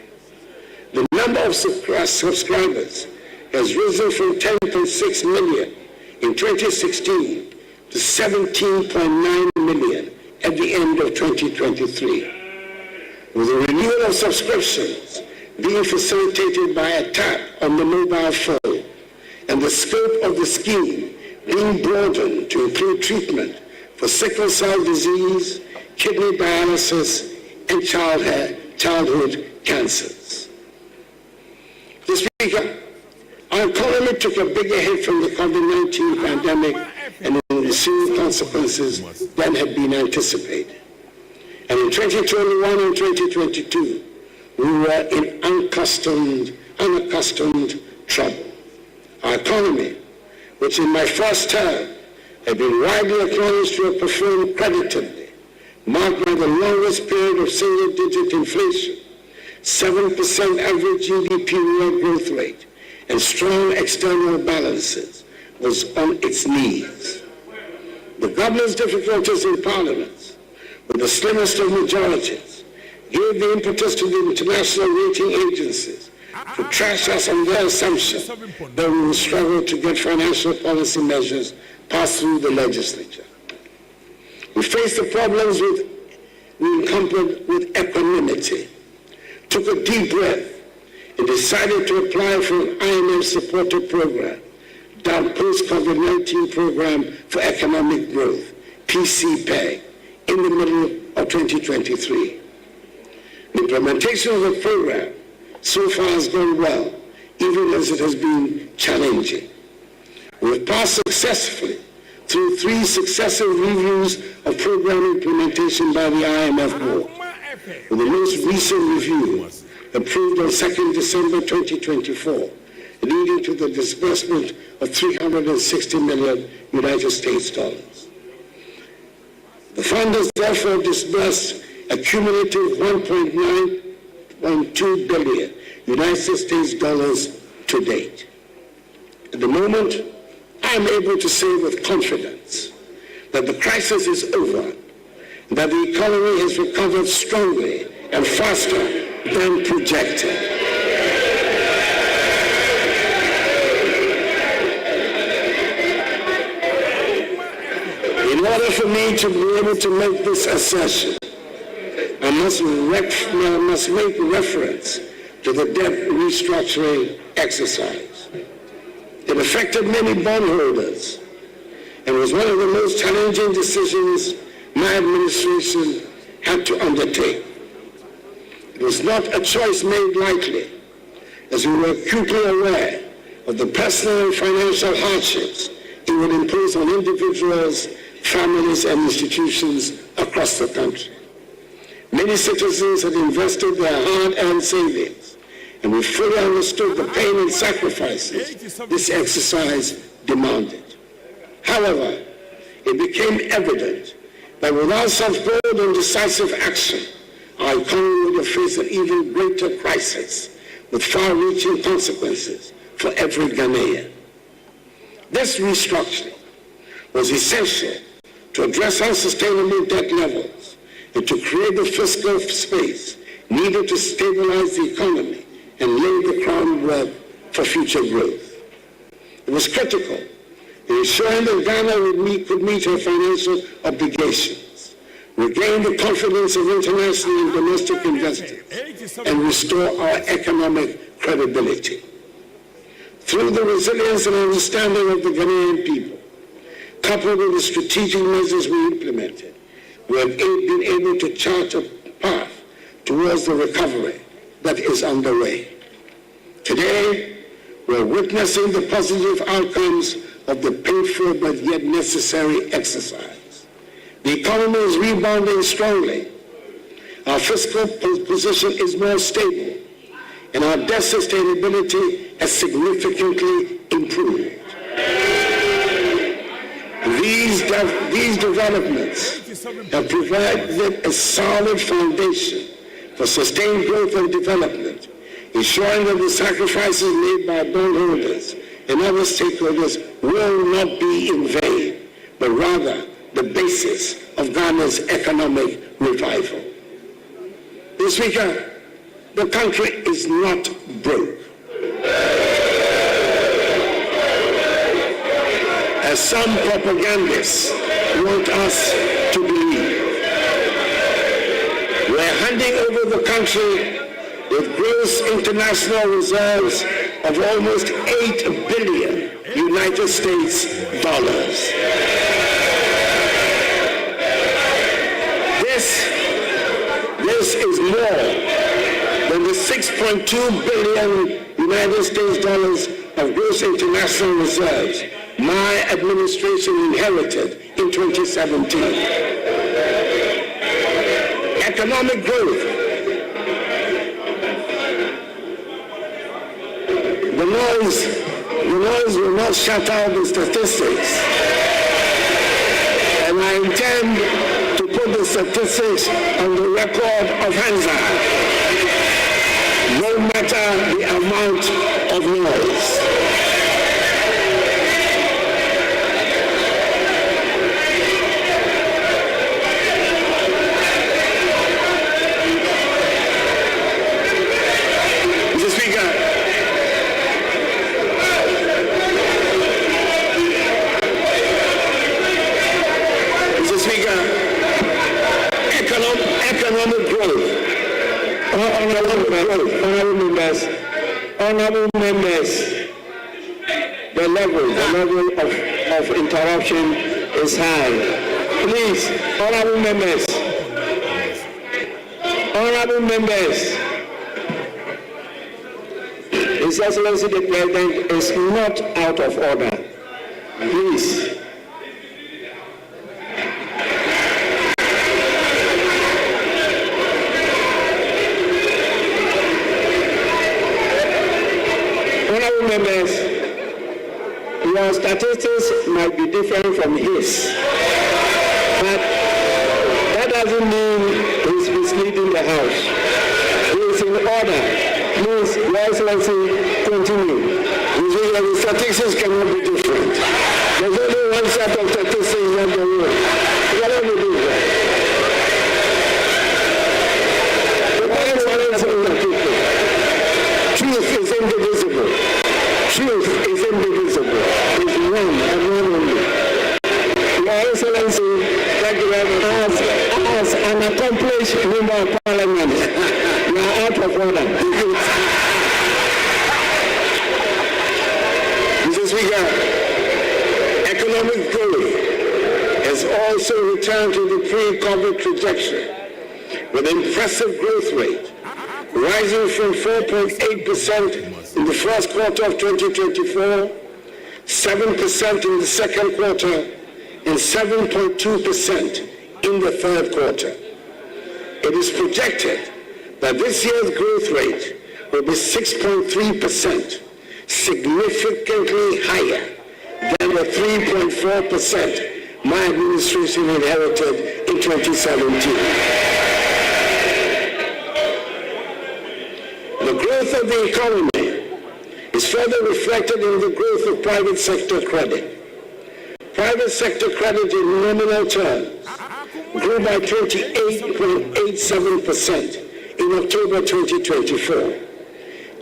The number of subscribers has risen from 10.6 million in 2016 to 17.9 million at the end of 2023. With the renewal of subscriptions being facilitated by a tap on the mobile phone and the scope of the scheme being broadened to include treatment for sickle cell disease, kidney dialysis, and childhood cancers. This Speaker, our economy took a bigger hit from the COVID-19 pandemic and the ensuing consequences than had been anticipated. And in 2021 and 2022, we were in unaccustomed trouble. Our economy, which in my first term had been widely acknowledged to have performed creditably, marked by the longest period of single-digit inflation, 7% average GDP real growth rate, and strong external balances, was on its knees. The government's difficulties in Parliament, with the slimmest of majorities, gave the impetus to the international rating agencies to trash us on their assumption that we will struggle to get financial policy measures passed through the legislature. We faced the problems we encountered with equanimity, took a deep breath, and decided to apply for an IMF-supported program, the Post-COVID-19 Program for Economic Growth, PCPEG, in the middle of 2023. The implementation of the program so far has gone well, even as it has been challenging. We have passed successfully through 3 successive reviews of program implementation by the IMF board, with the most recent review approved on 2nd December 2024, leading to the disbursement of $360 million United States dollars. The fund has therefore disbursed a cumulative 1.912 billion United States dollars to date. At the moment, I am able to say with confidence that the crisis is over, and that the economy has recovered strongly and faster than projected. In order for me to be able to make this assertion, I must make reference to the debt restructuring exercise. It affected many bondholders and was one of the most challenging decisions my administration had to undertake. It was not a choice made lightly, as we were acutely aware of the personal and financial hardships it would impose on individuals, families, and institutions across the country. Many citizens had invested their hard-earned savings, and we fully understood the pain and sacrifices this exercise demanded. However, it became evident that without such bold and decisive action, our economy would have faced an even greater crisis with far-reaching consequences for every Ghanaian. This restructuring was essential to address unsustainable debt levels and to create the fiscal space needed to stabilize the economy and lay the groundwork for future growth. It was critical in ensuring that Ghana could meet her financial obligations, regain the confidence of international and domestic investors, and restore our economic credibility. Through the resilience and understanding of the Ghanaian people, coupled with the strategic measures we implemented, we have been able to chart a path towards the recovery that is underway. Today, we're witnessing the positive outcomes of the painful but yet necessary exercise. The economy is rebounding strongly. Our fiscal position is more stable, and our debt sustainability has significantly improved. These developments have provided a solid foundation for sustained growth and development, ensuring that the sacrifices made by bondholders and other stakeholders will not be in vain, but rather the basis of Ghana's economic revival. Mr. Speaker, the country is not broke, as some propagandists want us to believe. We're handing over the country with gross international reserves of almost $8 billion United States dollars. This is more than the $6.2 billion United States dollars of gross international reserves my administration inherited in 2017. Economic growth. The noise will not shut out the statistics. And I intend to put the statistics on the record of Hansa, no matter the amount of noise. Mr. Speaker, Honorable members, the level of interruption is high. Please, honorable members, His Excellency the President is not out of order. Please. Honorable members, your statistics might be different from his, but that doesn't mean he's misleading the House. He is in order. Please, Your Excellency, continue. The statistics cannot be different. There's only one set of statistics in the world. What are we doing? Truth is indivisible. Truth is indivisible. It's one and one only. Your Excellency, thank you very much. As an accomplished member of Parliament, you are out of order. Mr. Speaker, economic growth has also returned to the pre-COVID trajectory with an impressive growth rate, rising from 4.8% in the first quarter of 2024, 7% in the second quarter, and 7.2% in the third quarter. It is projected that this year's growth rate will be 6.3%, significantly higher than the 3.4% my administration inherited in 2017. The growth of the economy is further reflected in the growth of private sector credit. Private sector credit in nominal terms grew by 28.87% in October 2024,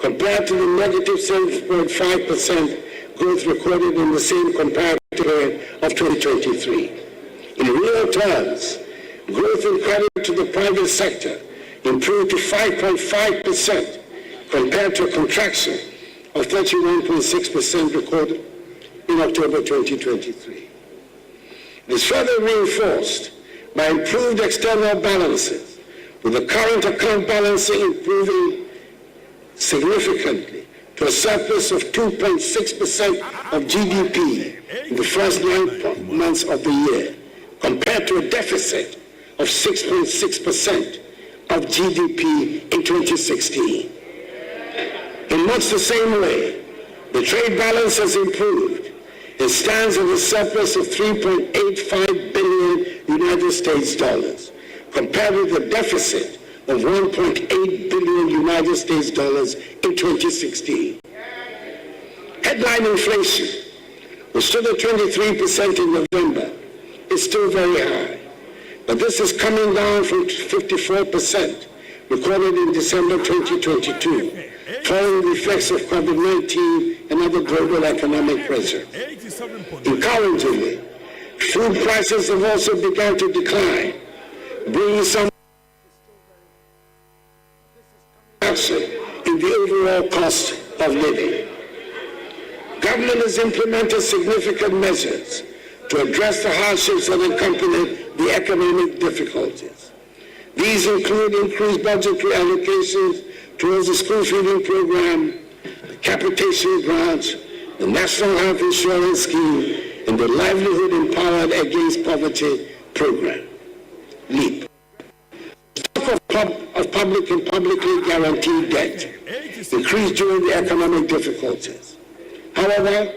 compared to the negative 7.5% growth recorded in the same comparative period of 2023. In real terms, growth in credit to the private sector improved to 5.5% compared to a contraction of 31.6% recorded in October 2023. It is further reinforced by improved external balances, with the current account balance improving significantly to a surplus of 2.6% of GDP in the first 9 months of the year, compared to a deficit of 6.6% of GDP in 2016. In much the same way, the trade balance has improved. It stands at a surplus of 3.85 billion United States dollars, compared with a deficit of 1.8 billion United States dollars in 2016. Headline inflation, which stood at 23% in November, is still very high, but this is coming down from 54% recorded in December 2022, following the effects of COVID-19 and other global economic pressure. Encouragingly, food prices have also begun to decline, bringing some reduction in the overall cost of living. Government has implemented significant measures to address the hardships that accompany the economic difficulties. These include increased budgetary allocations towards the school feeding program, the capitation grants, the National Health Insurance Scheme, and the Livelihood Empowered Against Poverty program, LEAP. Stock of public and publicly guaranteed debt increased during the economic difficulties. However,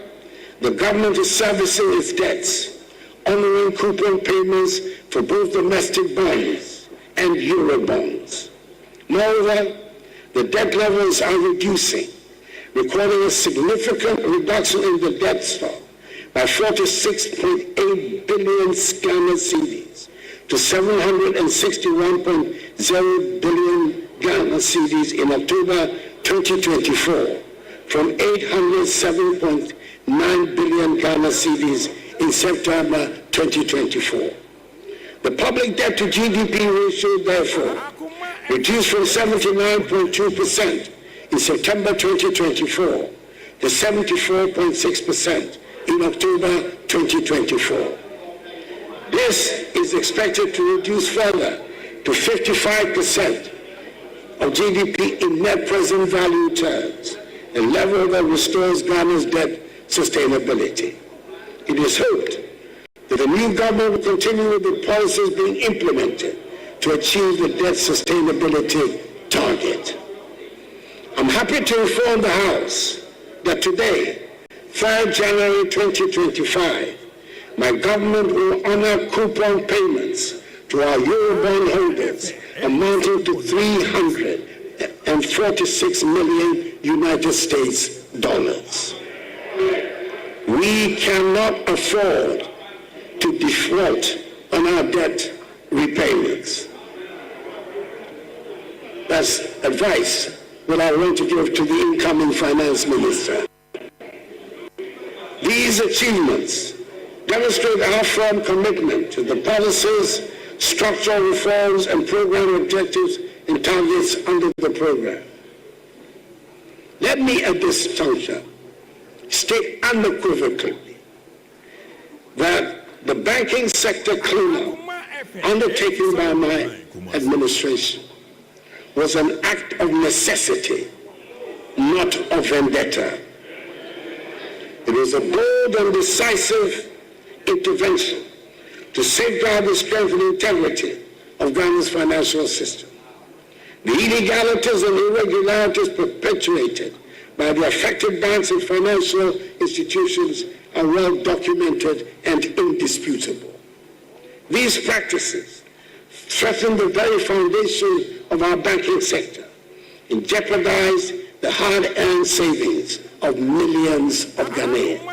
the government is servicing its debts, honoring coupon payments for both domestic bonds and euro bonds. Moreover, the debt levels are reducing, recording a significant reduction in the debt stock by 46.8 billion Ghana cedis to 761.0 billion Ghana cedis in October 2024, from 807.9 billion Ghana cedis in September 2024. The public debt to GDP ratio, therefore, reduced from 79.2% in September 2024 to 74.6% in October 2024. This is expected to reduce further to 55% of GDP in net present value terms, a level that restores Ghana's debt sustainability. It is hoped that the new government will continue with the policies being implemented to achieve the debt sustainability target. I'm happy to inform the House that today, 3rd January 2025, my government will honor coupon payments to our Eurobond holders amounting to $346 million United States dollars. We cannot afford to default on our debt repayments. That's advice that I want to give to the incoming finance minister. These achievements demonstrate our firm commitment to the policies, structural reforms, and program objectives and targets under the program. Let me at this juncture state unequivocally that the banking sector cleanup undertaken by my administration was an act of necessity, not of vendetta. It was a bold and decisive intervention to safeguard the strength and integrity of Ghana's financial system. The illegalities and irregularities perpetuated by the affected banks and financial institutions are well documented and indisputable. These practices threaten the very foundation of our banking sector and jeopardize the hard-earned savings of millions of Ghanaians.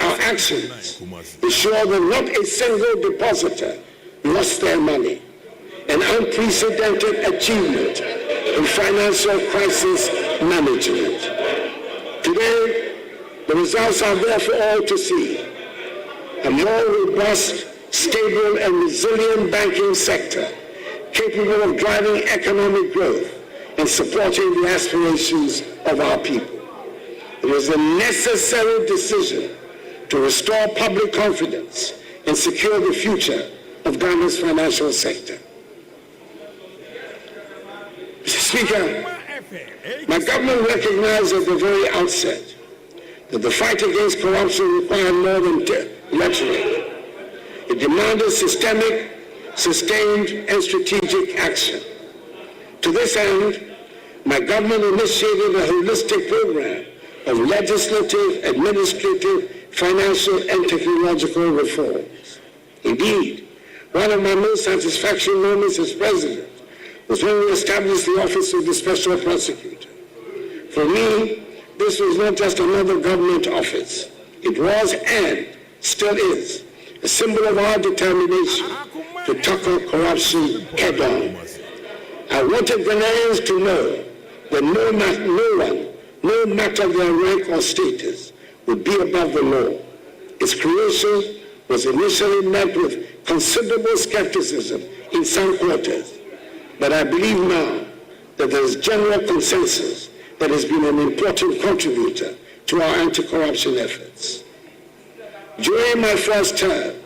Our actions ensure that not a single depositor lost their money, an unprecedented achievement in financial crisis management. Today, the results are there for all to see. A more robust, stable, and resilient banking sector capable of driving economic growth and supporting the aspirations of our people. It was a necessary decision to restore public confidence and secure the future of Ghana's financial sector. Mr. Speaker, my government recognized at the very outset that the fight against corruption required more than rhetoric. It demanded systemic, sustained, and strategic action. To this end, my government initiated a holistic program of legislative, administrative, financial, and technological reforms. Indeed, one of my most satisfactory moments as president was when we established the Office of the Special Prosecutor. For me, this was not just another government office. It was and still is a symbol of our determination to tackle corruption head on. I wanted Ghanaians to know that no one, no matter their rank or status, would be above the law. Its creation was initially met with considerable skepticism in some quarters, but I believe now that there is general consensus that has been an important contributor to our anti-corruption efforts. During my first term,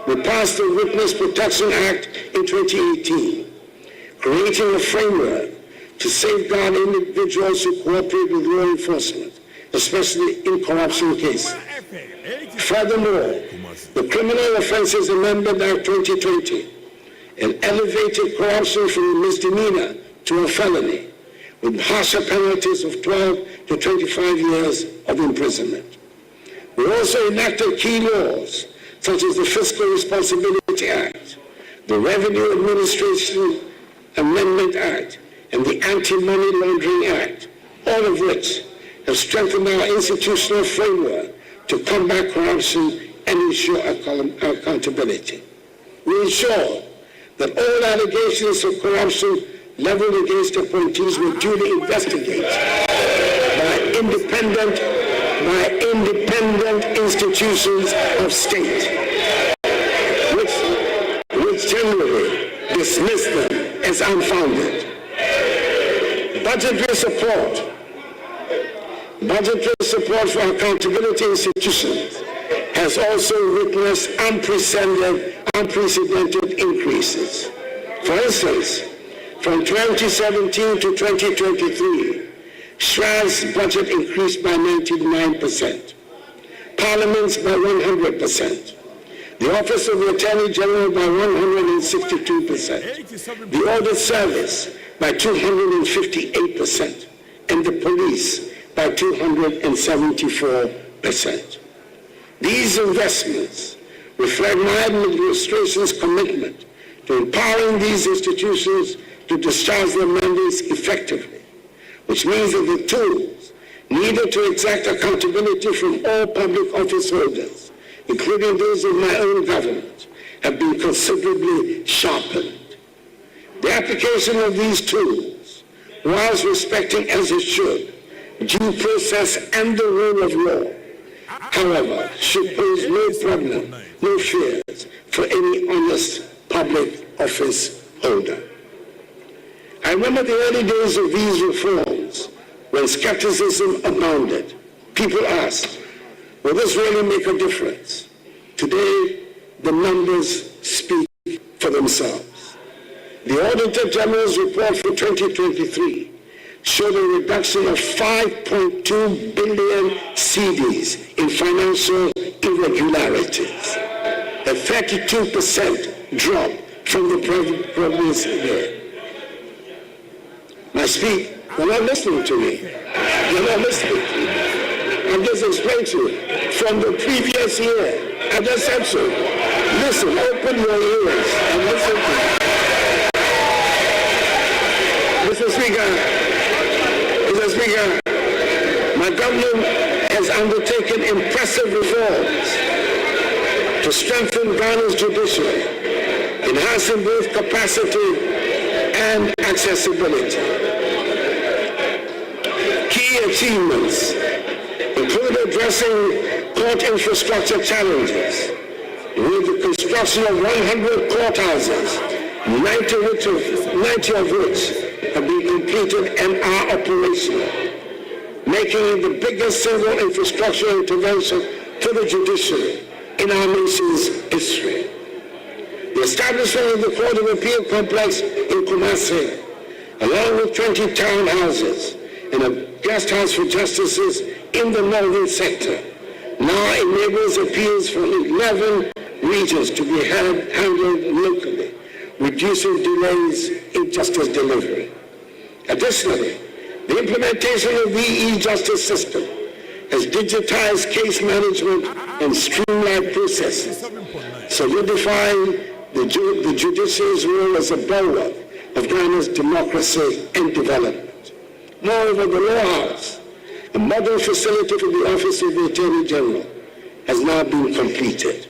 we passed the Witness Protection Act in 2018, creating a framework to safeguard individuals who cooperate with law enforcement, especially in corruption cases. Furthermore, the Criminal Offences Amendment Act 2020 elevated corruption from a misdemeanor to a felony, with harsher penalties of 12 to 25 years of imprisonment. We also enacted key laws such as the Fiscal Responsibility Act, the Revenue Administration Amendment Act, and the Anti-Money Laundering Act, all of which have strengthened our institutional framework to combat corruption and ensure accountability. We ensure that all allegations of corruption leveled against appointees were duly investigated by independent institutions of state, which generally dismiss them as unfounded. Budgetary support for accountability institutions has also witnessed unprecedented increases. For instance, from 2017 to 2023, SHRA's budget increased by 99%, Parliament's by 100%, the Office of the Attorney General by 162%, the Audit Service by 258%, and the police by 274%. These investments reflect my administration's commitment to empowering these institutions to discharge their mandates effectively, which means that the tools needed to exact accountability from all public office holders, including those of my own government, have been considerably sharpened. The application of these tools, whilst respecting as it should due process and the rule of law, however, should pose no problem, no fears for any honest public office holder. I remember the early days of these reforms when skepticism abounded. People asked, will this really make a difference? Today, the numbers speak for themselves. The Auditor General's report for 2023 showed a reduction of 5.2 billion cedis in financial irregularities, a 32% drop from the previous year. Now speak, you're not listening to me. You're not listening to me. I'm just explaining to you. From the previous year, I just said so. Listen, open your ears and listen to me. Mr. Speaker, my government has undertaken impressive reforms to strengthen Ghana's judiciary, enhancing both capacity and accessibility. Key achievements include addressing court infrastructure challenges with the construction of 100 courthouses, 90 of which have been completed and are operational, making it the biggest single infrastructure intervention to the judiciary in our nation's history. The establishment of the Court of Appeal complex in Kumasi, along with 20 townhouses and a guest house for justices in the northern sector, now enables appeals from 11 regions to be handled locally, reducing delays in justice delivery. Additionally, the implementation of the e-justice system has digitized case management and streamlined processes, solidifying the judiciary's role as a bulwark of Ghana's democracy and development. Moreover, the Law House, a modern facility for the Office of the Attorney General, has now been completed.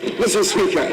Mr. Speaker,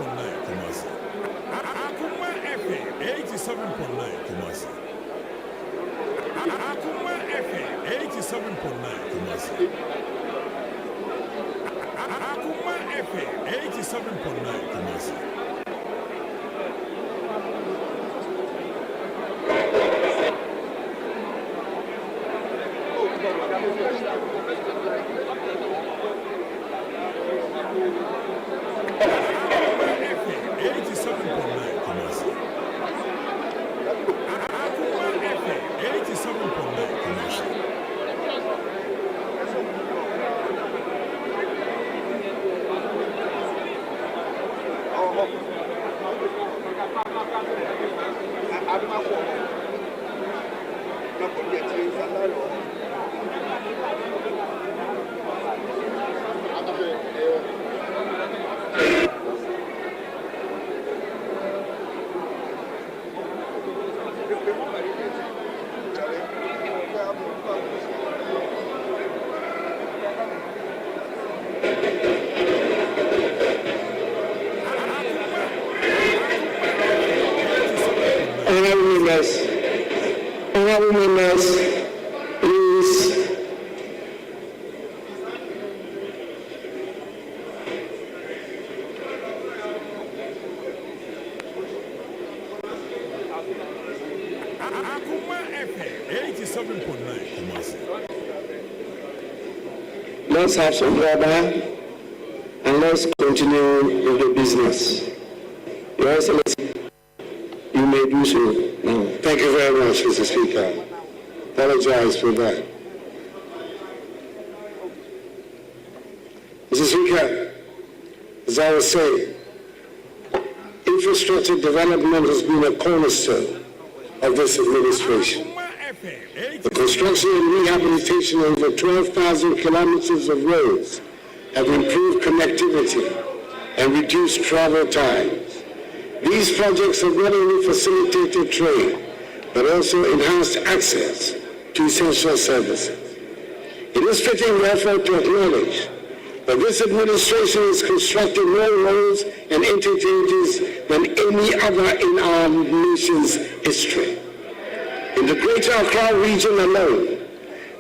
Kumasi. Akoma FM 87.9 Kumasi. Akoma FM 87.9 Kumasi. Akoma FM 87.9 Kumasi. Honorable members, please. Akoma FM 87.9 Kumasi. Let's have some order and let's continue with the business. Your Excellency, you may do so now. Thank you very much, Mr. Speaker. Apologize for that. Mr. Speaker, as I was saying, infrastructure development has been a cornerstone of this administration. The construction and rehabilitation of over 12,000 kilometers of roads have improved connectivity and reduced travel times. These projects have not only facilitated trade, but also enhanced access to essential services. It is fitting, therefore, to acknowledge that this administration has constructed more roads and interchanges than any other in our nation's history. In the Greater Accra region alone,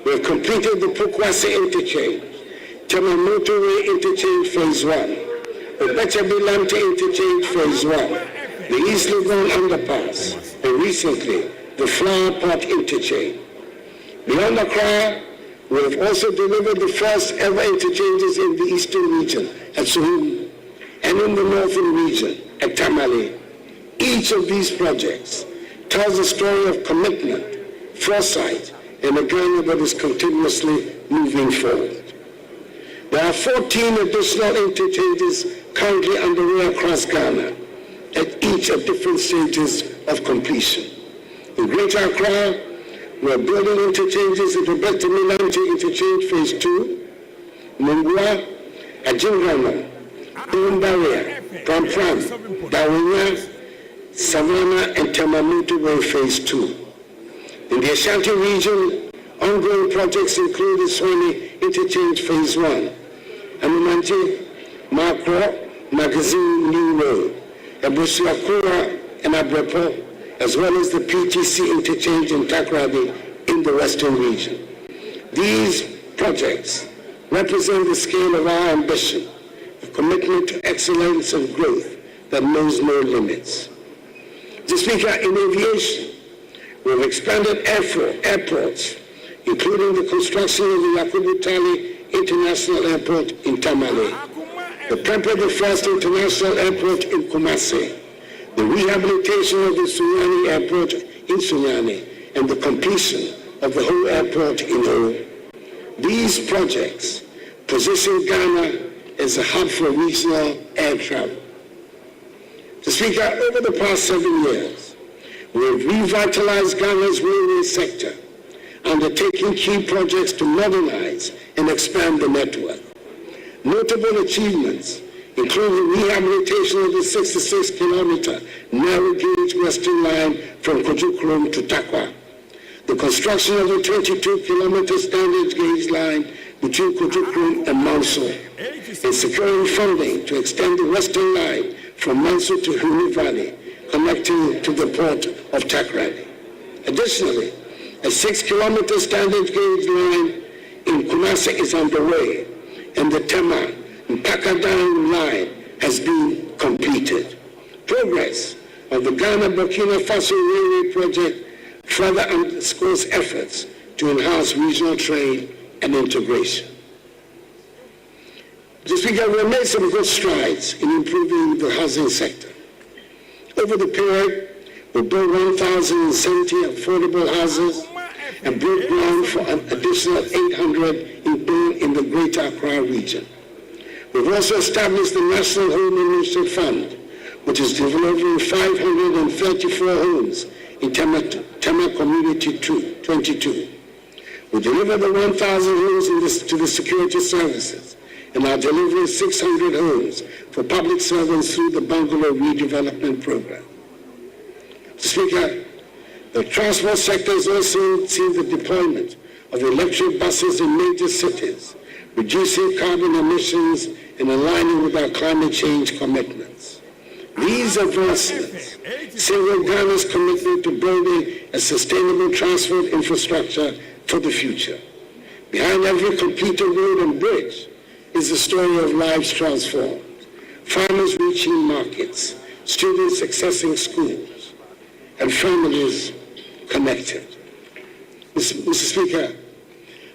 we have completed the Pukwase Interchange, Tema Motorway Interchange Phase 1, the Bechabilante Interchange Phase 1, the East Legon Underpass, and recently, the Flower Pot Interchange. Beyond Accra, we have also delivered the first ever interchanges in the Eastern region at Suhum and in the Northern region at Tamale. Each of these projects tells a story of commitment, foresight, and a Ghana that is continuously moving forward. There are 14 additional interchanges currently underway across Ghana, at each at different stages of completion. In Greater Accra, we are building interchanges at Roberto Milante Interchange Phase 2, Mungwa, Ajingrana, Umbaria, Prampram, Dawinya, Savannah, and Tamamutu Way Phase 2. In the Ashanti region, ongoing projects include the Swahili Interchange Phase 1, Anumanti, Makro, Magazine New Road, Abusiakura, and Abrepo, as well as the PTC Interchange in Takrady in the Western region. These projects represent the scale of our ambition, a commitment to excellence and growth that knows no limits. Mr. Speaker, in aviation, we have expanded airports, including the construction of the Yakubu Tali International Airport in Tamale, the Prempeh the First International Airport in Kumasi, the rehabilitation of the Sunyani Airport in Sunyani, and the completion of the whole airport in Ho. These projects position Ghana as a hub for regional air travel. Mr. Speaker, over the past 7 years, we have revitalized Ghana's railway sector, undertaking key projects to modernize and expand the network. Notable achievements include the rehabilitation of the 66-kilometer narrow gauge Western Line from Kojukrom to Takwa, the construction of the 22-kilometer standard gauge line between Kojukrom and Manso, and securing funding to extend the Western Line from Manso to Huni Valley, connecting to the port of Takrady. Additionally, a 6-kilometer standard gauge line in Kumasi is underway, and the Tema and Pakadang line has been completed. Progress of the Ghana-Burkina Faso Railway project further underscores efforts to enhance regional trade and integration. Mr. Speaker, we have made some good strides in improving the housing sector. Over the period, we built 1,070 affordable houses and broke ground for an additional 800 in the Greater Accra region. We've also established the National Home Ownership Fund, which is developing 534 homes in Tema Community 22. We delivered the 1,000 homes to the security services and are delivering 600 homes for public servants through the Bungalow Redevelopment Program. Speaker, the transport sector has also seen the deployment of electric buses in major cities, reducing carbon emissions and aligning with our climate change commitments. These advancements signal Ghana's commitment to building a sustainable transport infrastructure for the future. Behind every completed road and bridge is the story of lives transformed, farmers reaching markets, students accessing schools, and families connected. Mr. Speaker,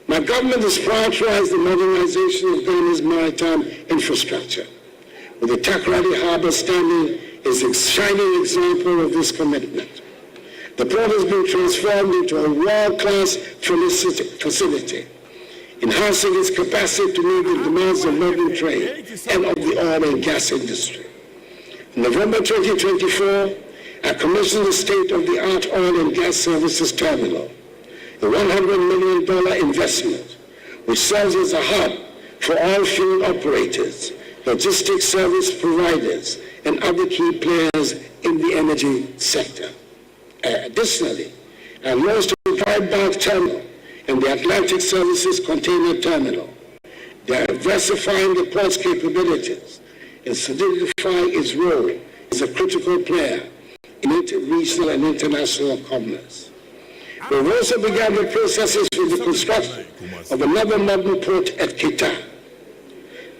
my government has prioritized the modernization of Ghana's maritime infrastructure, with the Takrady Harbour standing as a shining example of this commitment. The port has been transformed into a world-class facility, enhancing its capacity to meet the demands of modern trade and of the oil and gas industry. In November 2024, I commissioned the state-of-the-art oil and gas services terminal, a $100 million investment, which serves as a hub for oil field operators, logistics service providers, and other key players in the energy sector. Additionally, I launched a five-berth terminal and the Atlantic Services Container Terminal, diversifying the port's capabilities and solidifying its role as a critical player in regional and international commerce. We've also begun the processes for the construction of another modern port at Kita.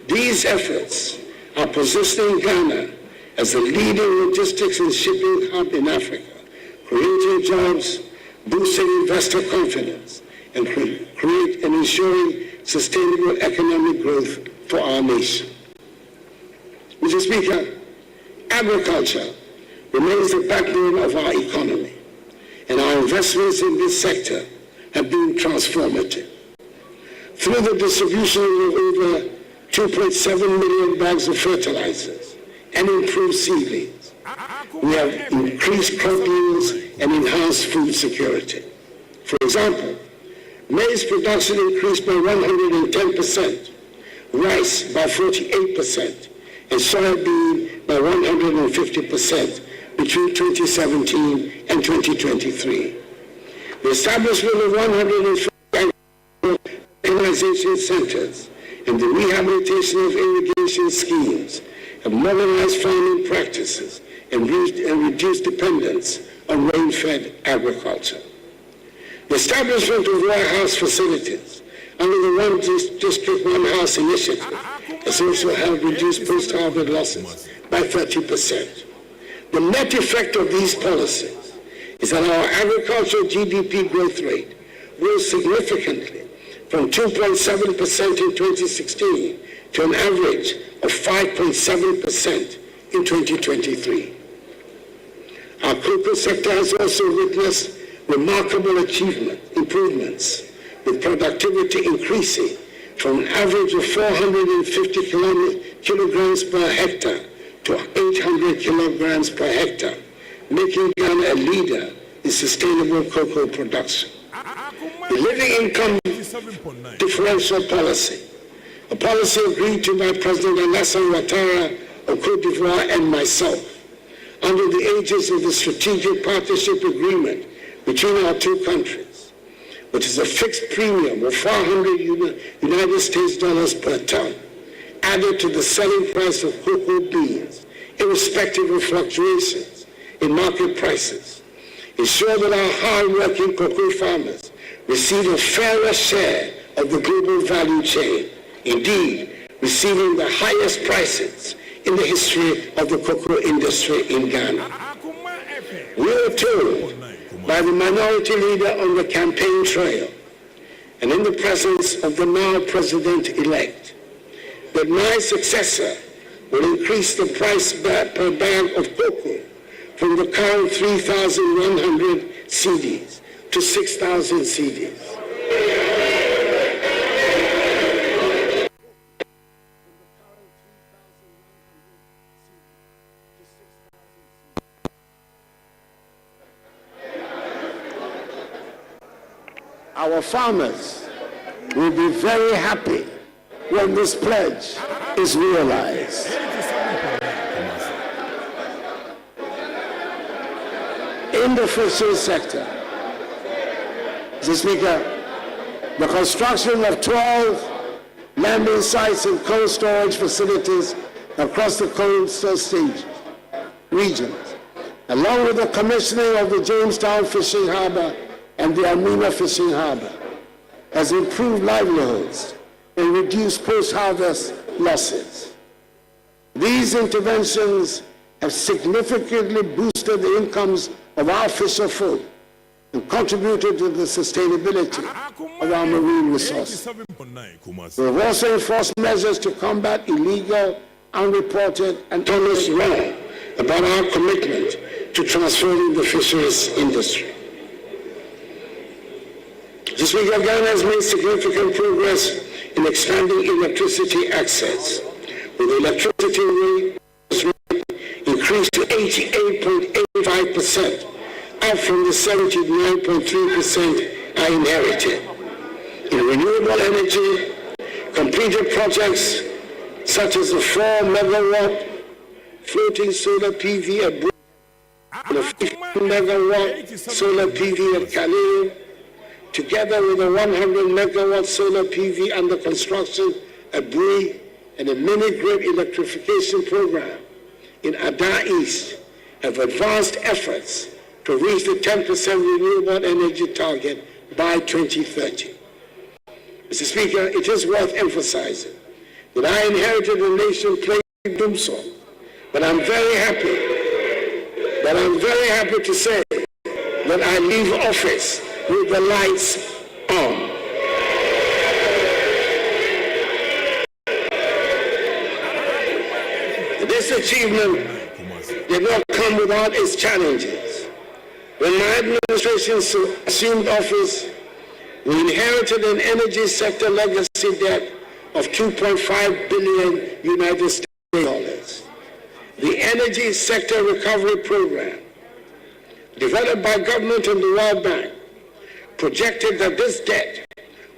These efforts are positioning Ghana as a leading logistics and shipping hub in Africa, creating jobs, boosting investor confidence, and create and ensuring sustainable economic growth for our nation. Mr. Speaker, agriculture remains the backbone of our economy, and our investments in this sector have been transformative. Through the distribution of over 2.7 million bags of fertilizers and improved seedlings, we have increased crop yields and enhanced food security. For example, maize production increased by 110%, rice by 48%, and soybean by 150% between 2017 and 2023. The establishment of 150 mechanization centers and the rehabilitation of irrigation schemes have modernized farming practices and reduced dependence on rain-fed agriculture. The establishment of warehouse facilities under the One District, One House initiative has also helped reduce post-harvest losses by 30%. The net effect of these policies is that our agricultural GDP growth rate rose significantly from 2.7% in 2016 to an average of 5.7% in 2023. Our cocoa sector has also witnessed remarkable improvements, with productivity increasing from an average of 450 kilograms per hectare to 800 kilograms per hectare, making Ghana a leader in sustainable cocoa production. The living income differential policy, a policy agreed to by President Alassane Ouattara of Cote d'Ivoire and myself, under the aegis of the Strategic Partnership Agreement between our two countries, which is a fixed premium of 400 United States dollars per ton, added to the selling price of cocoa beans irrespective of fluctuations in market prices. Ensure that our hard-working cocoa farmers receive a fairer share of the global value chain, indeed receiving the highest prices in the history of the cocoa industry in Ghana. We were told by the minority leader on the campaign trail and in the presence of the now president-elect that my successor will increase the price per bag of cocoa from the current 3,100 cedis to 6,000 cedis. Our farmers will be very happy when this pledge is realized. In the fisheries sector, Mr. Speaker, the construction of 12 landing sites and cold storage facilities across the coastal regions, along with the commissioning of the Jamestown Fishing Harbor and the Almina Fishing Harbor, has improved livelihoods and reduced post-harvest losses. These interventions have significantly boosted the incomes of our fisher folk and contributed to the sustainability of our marine resources. We have also enforced measures to combat illegal, unreported, and dishonest law about our commitment to transforming the fisheries industry. This week, Ghana has made significant progress in expanding electricity access, with electricity rate increased to 88.85%, up from the 79.3% I inherited. In renewable energy, completed projects such as the 4-megawatt floating solar PV at Bro, the 15-megawatt solar PV at Kaleo, together with a 100-megawatt solar PV under construction at Bui and a mini-grid electrification program in Ada East, have advanced efforts to reach the 10% renewable energy target by 2030. Mr. Speaker, it is worth emphasizing that I inherited a nation plagued doomsday, but I'm very happy to say that I leave office with the lights on. This achievement did not come without its challenges. When my administration assumed office, we inherited an energy sector legacy debt of $2.5 billion United States dollars. The Energy Sector Recovery Program, developed by government and the World Bank, projected that this debt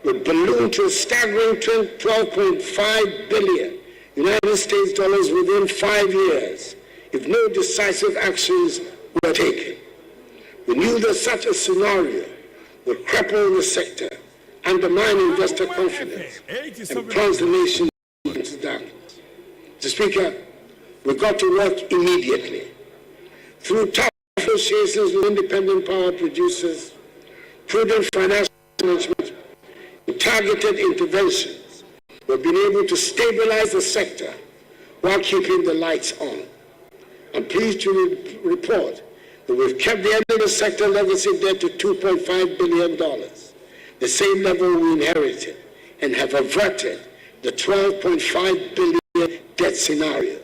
would balloon to a staggering $12.5 billion United States dollars within 5 years if no decisive actions were taken. We knew that such a scenario would cripple the sector, undermine investor confidence, and plunge the nation into darkness. Mr. Speaker, we got to work immediately. Through tough negotiations with independent power producers, prudent financial management, and targeted interventions, we've been able to stabilize the sector while keeping the lights on. I'm pleased to report that we've kept the energy sector legacy debt to $2.5 billion, the same level we inherited, and have averted the $12.5 billion debt scenario,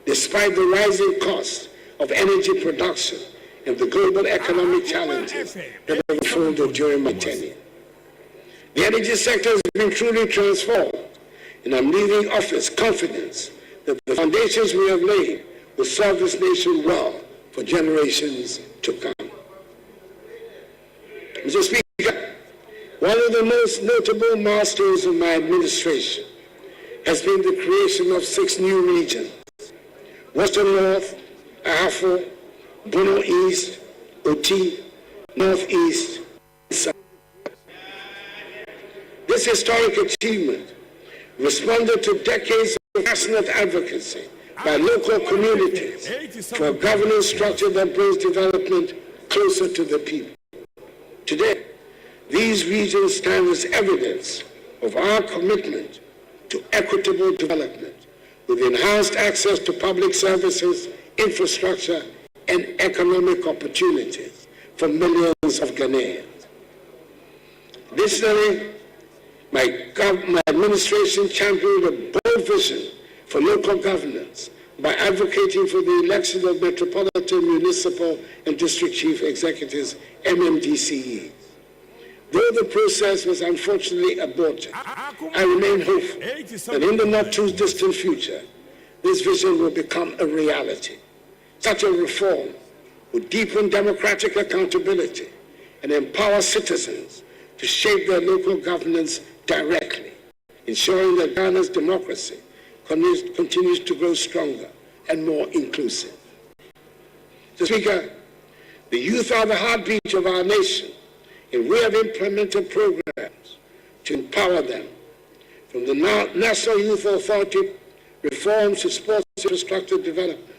despite the rising cost of energy production and the global economic challenges that have unfolded during my tenure. The energy sector has been truly transformed, and I'm leaving office confident that the foundations we have laid will serve this nation well for generations to come. Mr. Speaker, one of the most notable milestones of my administration has been the creation of 6 new regions: Western North, Ahafo, Bono East, Oti, Northeast, and South. This historic achievement responded to decades of passionate advocacy by local communities for a governance structure that brings development closer to the people. Today, these regions stand as evidence of our commitment to equitable development, with enhanced access to public services, infrastructure, and economic opportunities for millions of Ghanaians. Additionally, my administration championed a bold vision for local governance by advocating for the election of Metropolitan, Municipal, and District Chief Executives, MMDCEs. Though the process was unfortunately aborted, I remain hopeful that in the not-too-distant future, this vision will become a reality. Such a reform would deepen democratic accountability and empower citizens to shape their local governance directly, ensuring that Ghana's democracy continues to grow stronger and more inclusive. Mr. Speaker, the youth are the heartbeat of our nation, and we have implemented programs to empower them, from the National Youth Authority reforms to sports infrastructure development.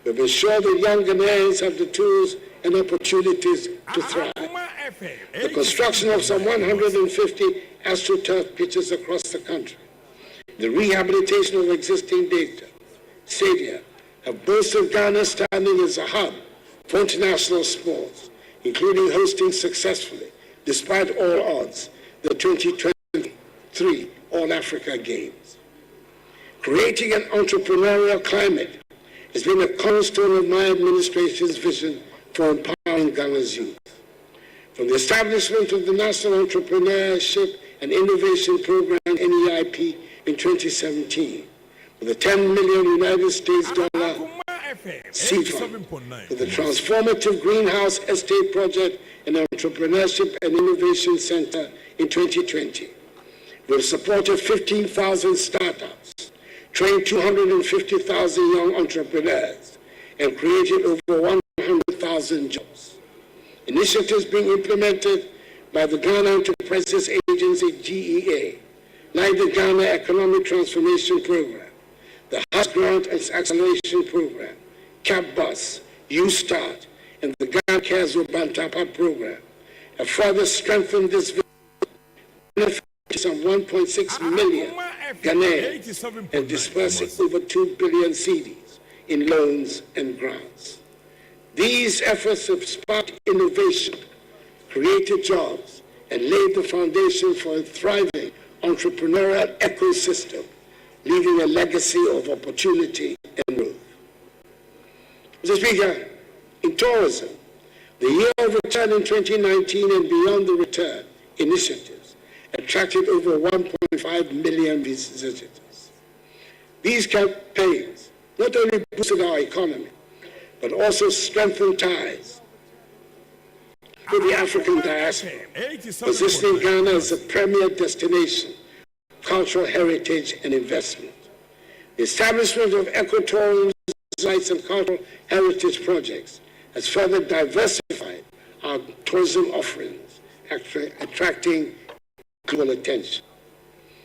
We've ensured that young Ghanaians have the tools and opportunities to thrive. The construction of some 150 AstroTurf pitches across the country, the rehabilitation of existing stadia have boosted Ghana's standing as a hub for international sports, including hosting successfully, despite all odds, the 2023 All-Africa Games. Creating an entrepreneurial climate has been a cornerstone of my administration's vision for empowering Ghana's youth. From the establishment of the National Entrepreneurship and Innovation Program, NEIP, in 2017, with a $10 million United States seed fund, with the transformative greenhouse estate project and entrepreneurship and innovation center in 2020. We've supported 15,000 startups, trained 250,000 young entrepreneurs, and created over 100,000 jobs. Initiatives being implemented by the Ghana Enterprises Agency, GEA, like the Ghana Economic Transformation Program, the House Grant and Acceleration Program, CAP-BUS, U-START, and the Ghana Cares Bantapa Program, have further strengthened this vision, some 1.6 million Ghanaians and dispersing over 2 billion cedis in loans and grants. These efforts have sparked innovation, created jobs, and laid the foundation for a thriving entrepreneurial ecosystem, leaving a legacy of opportunity and growth. Mr. Speaker, in tourism, the year of return in 2019 and beyond the return initiatives attracted over 1.5 million visitors. These campaigns not only boosted our economy, but also strengthened ties with the African diaspora, positioning Ghana as a premier destination for cultural heritage and investment. The establishment of ecotourism sites and cultural heritage projects has further diversified our tourism offerings, attracting global attention.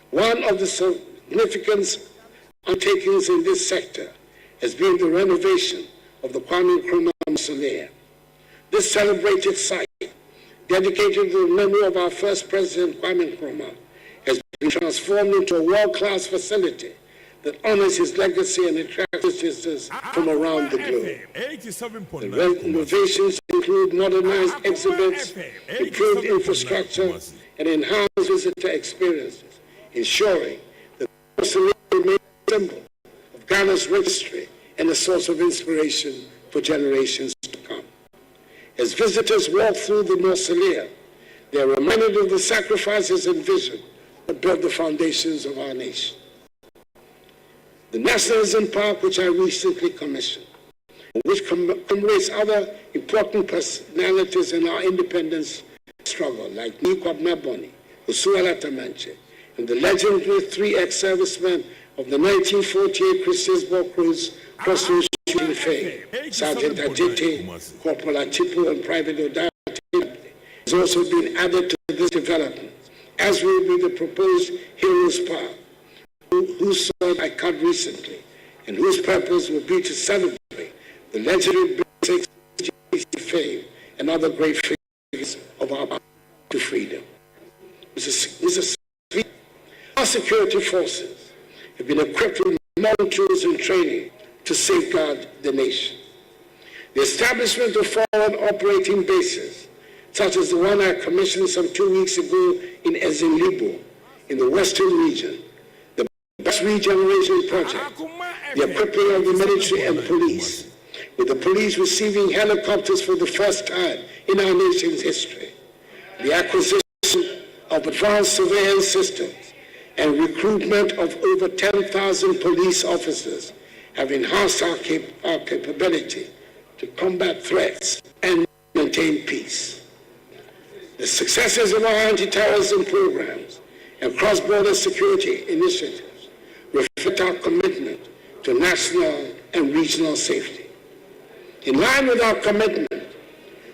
One of the significant undertakings in this sector has been the renovation of the Kwame Nkrumah Mausoleum. This celebrated site, dedicated to the memory of our first president, Kwame Nkrumah, has been transformed into a world-class facility that honors his legacy and attracts visitors from around the globe. The renovations include modernized exhibits, improved infrastructure, and enhanced visitor experiences, ensuring that the mausoleum remains a symbol of Ghana's rich history and a source of inspiration for generations to come. As visitors walk through the mausoleum, they are reminded of the sacrifices and vision that built the foundations of our nation. The Nationalism Park, which I recently commissioned, which commemorates other important personalities in our independence struggle, like Nikwab Maboni, Usuala Tamanche, and the legendary 3 ex-servicemen of the 1948 Christiansborg Cruise crossroads shooting fame, Sergeant Ajete, Corporal Atipu, and Private Odati, has also been added to this development, as will be the proposed Heroes Park, whose sword I cut recently, and whose purpose will be to celebrate the legendary fame and other great figures of our path to freedom. Mr. Speaker, our security forces have been equipped with modern tools and training to safeguard the nation. The establishment of foreign operating bases, such as the one I commissioned some 2 weeks ago in Ezelibo, in the Western region, the bus regeneration project, the equipping of the military and police, with the police receiving helicopters for the first time in our nation's history, the acquisition of advanced surveillance systems, and recruitment of over 10,000 police officers have enhanced our capability to combat threats and maintain peace. The successes of our anti-terrorism programs and cross-border security initiatives reflect our commitment to national and regional safety. In line with our commitment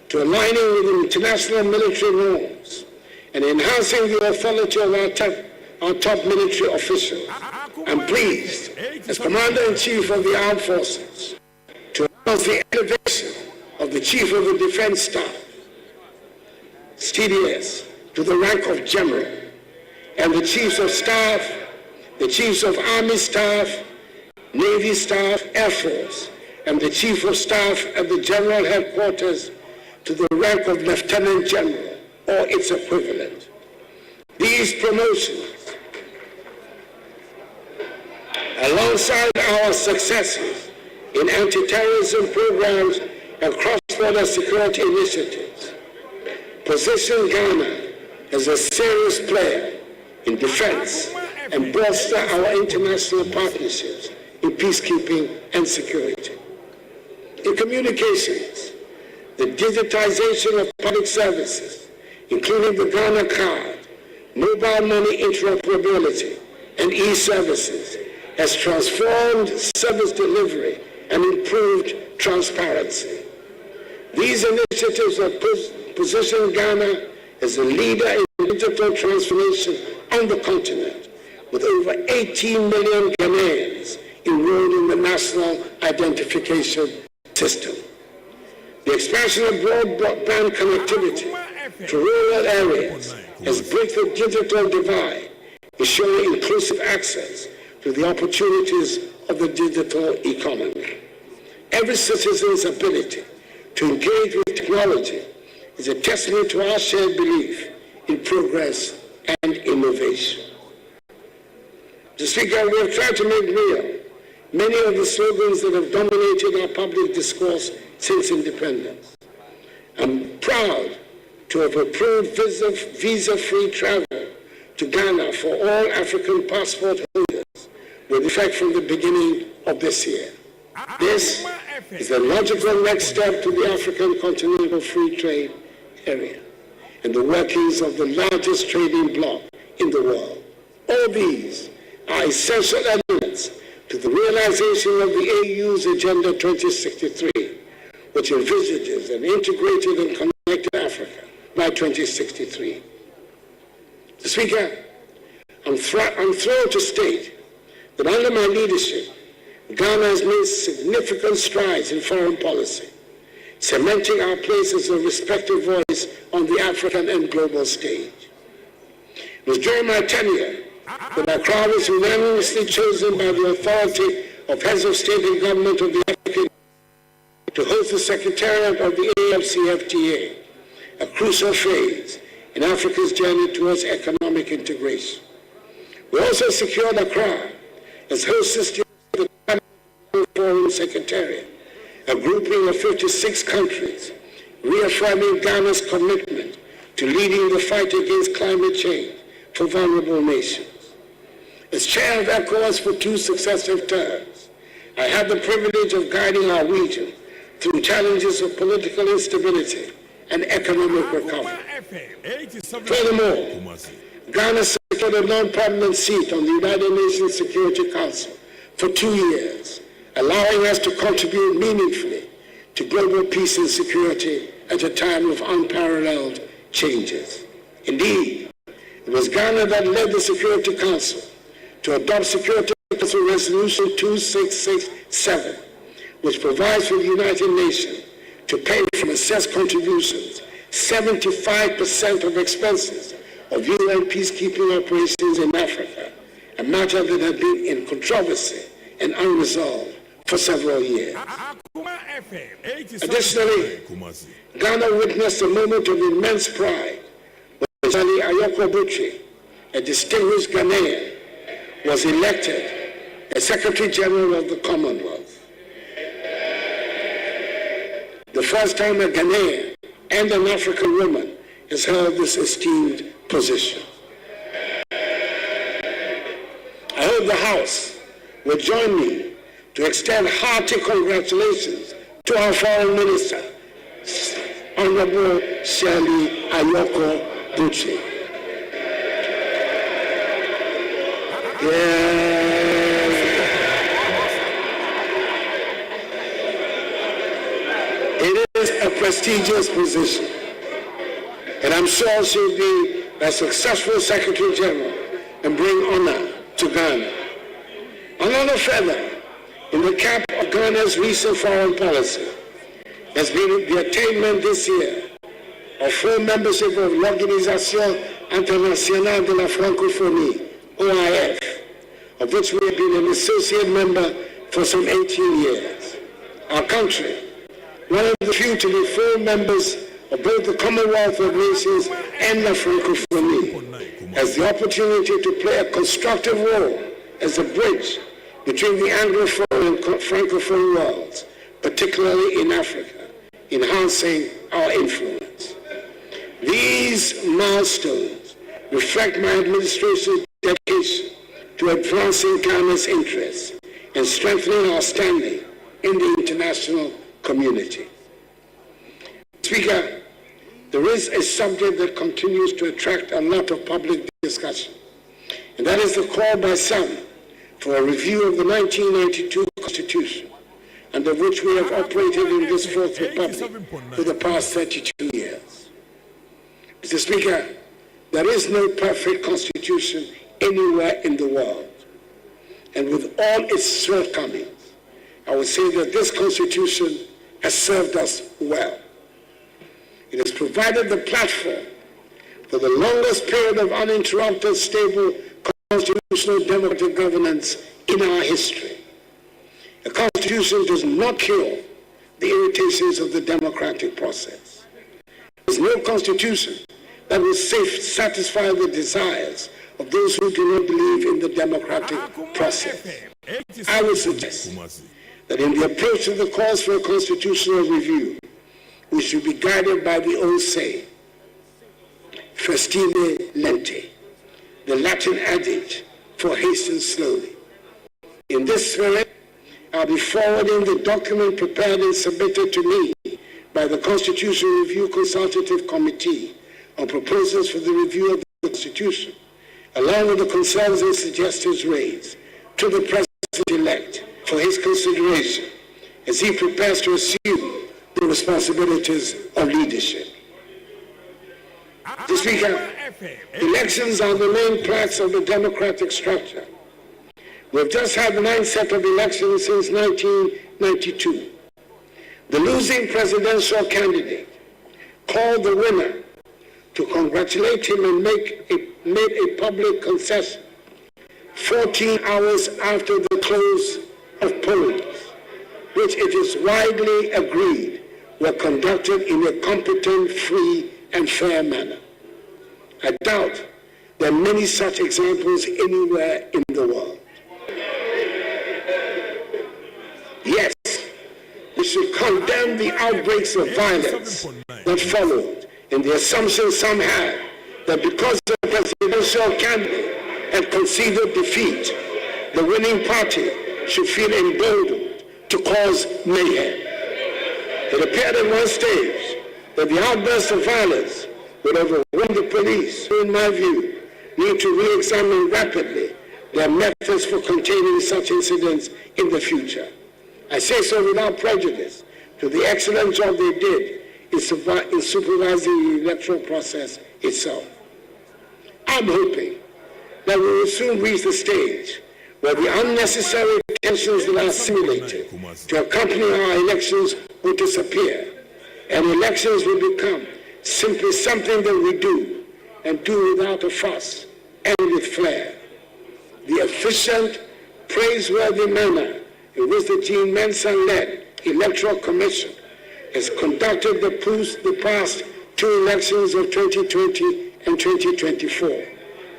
to aligning with international military norms and enhancing the authority of our top military officials, I'm pleased, as Commander-in-Chief of the Armed Forces, to announce the elevation of the Chief of the Defense Staff, TDS, to the rank of General, and the Chiefs of Staff, the Chiefs of Army Staff, Navy Staff, Air Force, and the Chief of Staff at the General Headquarters to the rank of Lieutenant General or its equivalent. These promotions, alongside our successes in anti-terrorism programs and cross-border security initiatives, position Ghana as a serious player in defense and bolster our international partnerships in peacekeeping and security. In communications, the digitization of public services, including the Ghana card, mobile money interoperability, and e-services, has transformed service delivery and improved transparency. These initiatives have positioned Ghana as a leader in digital transformation on the continent, with over 18 million Ghanaians enrolled in the National Identification System. The expansion of broadband connectivity to rural areas has bridged the digital divide, ensuring inclusive access to the opportunities of the digital economy. Every citizen's ability to engage with technology is a testament to our shared belief in progress and innovation. Mr. Speaker, we have tried to make real many of the slogans that have dominated our public discourse since independence. I'm proud to have approved visa-free travel to Ghana for all African passport holders with effect from the beginning of this year. This is a logical next step to the African Continental Free Trade Area and the workings of the largest trading bloc in the world. All these are essential elements to the realization of the AU's Agenda 2063, which envisages an integrated and connected Africa by 2063. Mr. Speaker, I'm thrilled to state that under my leadership, Ghana has made significant strides in foreign policy, cementing our place as a respected voice on the African and global stage. It was during my tenure that Accra was unanimously chosen by the authority of heads of state and government of the African to host the Secretariat of the AFCFTA, a crucial phase in Africa's journey towards economic integration. We also secured Accra as hostess of the Forum Secretariat, a grouping of 56 countries, reaffirming Ghana's commitment to leading the fight against climate change for vulnerable nations. As chair of ECOWAS for 2 successive terms, I had the privilege of guiding our region through challenges of political instability and economic recovery. Furthermore, Ghana secured a non-permanent seat on the United Nations Security Council for 2 years, allowing us to contribute meaningfully to global peace and security at a time of unparalleled changes. Indeed, it was Ghana that led the Security Council to adopt security Council Resolution 2667, which provides for the United Nations to pay from assessed contributions 75% of expenses of UN peacekeeping operations in Africa, a matter that had been in controversy and unresolved for several years. Additionally, Ghana witnessed a moment of immense pride when Charlie Ayoko Buchi, a distinguished Ghanaian, was elected as Secretary General of the Commonwealth. The first time a Ghanaian and an African woman has held this esteemed position. I hope the House will join me to extend hearty congratulations to our Foreign Minister, Honorable Shirley Ayoko Buchi. It is a prestigious position, and I'm sure she'll be a successful Secretary General and bring honor to Ghana. Another feather in the cap of Ghana's recent foreign policy has been the attainment this year of full membership of l'Organisation Internationale de la Francophonie, OIF, of which we have been an associate member for some 18 years. Our country, one of the few to be full members of both the Commonwealth of Nations and la Francophonie, has the opportunity to play a constructive role as a bridge between the Anglophone and Francophone worlds, particularly in Africa, enhancing our influence. These milestones reflect my administration's dedication to advancing Ghana's interests and strengthening our standing in the international community. Speaker, there is a subject that continues to attract a lot of public discussion, and that is the call by some for a review of the 1992 Constitution, under which we have operated in this Fourth Republic for the past 32 years. Mr. Speaker, there is no perfect constitution anywhere in the world, and with all its shortcomings, I would say that this Constitution has served us well. It has provided the platform for the longest period of uninterrupted, stable, constitutional democratic governance in our history. A constitution does not kill the irritations of the democratic process. There is no constitution that will satisfy the desires of those who do not believe in the democratic process. I would suggest that in the approach to the calls for a constitutional review, we should be guided by the old saying, festine lente, the Latin adage for hasten slowly. In this spirit, I'll be forwarding the document prepared and submitted to me by the Constitution Review Consultative Committee on proposals for the review of the Constitution, along with the concerns and suggestions raised, to the President-elect for his consideration as he prepares to assume the responsibilities of leadership. Mr. Speaker, elections are the main planks of the democratic structure. We've just had 9 sets of elections since 1992. The losing presidential candidate called the winner to congratulate him and made a public concession 14 hours after the close of polls, which it is widely agreed were conducted in a competent, free, and fair manner. I doubt there are many such examples anywhere in the world. Yes, we should condemn the outbreaks of violence that followed and the assumption some had that because the presidential candidate had conceded defeat, the winning party should feel emboldened to cause mayhem. It appeared at one stage that the outbursts of violence would overwhelm the police, who, in my view, need to re-examine rapidly their methods for containing such incidents in the future. I say so without prejudice to the excellent job they did in supervising the electoral process itself. I'm hoping that we will soon reach the stage where the unnecessary tensions that are simulated to accompany our elections will disappear, and elections will become simply something that we do, and do without a fuss and with flair. The efficient, praiseworthy manner in which the Jean Mensa-led Electoral Commission has conducted the past two elections of 2020 and 2024,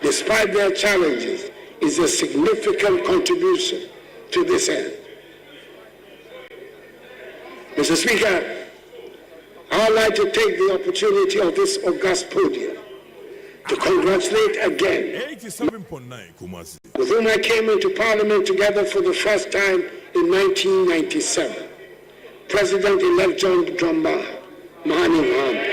despite their challenges, is a significant contribution to this end. Mr. Speaker, I would like to take the opportunity of this august podium to congratulate again, 87.9 Kumasi, with whom I came into Parliament together for the first time in 1997, President-elect John Mahani Mahama.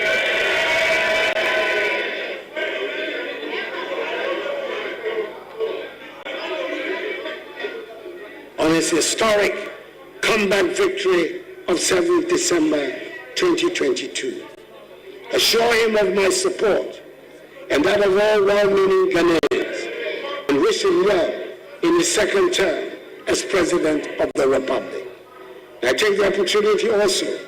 On his historic comeback victory of 7th December 2022. Assure him of my support and that of all well-meaning Ghanaians, and wish him well in his second term as President of the Republic. I take the opportunity also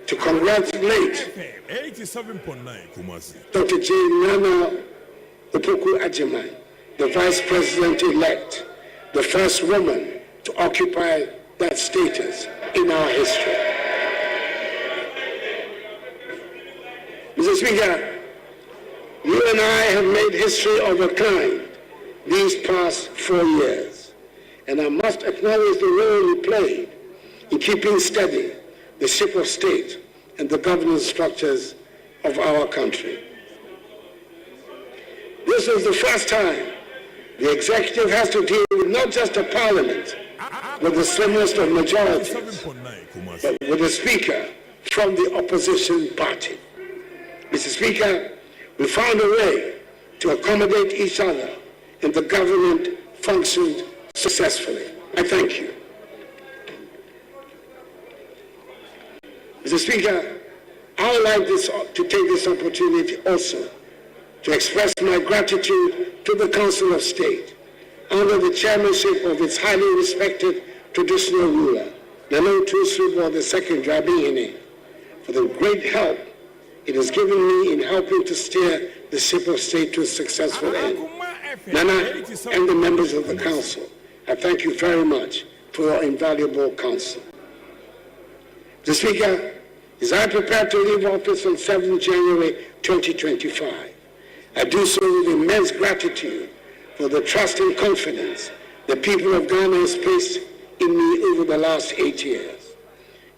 to congratulate 87.9 Kumasi, Dr. J. Nana Opoku Agyeman, the Vice President-elect, the first woman to occupy that status in our history. Mr. Speaker, you and I have made history of a kind these past 4 years, and I must acknowledge the role you played in keeping steady the ship of state and the governance structures of our country. This is the first time the executive has to deal with not just a parliament with the slimmest of majorities, but with a speaker from the opposition party. Mr. Speaker, we found a way to accommodate each other, and the government functioned successfully. I thank you. Mr. Speaker, I would like to take this opportunity also to express my gratitude to the Council of State under the chairmanship of its highly respected traditional ruler, Nana Otuosubo II Dramani, for the great help it has given me in helping to steer the ship of state to a successful end. Nana and the members of the Council, I thank you very much for your invaluable counsel. Mr. Speaker, as I prepare to leave office on 7th January 2025, I do so with immense gratitude for the trust and confidence the people of Ghana has placed in me over the last 8 years.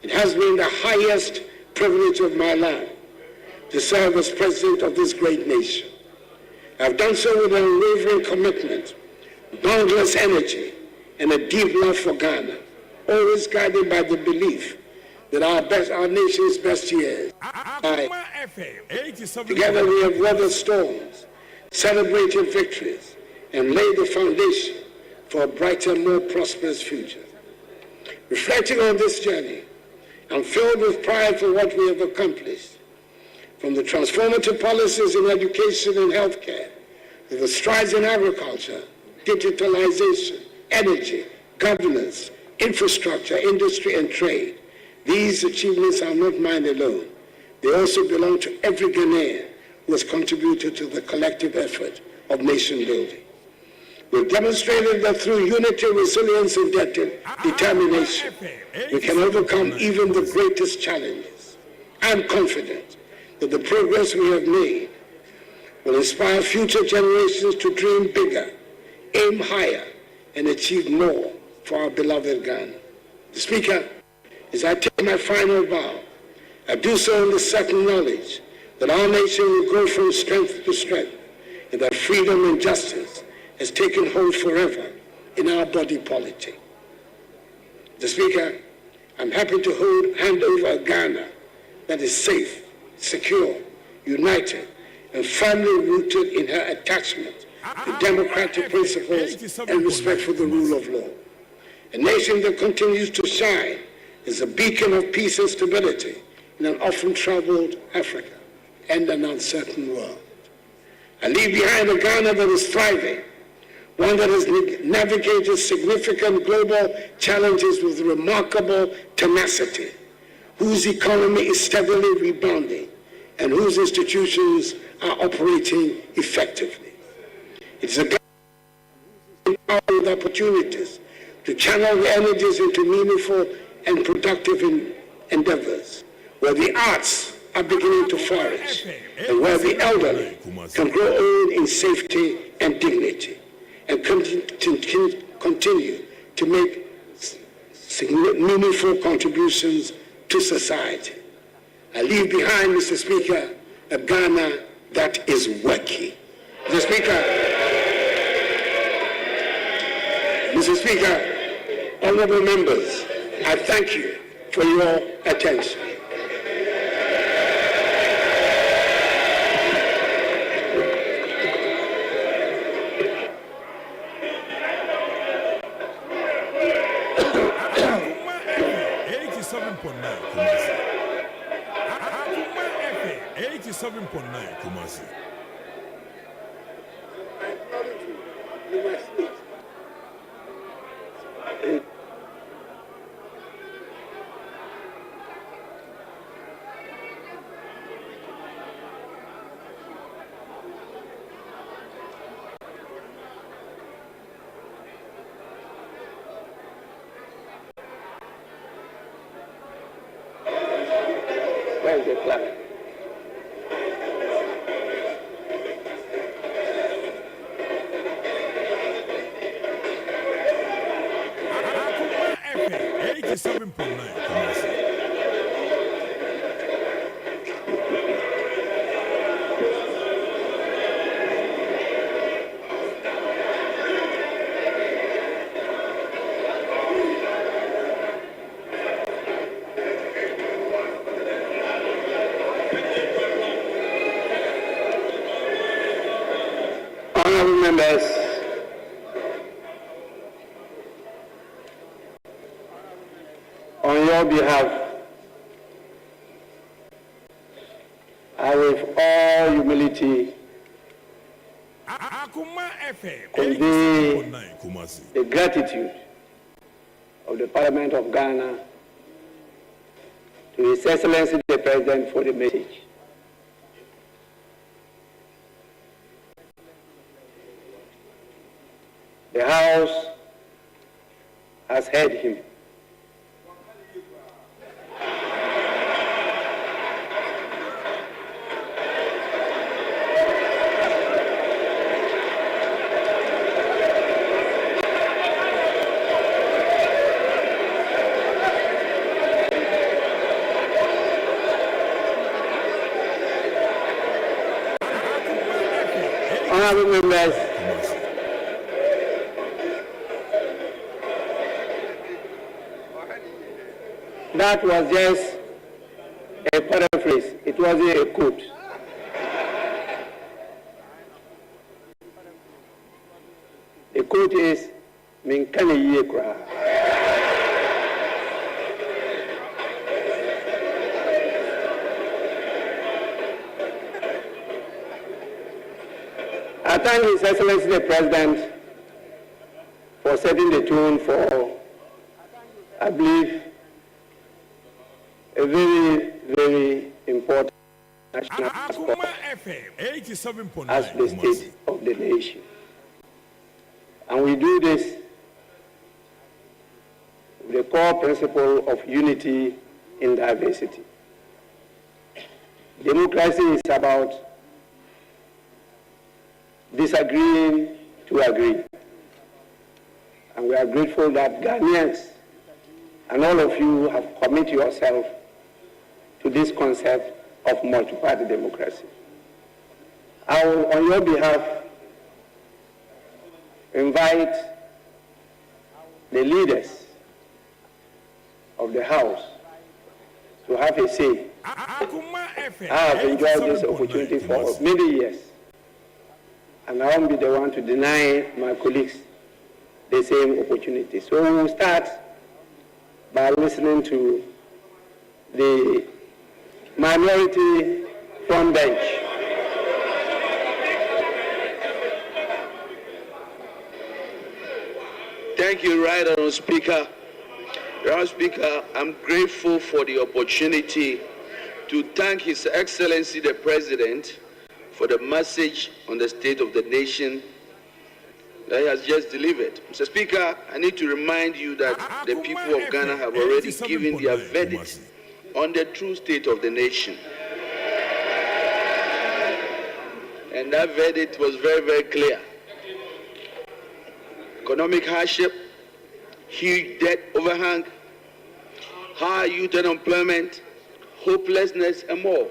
It has been the highest privilege of my life to serve as president of this great nation. I've done so with an unwavering commitment, boundless energy, and a deep love for Ghana, always guided by the belief that our nation's best years. Together we have weathered storms, celebrated victories, and laid the foundation for a brighter, more prosperous future. Reflecting on this journey, I'm filled with pride for what we have accomplished, from the transformative policies in education and healthcare, to the strides in agriculture, digitalization, energy, governance, infrastructure, industry, and trade. These achievements are not mine alone. They also belong to every Ghanaian who has contributed to the collective effort of nation building. We've demonstrated that through unity, resilience, and determination, we can overcome even the greatest challenges. I'm confident that the progress we have made will inspire future generations to dream bigger, aim higher, and achieve more for our beloved Ghana. Speaker, as I take my final bow, I do so in the certain knowledge that our nation will go from strength to strength, and that freedom and justice has taken hold forever in our body politic. Mr. Speaker, I'm happy to hand over a Ghana that is safe, secure, united, and firmly rooted in her attachment to democratic principles and respect for the rule of law. A nation that continues to shine as a beacon of peace and stability in an often troubled Africa and an uncertain world. I leave behind a Ghana that is thriving, one that has navigated significant global challenges with remarkable tenacity, whose economy is steadily rebounding, and whose institutions are operating effectively. It's a government with opportunities to channel the energies into meaningful and productive endeavors, where the arts are beginning to flourish, and where the elderly can grow old in safety and dignity, and continue to make meaningful contributions to society. I leave behind, Mr. Speaker, a Ghana that is working. Mr. Speaker, honorable members, I thank you for your attention. Kumasi. Where's the clock? Honorable members, on your behalf, I with all humility convey the gratitude of the Parliament of Ghana to His Excellency the President for the message. The House has heard him. Honorable members, that was just a paraphrase. It wasn't a quote. The quote is, "Minkane ye kra." I thank His Excellency the President for setting the tone for, I believe, a very, very important national sport as the state of the nation. And we do this with the core principle of unity in diversity. Democracy is about disagreeing to agree. And we are grateful that Ghanaians and all of you have committed yourself to this concept of multi-party democracy. I will, on your behalf, invite the leaders of the House to have a say. I have enjoyed this opportunity for many years, and I won't be the one to deny my colleagues the same opportunity. So we will start by listening to the minority front bench. Thank you, Right Honourable Speaker. Honourable Speaker, I'm grateful for the opportunity to thank His Excellency the President for the message on the state of the nation that he has just delivered. Mr. Speaker, I need to remind you that the people of Ghana have already given their verdict on the true state of the nation. And that verdict was very, very clear. Economic hardship, huge debt overhang, high youth unemployment, hopelessness, and more.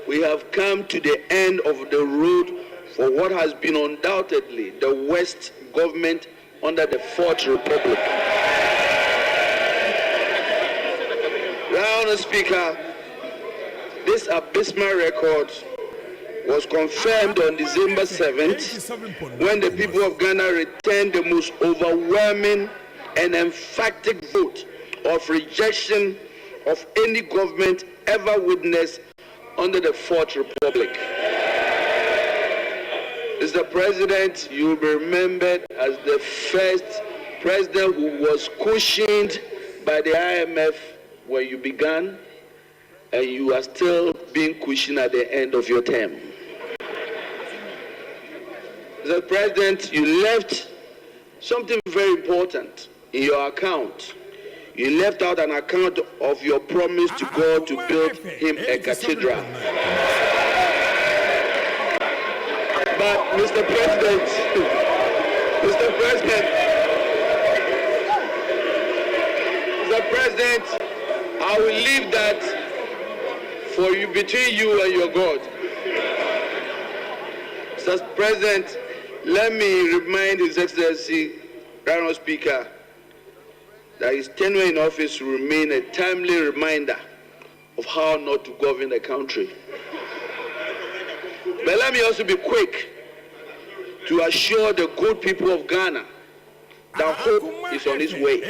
We have come to the end of the road for what has been undoubtedly the worst government under the Fourth Republic. Honourable Speaker, this abysmal record was confirmed on December 7th when the people of Ghana returned the most overwhelming and emphatic vote of rejection of any government ever witnessed under the Fourth Republic. Mr. President, you will be remembered as the first president who was cushioned by the IMF when you began, and you are still being cushioned at the end of your term. Mr. President, you left something very important in your account. You left out an account of your promise to God to build him a cathedral. But Mr. President, I will leave that for you, between you and your God. Mr. President, let me remind His Excellency, Honourable Speaker, that his tenure in office will remain a timely reminder of how not to govern the country. But let me also be quick to assure the good people of Ghana that hope is on its way.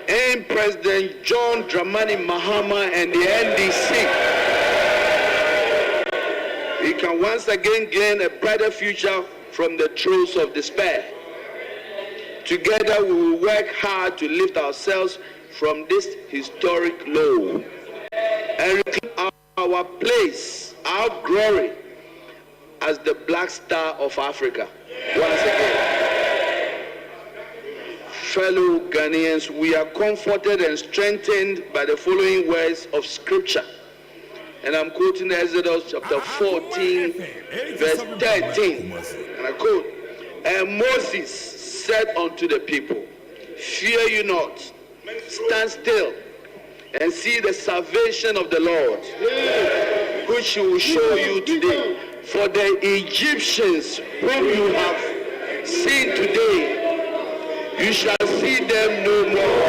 And President John Dramani Mahama and the NDC, he can once again gain a brighter future from the throes of despair. Together we will work hard to lift ourselves from this historic low and reclaim our place, our glory as the Black Star of Africa. Once again, fellow Ghanaians, we are comforted and strengthened by the following words of Scripture. And I'm quoting Exodus chapter 14, verse 13. And I quote, "And Moses said unto the people, Fear you not, stand still, and see the salvation of the Lord, which he will show you today. For the Egyptians whom you have seen today, you shall see them no more."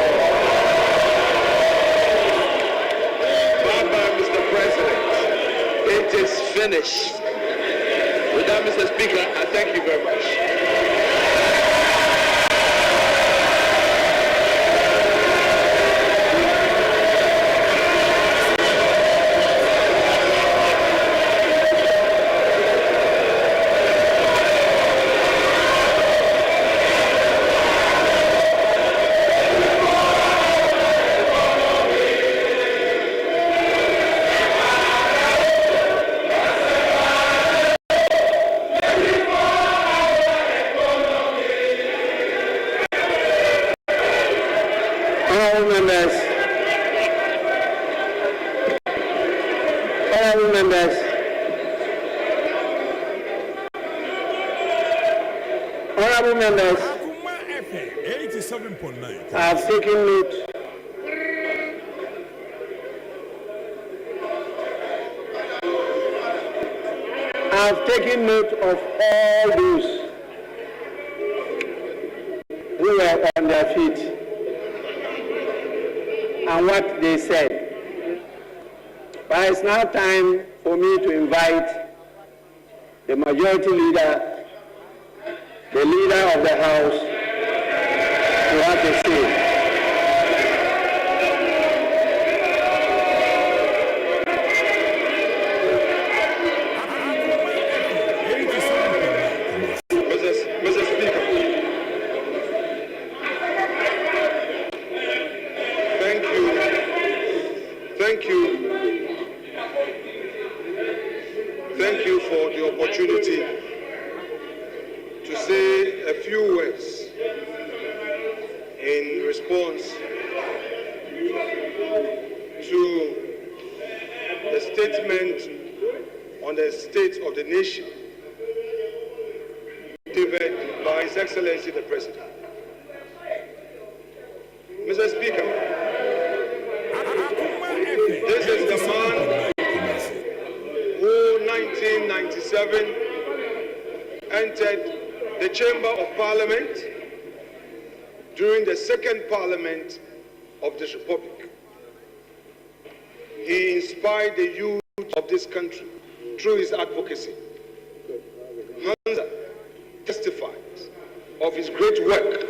Bye-bye, Mr. President. It is finished. With that, Mr. Speaker, I thank you very much. Honorable members, I have taken note of all those who were on their feet and what they said. But it's now time for me to invite the majority leader, the leader of the House, to have a say. Thank you. Thank you for the opportunity to say a few words in response to the statement on the state of the nation delivered by His Excellency the President. Mr. Speaker, this is the man who 1997 entered the Chamber of Parliament during the second Parliament of this Republic. He inspired the youth of this country through his advocacy. Hansa testifies of his great work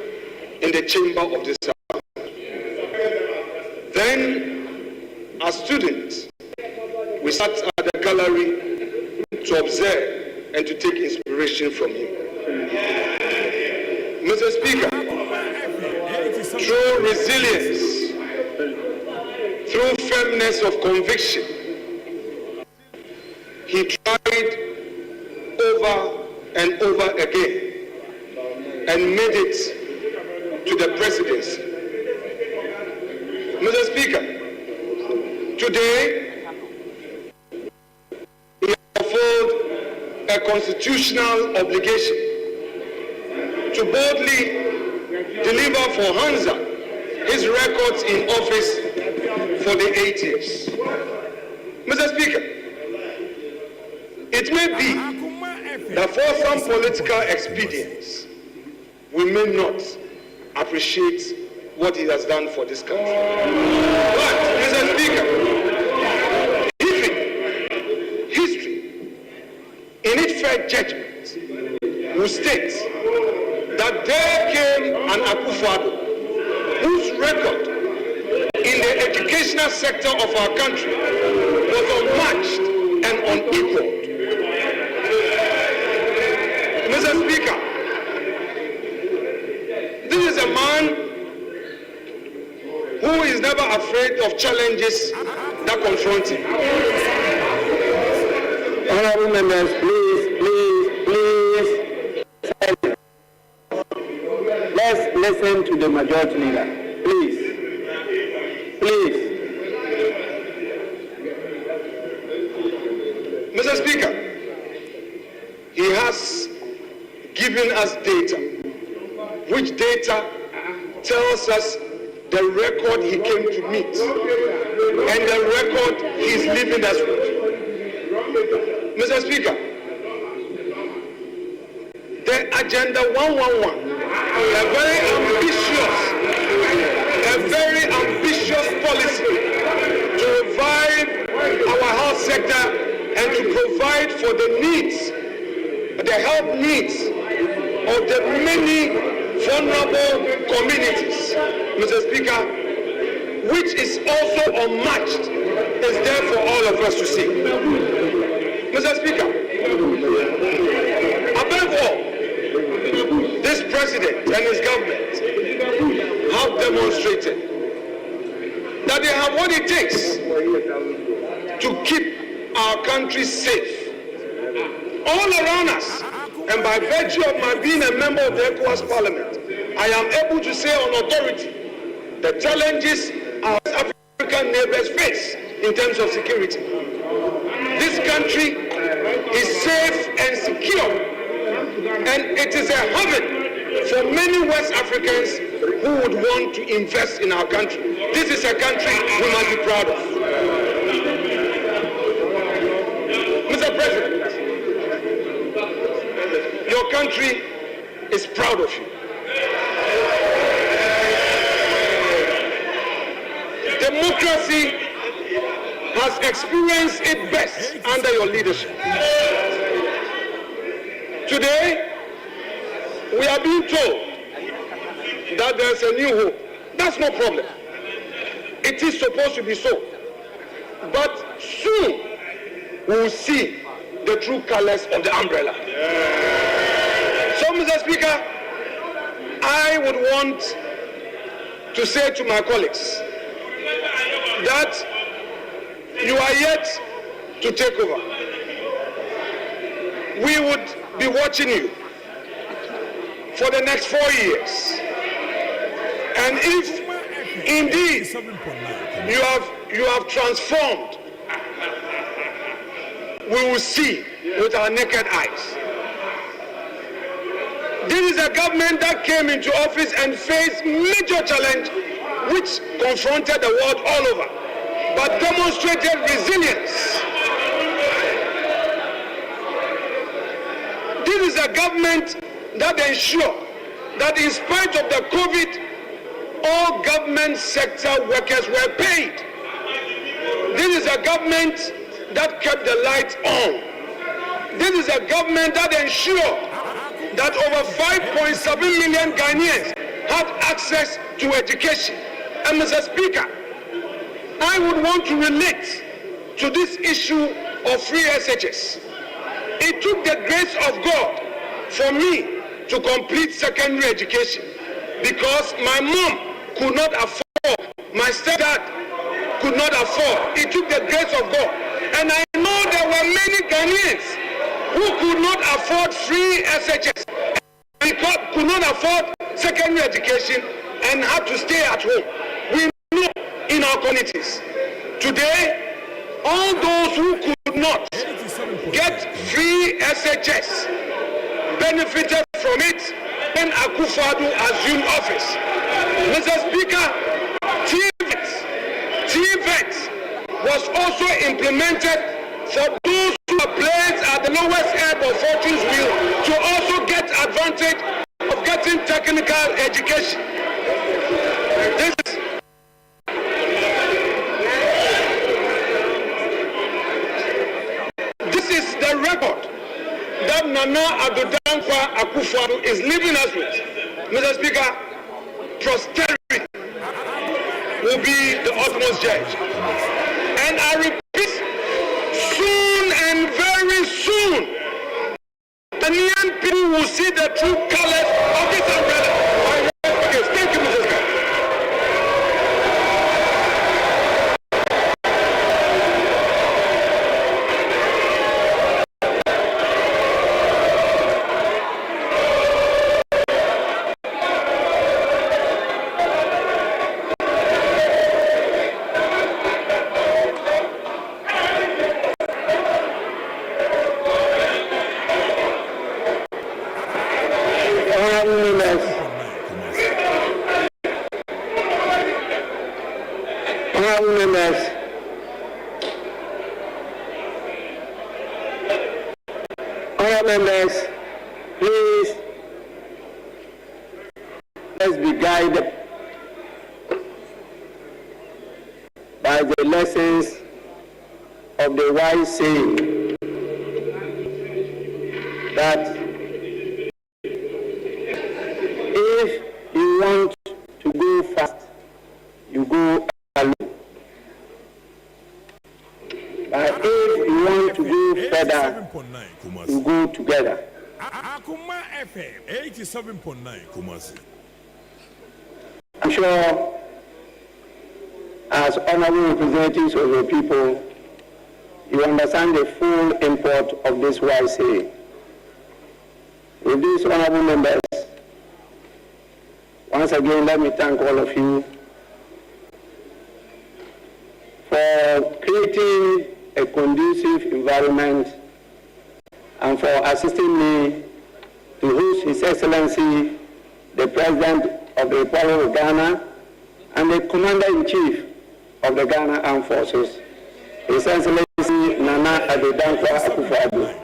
in the chamber of this house. Then, as students, we sat at the gallery to observe and to take inspiration from him. Mr. Speaker, through resilience, through firmness of conviction, he tried over and over again and made it to the presidency. Mr. Speaker, today he fulfilled a constitutional obligation to boldly deliver for Hansa his records in office for the 8 years. Mr. Speaker, it may be that for some political expedience, we may not appreciate what he has done for this country. But, Mr. Speaker, history, in its fair judgment, will state that there came an Akufo-Addo whose record in the educational sector of our country was unmatched and unequaled. Mr. Speaker, this is a man who is never afraid of challenges that confront him. Honorable members, please. Let's listen to the majority leader. Please. Mr. Speaker, he has given us data, which data tells us the record he came to meet and the record he is leaving us with. Mr. Speaker, the Agenda 111, a very ambitious policy to revive our health sector and to provide for the health needs of the many vulnerable communities, Mr. Speaker, which is also unmatched, is there for all of us to see. Mr. Speaker, above all, this president and his government have demonstrated that they have what it takes to keep our country safe all around us. And by virtue of my being a member of the ECOWAS Parliament, I am able to say on authority the challenges our African neighbors face in terms of security. This country is safe and secure, and it is a heaven for many West Africans who would want to invest in our country. This is a country we must be proud of. Mr. President, your country is proud of you. Democracy has experienced its best under your leadership. Today, we are being told that there's a new hope. That's no problem. It is supposed to be so. But soon, we will see the true colors of the umbrella. So, Mr. Speaker, I would want to say to my colleagues that you are yet to take over. We would be watching you for the next 4 years. And if indeed you have transformed, we will see with our naked eyes. This is a government that came into office and faced major challenge which confronted the world all over, but demonstrated resilience. This is a government that ensured that in spite of the COVID, all government sector workers were paid. This is a government that kept the lights on. This is a government that ensured that over 5.7 million Ghanaians had access to education. And Mr. Speaker, I would want to relate to this issue of free SHS. It took the grace of God for me to complete secondary education because my mom could not afford, my stepdad could not afford. It took the grace of God. And I know there were many Ghanaians who could not afford free SHS, could not afford secondary education and had to stay at home. We know in our communities. Today, all those who could not get free SHS benefited from it when Akufo-Addo assumed office. Mr. Speaker, TVET was also implemented for those who are placed at the lowest ebb of fortune's wheel to also get advantage of getting technical education. This is the record that Nana Addo Dankwa Akufo-Addo is leaving us with. Mr. Speaker, prosperity will be the utmost judge. And I repeat, soon and very soon, Ghanaian people will see the true colors of this umbrella. Thank you, Mr. Speaker. Members, please, let's be guided by the lessons of the wise saying that if you want to go fast, you go alone. But if you want to go further, you go together. Akoma FM 87.9 Kumasi. I'm sure, as honorable representatives of the people, you understand the full import of this wise saying. With these honorable members, once again, let me thank all of you for creating a conducive environment and for assisting me to host His Excellency, the President of the Republic of Ghana and the Commander-in-Chief of the Ghana Armed Forces, His Excellency Nana Addo Dankwa Akufo-Addo.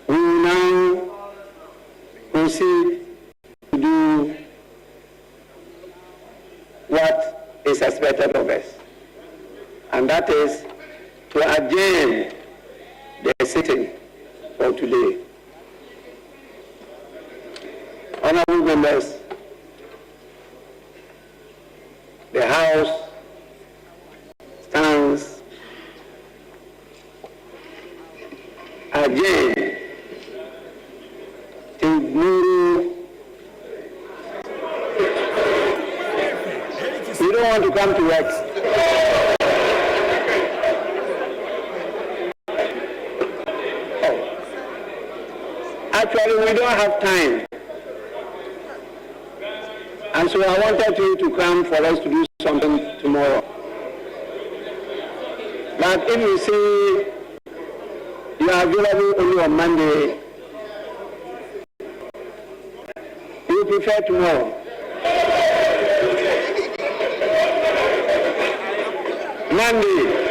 We will now proceed to do what is expected of us, and that is to adjourn the sitting for today. Honorable members, the House stands adjourned till tomorrow don't want to come to work. Oh. Actually, we don't have time. And so I wanted you to come for us to do something tomorrow. But if you see you are available only on Monday, you prefer tomorrow. Monday.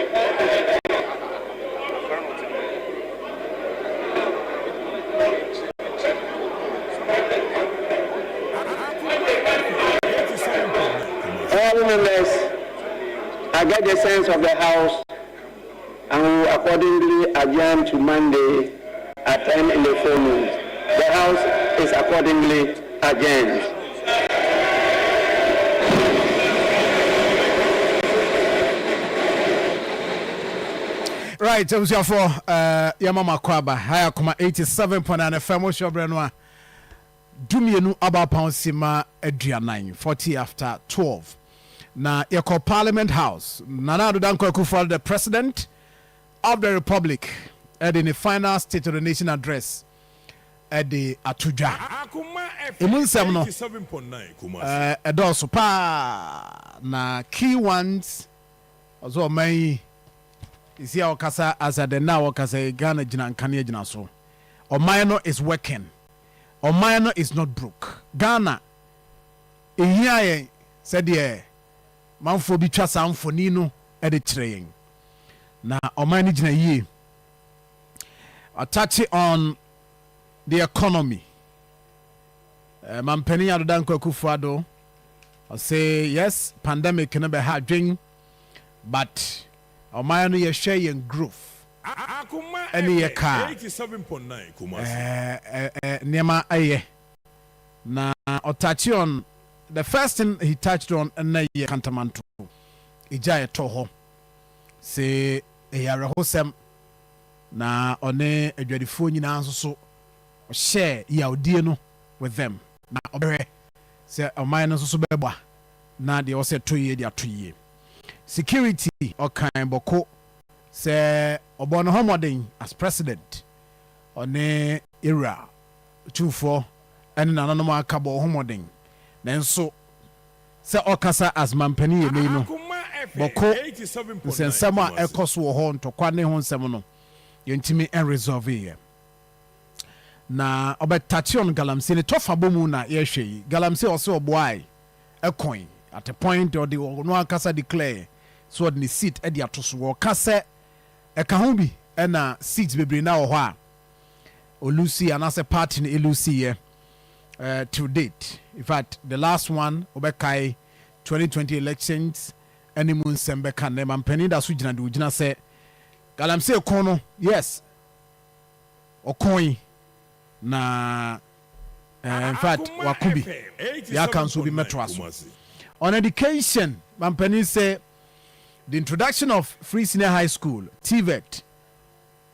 All members, I get the sense of the House and we will accordingly adjourn to Monday at 10 in the forenoon. The House is accordingly adjourned. Right, so for Yamama Kwaba, Akoma 87.9 FM, Shobrenwa, Dumienu Aba Pounsima Adrian 40 after 12. Na yako Parliament House, Nana Danko Akufo, the President of the Republic, at the final State of the Nation address at the Atuja. Imunsem no. 87.9 Edoso pa na key ones also may isi a wakasa as at the now wakasa Ghana jina nkane jina so. Omayano is working. Omayano is not broke. Ghana ehia said ye manfo bi twa samfoni no e de kire yen. Na Omani jina yi touching on the economy. Mampeni Adodanko Akufo-Addo say yes, pandemic can be hard drink, but Omani ye share yen growth. Any ye car 87.9 Nema aye. Na touch on the first thing he touched on na ye Kantamanto. Ija toho. Say eyare hosem na one adwadifo nyina so share ya odie no with them na obere say oman no so beba na de o say toye de atoye security okan boko say obono homoden as president one era 24 ene na no ma akabo homoden nanso say okasa as mampani ye no boko nsɛm a ɛkɔ so wɔ hɔ ntɔkwa ne ho nsɛm no yɛntimi ɛresolve yɛ na ɔbɛtache on galamsey ne tɔfa bɔ mu na yɛhwɛ yi galamsey ɔsɛ ɔboae ɛkɔn at a point ɔde no akasa declare so ɔde ne seat ɛde ato so wɔka sɛ ɛka ho bi ɛna seats bebree na wɔ hɔ a olusi anaasɛ party no elusi yɛ to date in fact the last one ɔbɛkae 2020 elections any moon sembe kan ne mampani da so gina de gina se galamsey kon no yes okon na in fact wakubi ya kan so bi metro aso on education mampani say the introduction of free senior high school TVET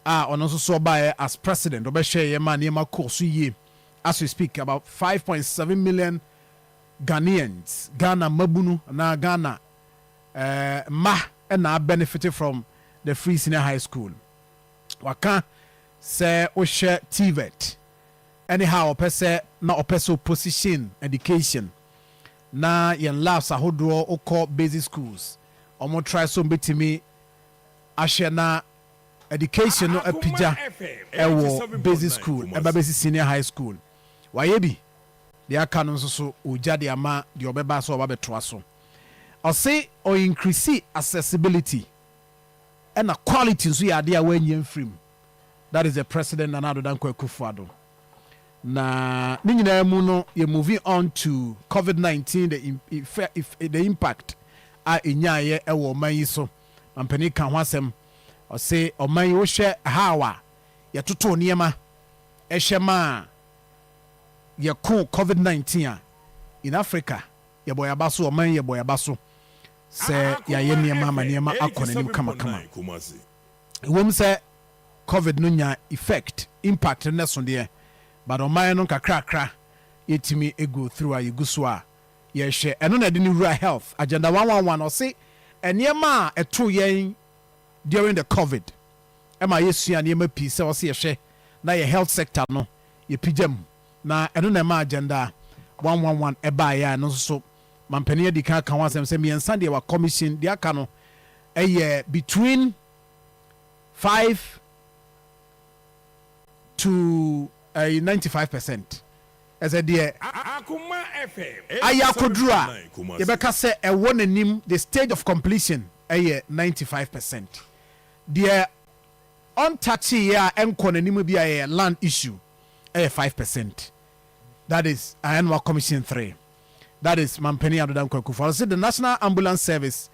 on also so by as president obehwe ye ma ne ma course ye as we speak about 5.7 million Ghanaians Ghana mabunu na Ghana ma and I benefited from the free senior high school. Waka say o share TVET. Anyhow, opese na opeso position education. Na yen labs ahodro oko basic schools. Omo try so betimi ahye na education no apija ewo basic school, eba basic senior high school. Wayebi de aka no so oja de ama de obeba so oba beto so. Or say or increase accessibility and a quality so ya there when you frame. That is the president Nana Danko Akufo-Addo. Na ni nyina mu no you moving on to COVID-19 the impact a enyaye e wo man yi so. Ampani kan ho asem or say o man wo hwe hawa ye toto niema e hwe ma ye ko COVID-19 in Africa ye boy abaso o man ye boy abaso say ya ye niema ma niema akona nim kama wom say COVID no nya effect impact ne so de but o man no kakra yetimi ego through a yeguso a yɛhwɛ ɛno na ɛde ne wura health agenda 111 ɔse nneɛma a ɛto yɛn during the covid ɛma yɛsua nneɛma pii sɛ ɔse yɛhwɛ na yɛ health sector no yɛpigya mu na ɛno na ɛma agenda 111 ɛbaeɛ a no nso so mampanin adi ka ho asɛm sɛ mmiɛnsa deɛ wa commission deɛ aka no ɛyɛ between 5 to 95%. As a dear ayakoduru a yɛbɛka sɛ ɛwɔ n'anim the stage of completion ɛyɛ 95%. deɛ ɔntouchy yɛ a ɛnkɔ n'anim bi a ɛyɛ land issue ɛyɛ 5%. that is annual commission 3. that is mampanin adoda nkwakufu ɔsɛ the national ambulance service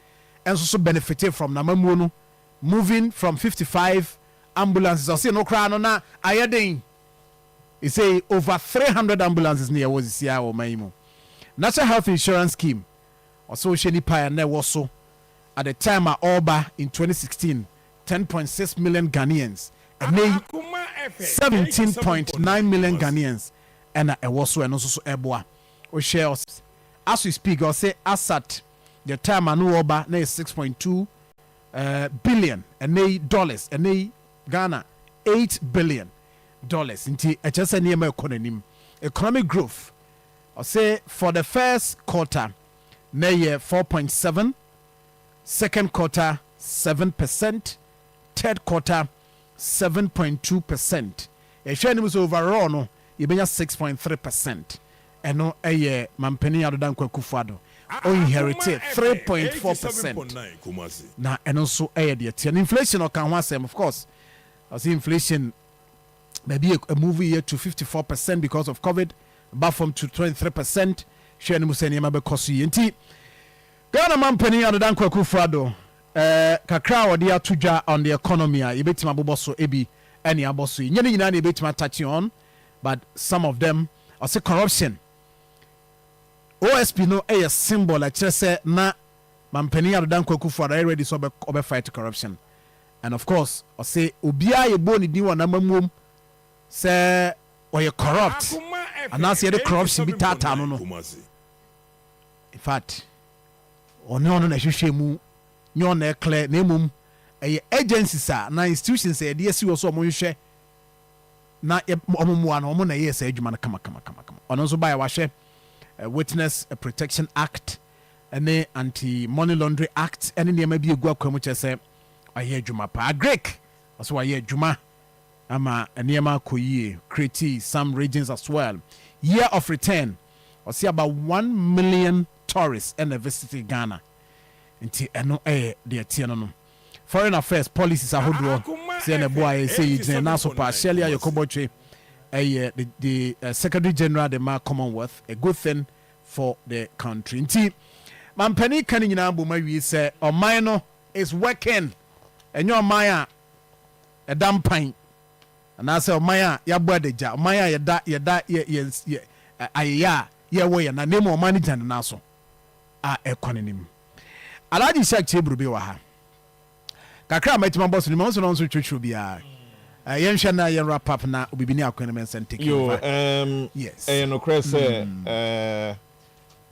ɛnso so benefited from namamuo no moving from 55 ambulances ɔsɛ no koraa no na ayɛ den. He say over 300 ambulances near was sia or maimu. National Health Insurance Scheme also sheni paya ne waso at the time of Oba in 2016 10.6 million Ghanaians and 17.9 million Ghanaians and a waso and also eboa or shares as we speak or say asat the time anu Oba ne 6.2 billion and dollars and Ghana 8 billion dollars nti ɛkyɛ nneɛma economy economic growth I say for the first quarter na yɛ 4.7, second quarter 7%, third quarter 7.2%. ɛhwɛ anim so overall no yɛbɛnya 6.3%. ɛno ɛyɛ mampanin adoda nkwakufuado inherited 3.4%. na ɛno nso ɛyɛ deɛ tia inflation ɔka ho asɛm of course I see inflation maybe a movie here to 54% because of COVID, but from to 23%. Share no museni ma be kosu yenti. Ghana mampani adodan kwakufado kakra odi atudwa on the economy a yebetima boboso ebi any aboso. Nyene nyina na yebetima touch on, but some of them are say corruption. OSP no a symbol a kire se na mampani adodan kwakufado ready so be fight corruption. And of course, I say obia ye bo ni din wa namamum say or you corrupt and now say the corruption be tata no. In fact, ono no na hwehwe mu nyo na clear na emum agencies na institutions say dey si wo so mo hwehwe na omomu na omo na yes adwuma na kama ono so ba ya hwehwe Witness Protection Act and Anti Money Laundering Act and ne ma bi egu akwamu chese aye adwuma pa Greek also aye adwuma ama eniema koyie create some regions as well. Year of return or see about 1 million tourists and visiting Ghana nti eno de tie no. Foreign affairs policies ahodo say na boy say you na so partially ayokobotwe the Secretary General the Commonwealth, a good thing for the country nti mampani kan nyina bo mawi say oman no is working enyo oman a dampan and I say oman a yabo adagya oman a yeda ayya ye wo ye na name oman ni jan na so a ekononim alaji shak chebru bi wa ha kakra matima boss ni mo so no so twetwe bia yɛnhwɛ na yɛn wrap up na obibini akɔnɛmɛ and take over. Yes no cress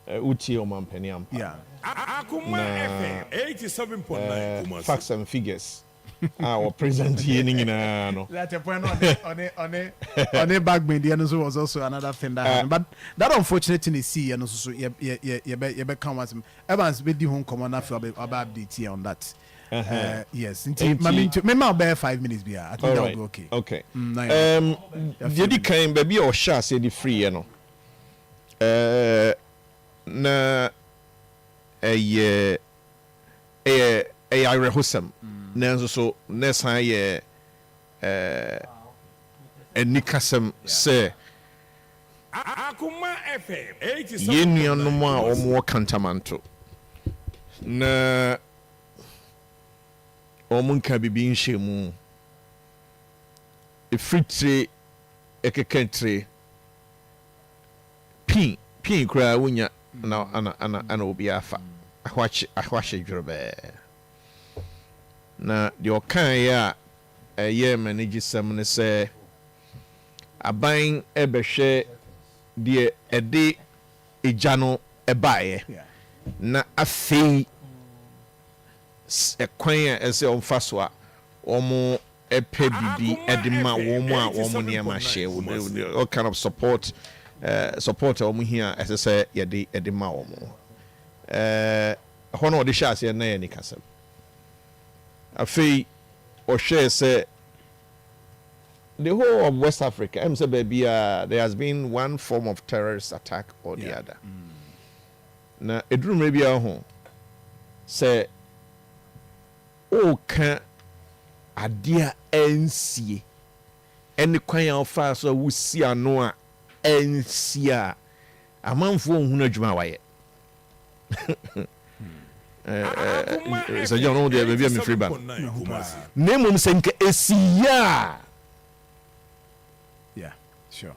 uti o mampani ampa yeah Akoma FM 87.9 Kumasi facts and figures our present here nyina no that point on the back media no so was also another thing that happened, but that unfortunately see and so you be come as Evans be di hon come na for about update here on that. Yes indeed me bear 5 minutes be I think that will be okay the kind baby or sha say the free no na I rehosam nanso so nesan ye enikasem say Akoma FM 87.9 yenuanom a omo kantamanto na omo nka bibi nhemu efritire ekekentre pin kura wonya na ana obi afa ahwache dwurbe na de okan ya ye manage sam ne se aban ebehwe de ede ejano ɛbaeɛ na afei ɛkwan a ɛsɛ ɔmfa so a wɔn ɛpɛ bibi ɛde ma wɔn a wɔn nneɛma hyɛ all kind of support a wɔn hia ɛsɛ sɛ yɛde ma wɔn ɛhɔ na ɔde hyɛ aseɛ na yɛ ne kasɛm afei ɔhwɛ sɛ the whole of West Africa I'm say baby there has been one form of terrorist attack or the other na eduru maybe ho say o ka adia ensie ene kwan ya fa so wusi ano a ensia amanfo ohun adwuma waye so you know there baby me free ban nemum senka esiya sure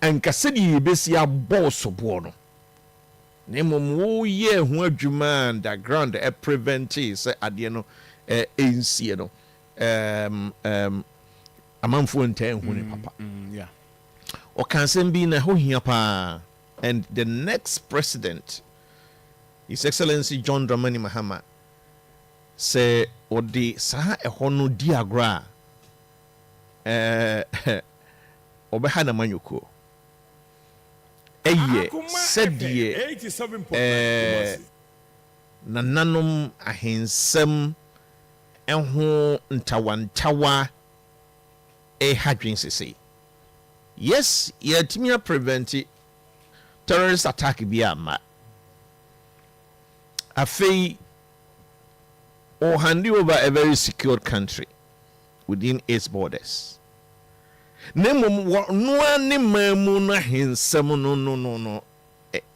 and kasedi besi aboso bo no nemum wo ye hu adwuma underground e prevent say ade no ensie no amanfo ntan hu ne papa o kansen bi na ho hia pa and the next president His Excellency John Dramani Mahama say odi sa ehɔ no di agora obeha na manyoko eye sɛdeɛ nananom ahensɛm ɛho ntawantawa hadwen sese yes yɛtumi prevent terrorist attack bi ama afei or hand over a very secure country within its borders. Nemum no ni mamu na hensam no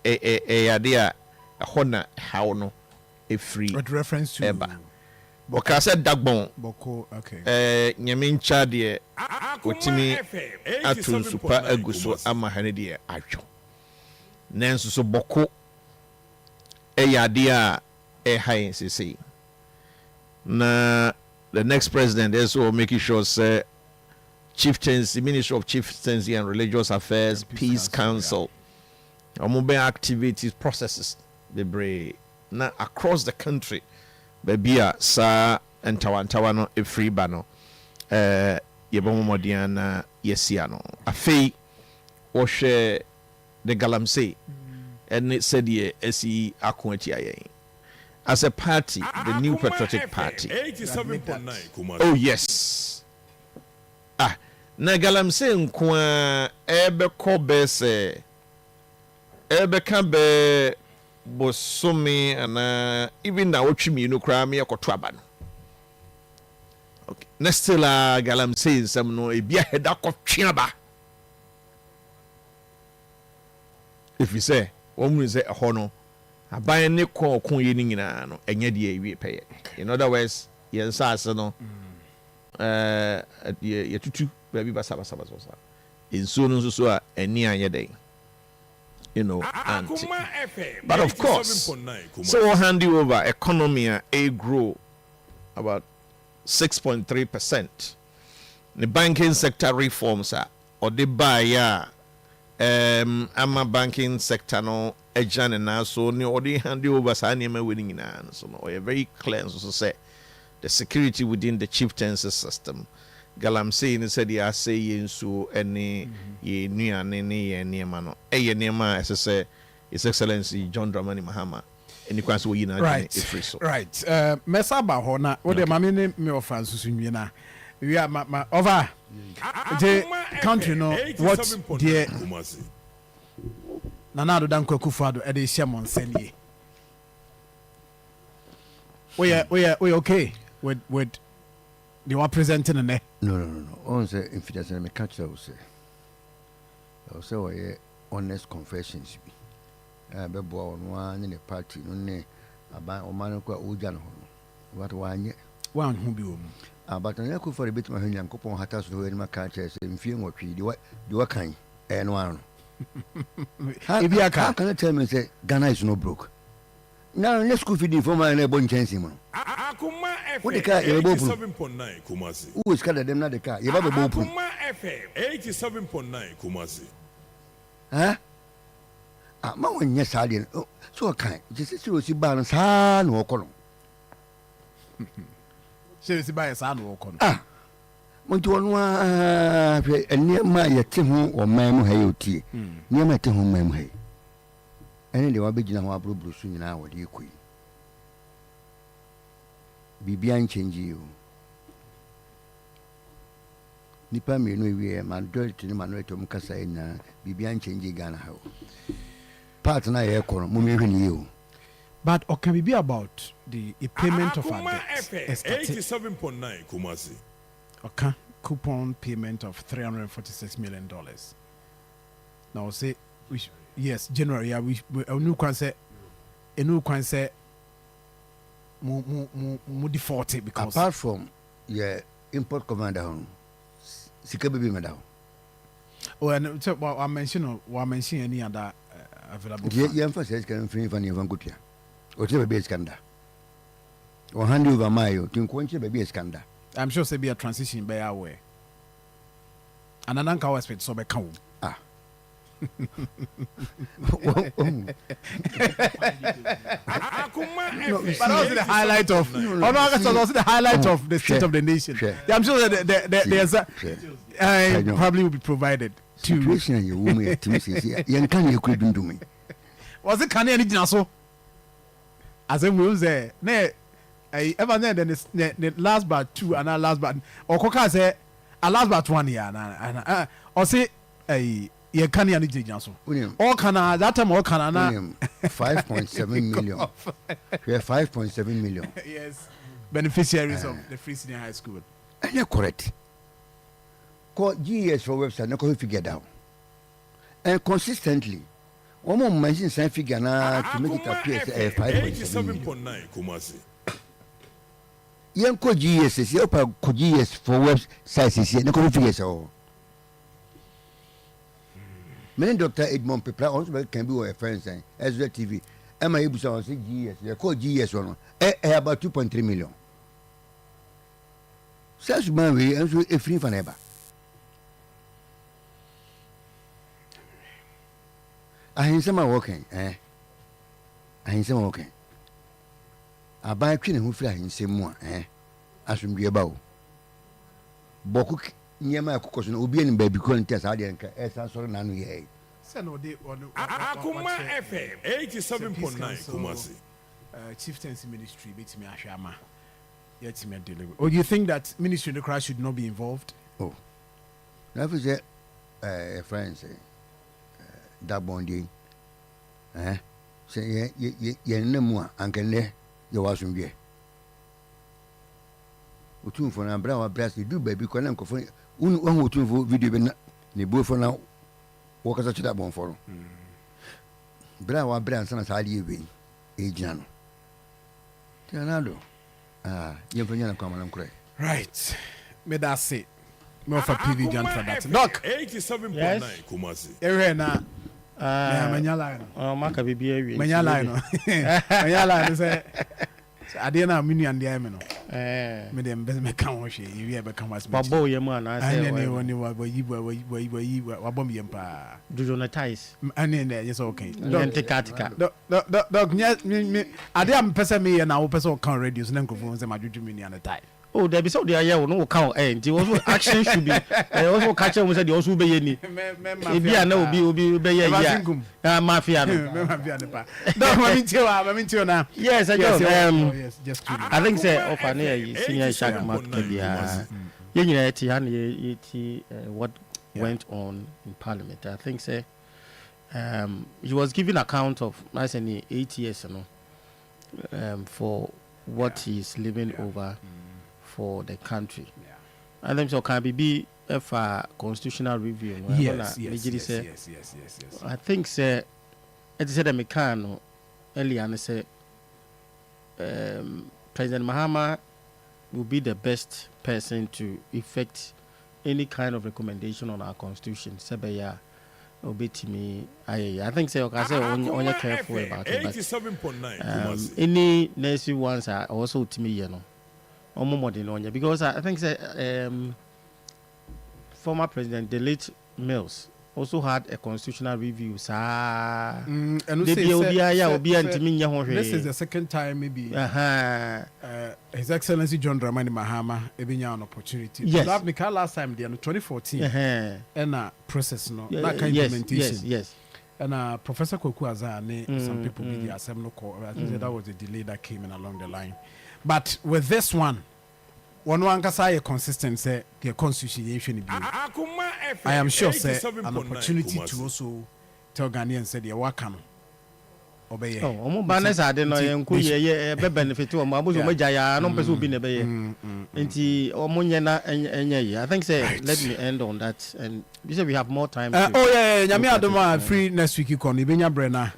idea a hona how no a free with reference to eba bokasa dagbon boko okay nyamincha de otimi atun super aguso ama hane de atwo nanso so boko idea high say na the next president is also making sure say chieftaincy, Ministry of Chieftaincy and Religious Affairs, Peace Council, mobile activities, processes, the brave now across the country. Baby, sa and Tawano, a free bano, Yabomodiana, Yesiano, a fee, or share the Galamsey, and it said, ye, SE Akuntia. As a party, the New Patriotic Party. 87.9. Oh, yes. Na Galamsey nkwa ebe kobe se ebe kabe bosome ana even na wotwimi no kra me yakoto aba no okay next la Galamsey nsam no ebia heda kotwe aba if you say womu say ho no aban ne ko ye ni nyina no enye de ewie peye in other words yensa ase no ye tutu baby basa in soon so a any day you know but of course so hand you over economy a grow about 6.3%. The banking sector reforms are or the buy ama banking sector no ejan and so ni or the hand you over sa name winning in so no very clear so say the security within the chieftaincy system. Galamsey ni said ya say yensu any ye nuane ni ye niema no ye niema as say His Excellency John Dramani Mahama any kwanso wo yina right mesa ba ho na wo de mame ne me of Francis Nwina we are my over the country no what the Nana do dan Kwakufuado e de Shamon Senie we okay with they were presenting in there. No. On say infidelity, me catch that. I say we honest confessions be. Be boy on one in the party. No ne about o man ko uja no. What one who be but I could for a bit my young couple hatas to in my catch say mfie nwotwe de what kind no one. If you can tell me say Ghana is no broke. Now let's go feed for my neighbor chance him. Akoma FM 87.9 Kumasi. Who is calling them not the car? You have a boat. Akoma FM 87.9 Kumasi. Huh? ah ma wonye saade so kan je se si ba no saa na okono se si ba saa na okono ah mo nti wonu a hwe enema yete ho o man mu ha yotie enema yete ho man mu ha ene de wa begina ho abrobro su nyina wo de ekoi bibia nchenji o nipa me no wie majority ni minority mu kasa ina bibia nchenji Ghana ha o part na ye kono mu me hwene ye o. But can we be about the payment of our debt? 87.9 Kumasi. Okay, coupon payment of $346 million. Now say yes, January. Yeah, we new can say mu default because apart from import commander hon sika baby madam. Oh, and so I mention any other available. Yeah, emphasis can free van even good here. Or baby scanda. Or hand over my to quench baby scanda. I'm sure say be a transition by our way. And an uncle was so be count. Ah. But also the highlight of also the highlight of the state of the nation. Yeah, I'm sure that there's probably will be provided to situation you woman to see you can you could do me. Was it can any so as a will say ne ever then the last but two and last but or coca say a last but 1 year and or say you can any so all can that time all can 5.7 million. We have 5.7 million. Yes, beneficiaries of the Free Senior High School. And you're correct. Call GS for website, no can figure out. And consistently, one more mention some figure now to make it appear as 5.7 Kumasi. Young call GS is your GS for website, no can figure out. Many Dr. Edmond Pepper also can be a friend saying Ezra TV. Am I able to say GS? They call GS one. About 2.3 million. Such man we also a free for never. I hear some walking, I hear some walking. I buy a queen who fly in same one, as from be about. Bokuk. Nyama kukoso no obi ani baby contest ade nka esa soro nanu ye say no dey on Akoma FM 87.9 Kumasi chieftaincy ministry betimi ahwama yet me deliver. Or do you think that ministry in the crash should not be involved? Oh, na fi say friends that bondi say ye nemu anka ne ye wasumbe otu for na bra wa bra say do baby ko na nkofo unu otu for video be na ne bo for na wo kasa chida bon for bra wa bra sana sa ali ebe e gina no tianado ye fanya na kwa nkure right me that say me for PV John for that doc 87.9 Kumasi ewe na manyala no maka bibia wi manyala no manyala no say ade na menu and dey me no me dem be me kan wo hwe ye be kan was me babo ye mu ana say ane woni wa bom yem pa jojo na ties ane ne yes okay tika dog me ade am pese me ye na wo pese o kan radio so na nkofo se madwudwu me ni ana tie. Oh, there be so they are here no count nti also action should be also catch them say they also be ye ni e bia na obi be ye ya mafia no me mafia ne pa dog mami tio na yes just I think say offer na senior shark market bia ye nyina ti han ye what went on in parliament. I think say he was giving account of nice any 8 years for what he is living over for the country. And then so can be a constitutional review. Yes. I think say it said a mechano earlier and say President Mahama will be the best person to effect any kind of recommendation on our constitution. Sebeya obetimi I think say okay say on you careful about it. 87.9 any next ones are also to me, you know. Because I think former president, the late Mills, also had a constitutional review. This is the second time maybe His Excellency John Dramani Mahama having an opportunity. Yes. Last time they 2014 and a process no that kind of implementation. Yes. And Professor Koku Azane, some people be the assembly call. I think that was a delay that came in along the line. But with this one can say a consistency, the constitution. I am sure, sir, an opportunity to also tell Ghanaians said, "You work on." Obey. Oh, banners are the no benefit to Majaya, no person will be never. I think, say, let me end on that. And we say we have more time. Yami Adoma free next week. You can Ibenya Brenna.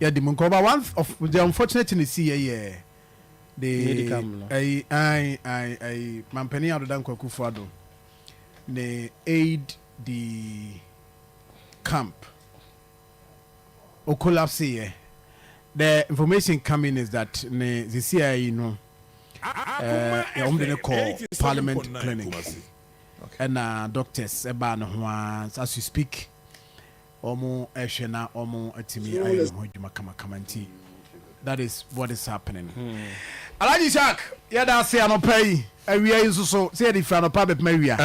Yeah, the Munkoba. One of the unfortunate in the sea, the I Mampeni out of Dan Kwakufuado. They aid the camp. O collapse here. The information coming is that the CIA call Parliament clinic and doctors as you speak omo eshena omo atimi ayojuma kamanti. That is what is happening. Alaji Shark yada say anopai awia yi so say the frano pa bet mawia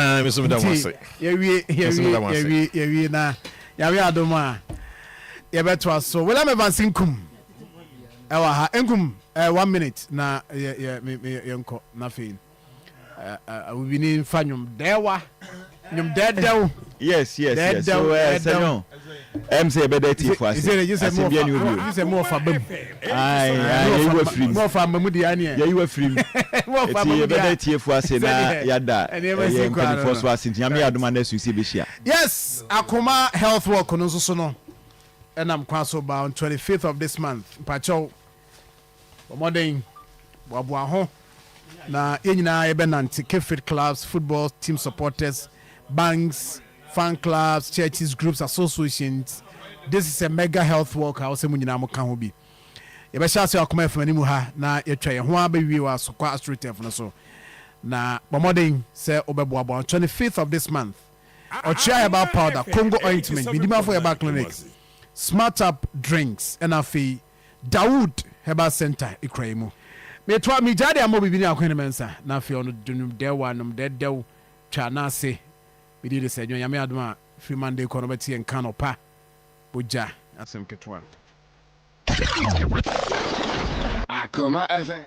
yewie na yawe adoma yebetwa so wela me vansinkum ewa ha enkum 1 minute na yenko na fein we need fanyum dewa nyum dedew yes so senyo say bedet for us you say more for bam you were free more for mamudi ania you were free more for bedet for us na yada for so us nyame adoma na su se be hia. Yes, Akoma health work no so no and I'm kwaso ba on 25th of this month pacho modern wabwa ho na yenyina ebenanti kefit clubs, football team supporters, banks, fan clubs, churches, groups, associations. This is a mega health walk house munyina mo kan ho bi yebe sha se Akoma efani mu ha na yetwa ye ho abawie wa so kwa street no so na modern say obebo abo on 25th of this month ochia about powder, Congo ointment, bidima for herbal clinic, smart up drinks, and afi Dawood herbal center ikraimu. Me twa mi jade amo bibini akwene mensa na afi ono dunum dewa num dedew chana se bi di se nyo yame adoma free Monday kono beti en kano pa boja asem ketwa Akoma FM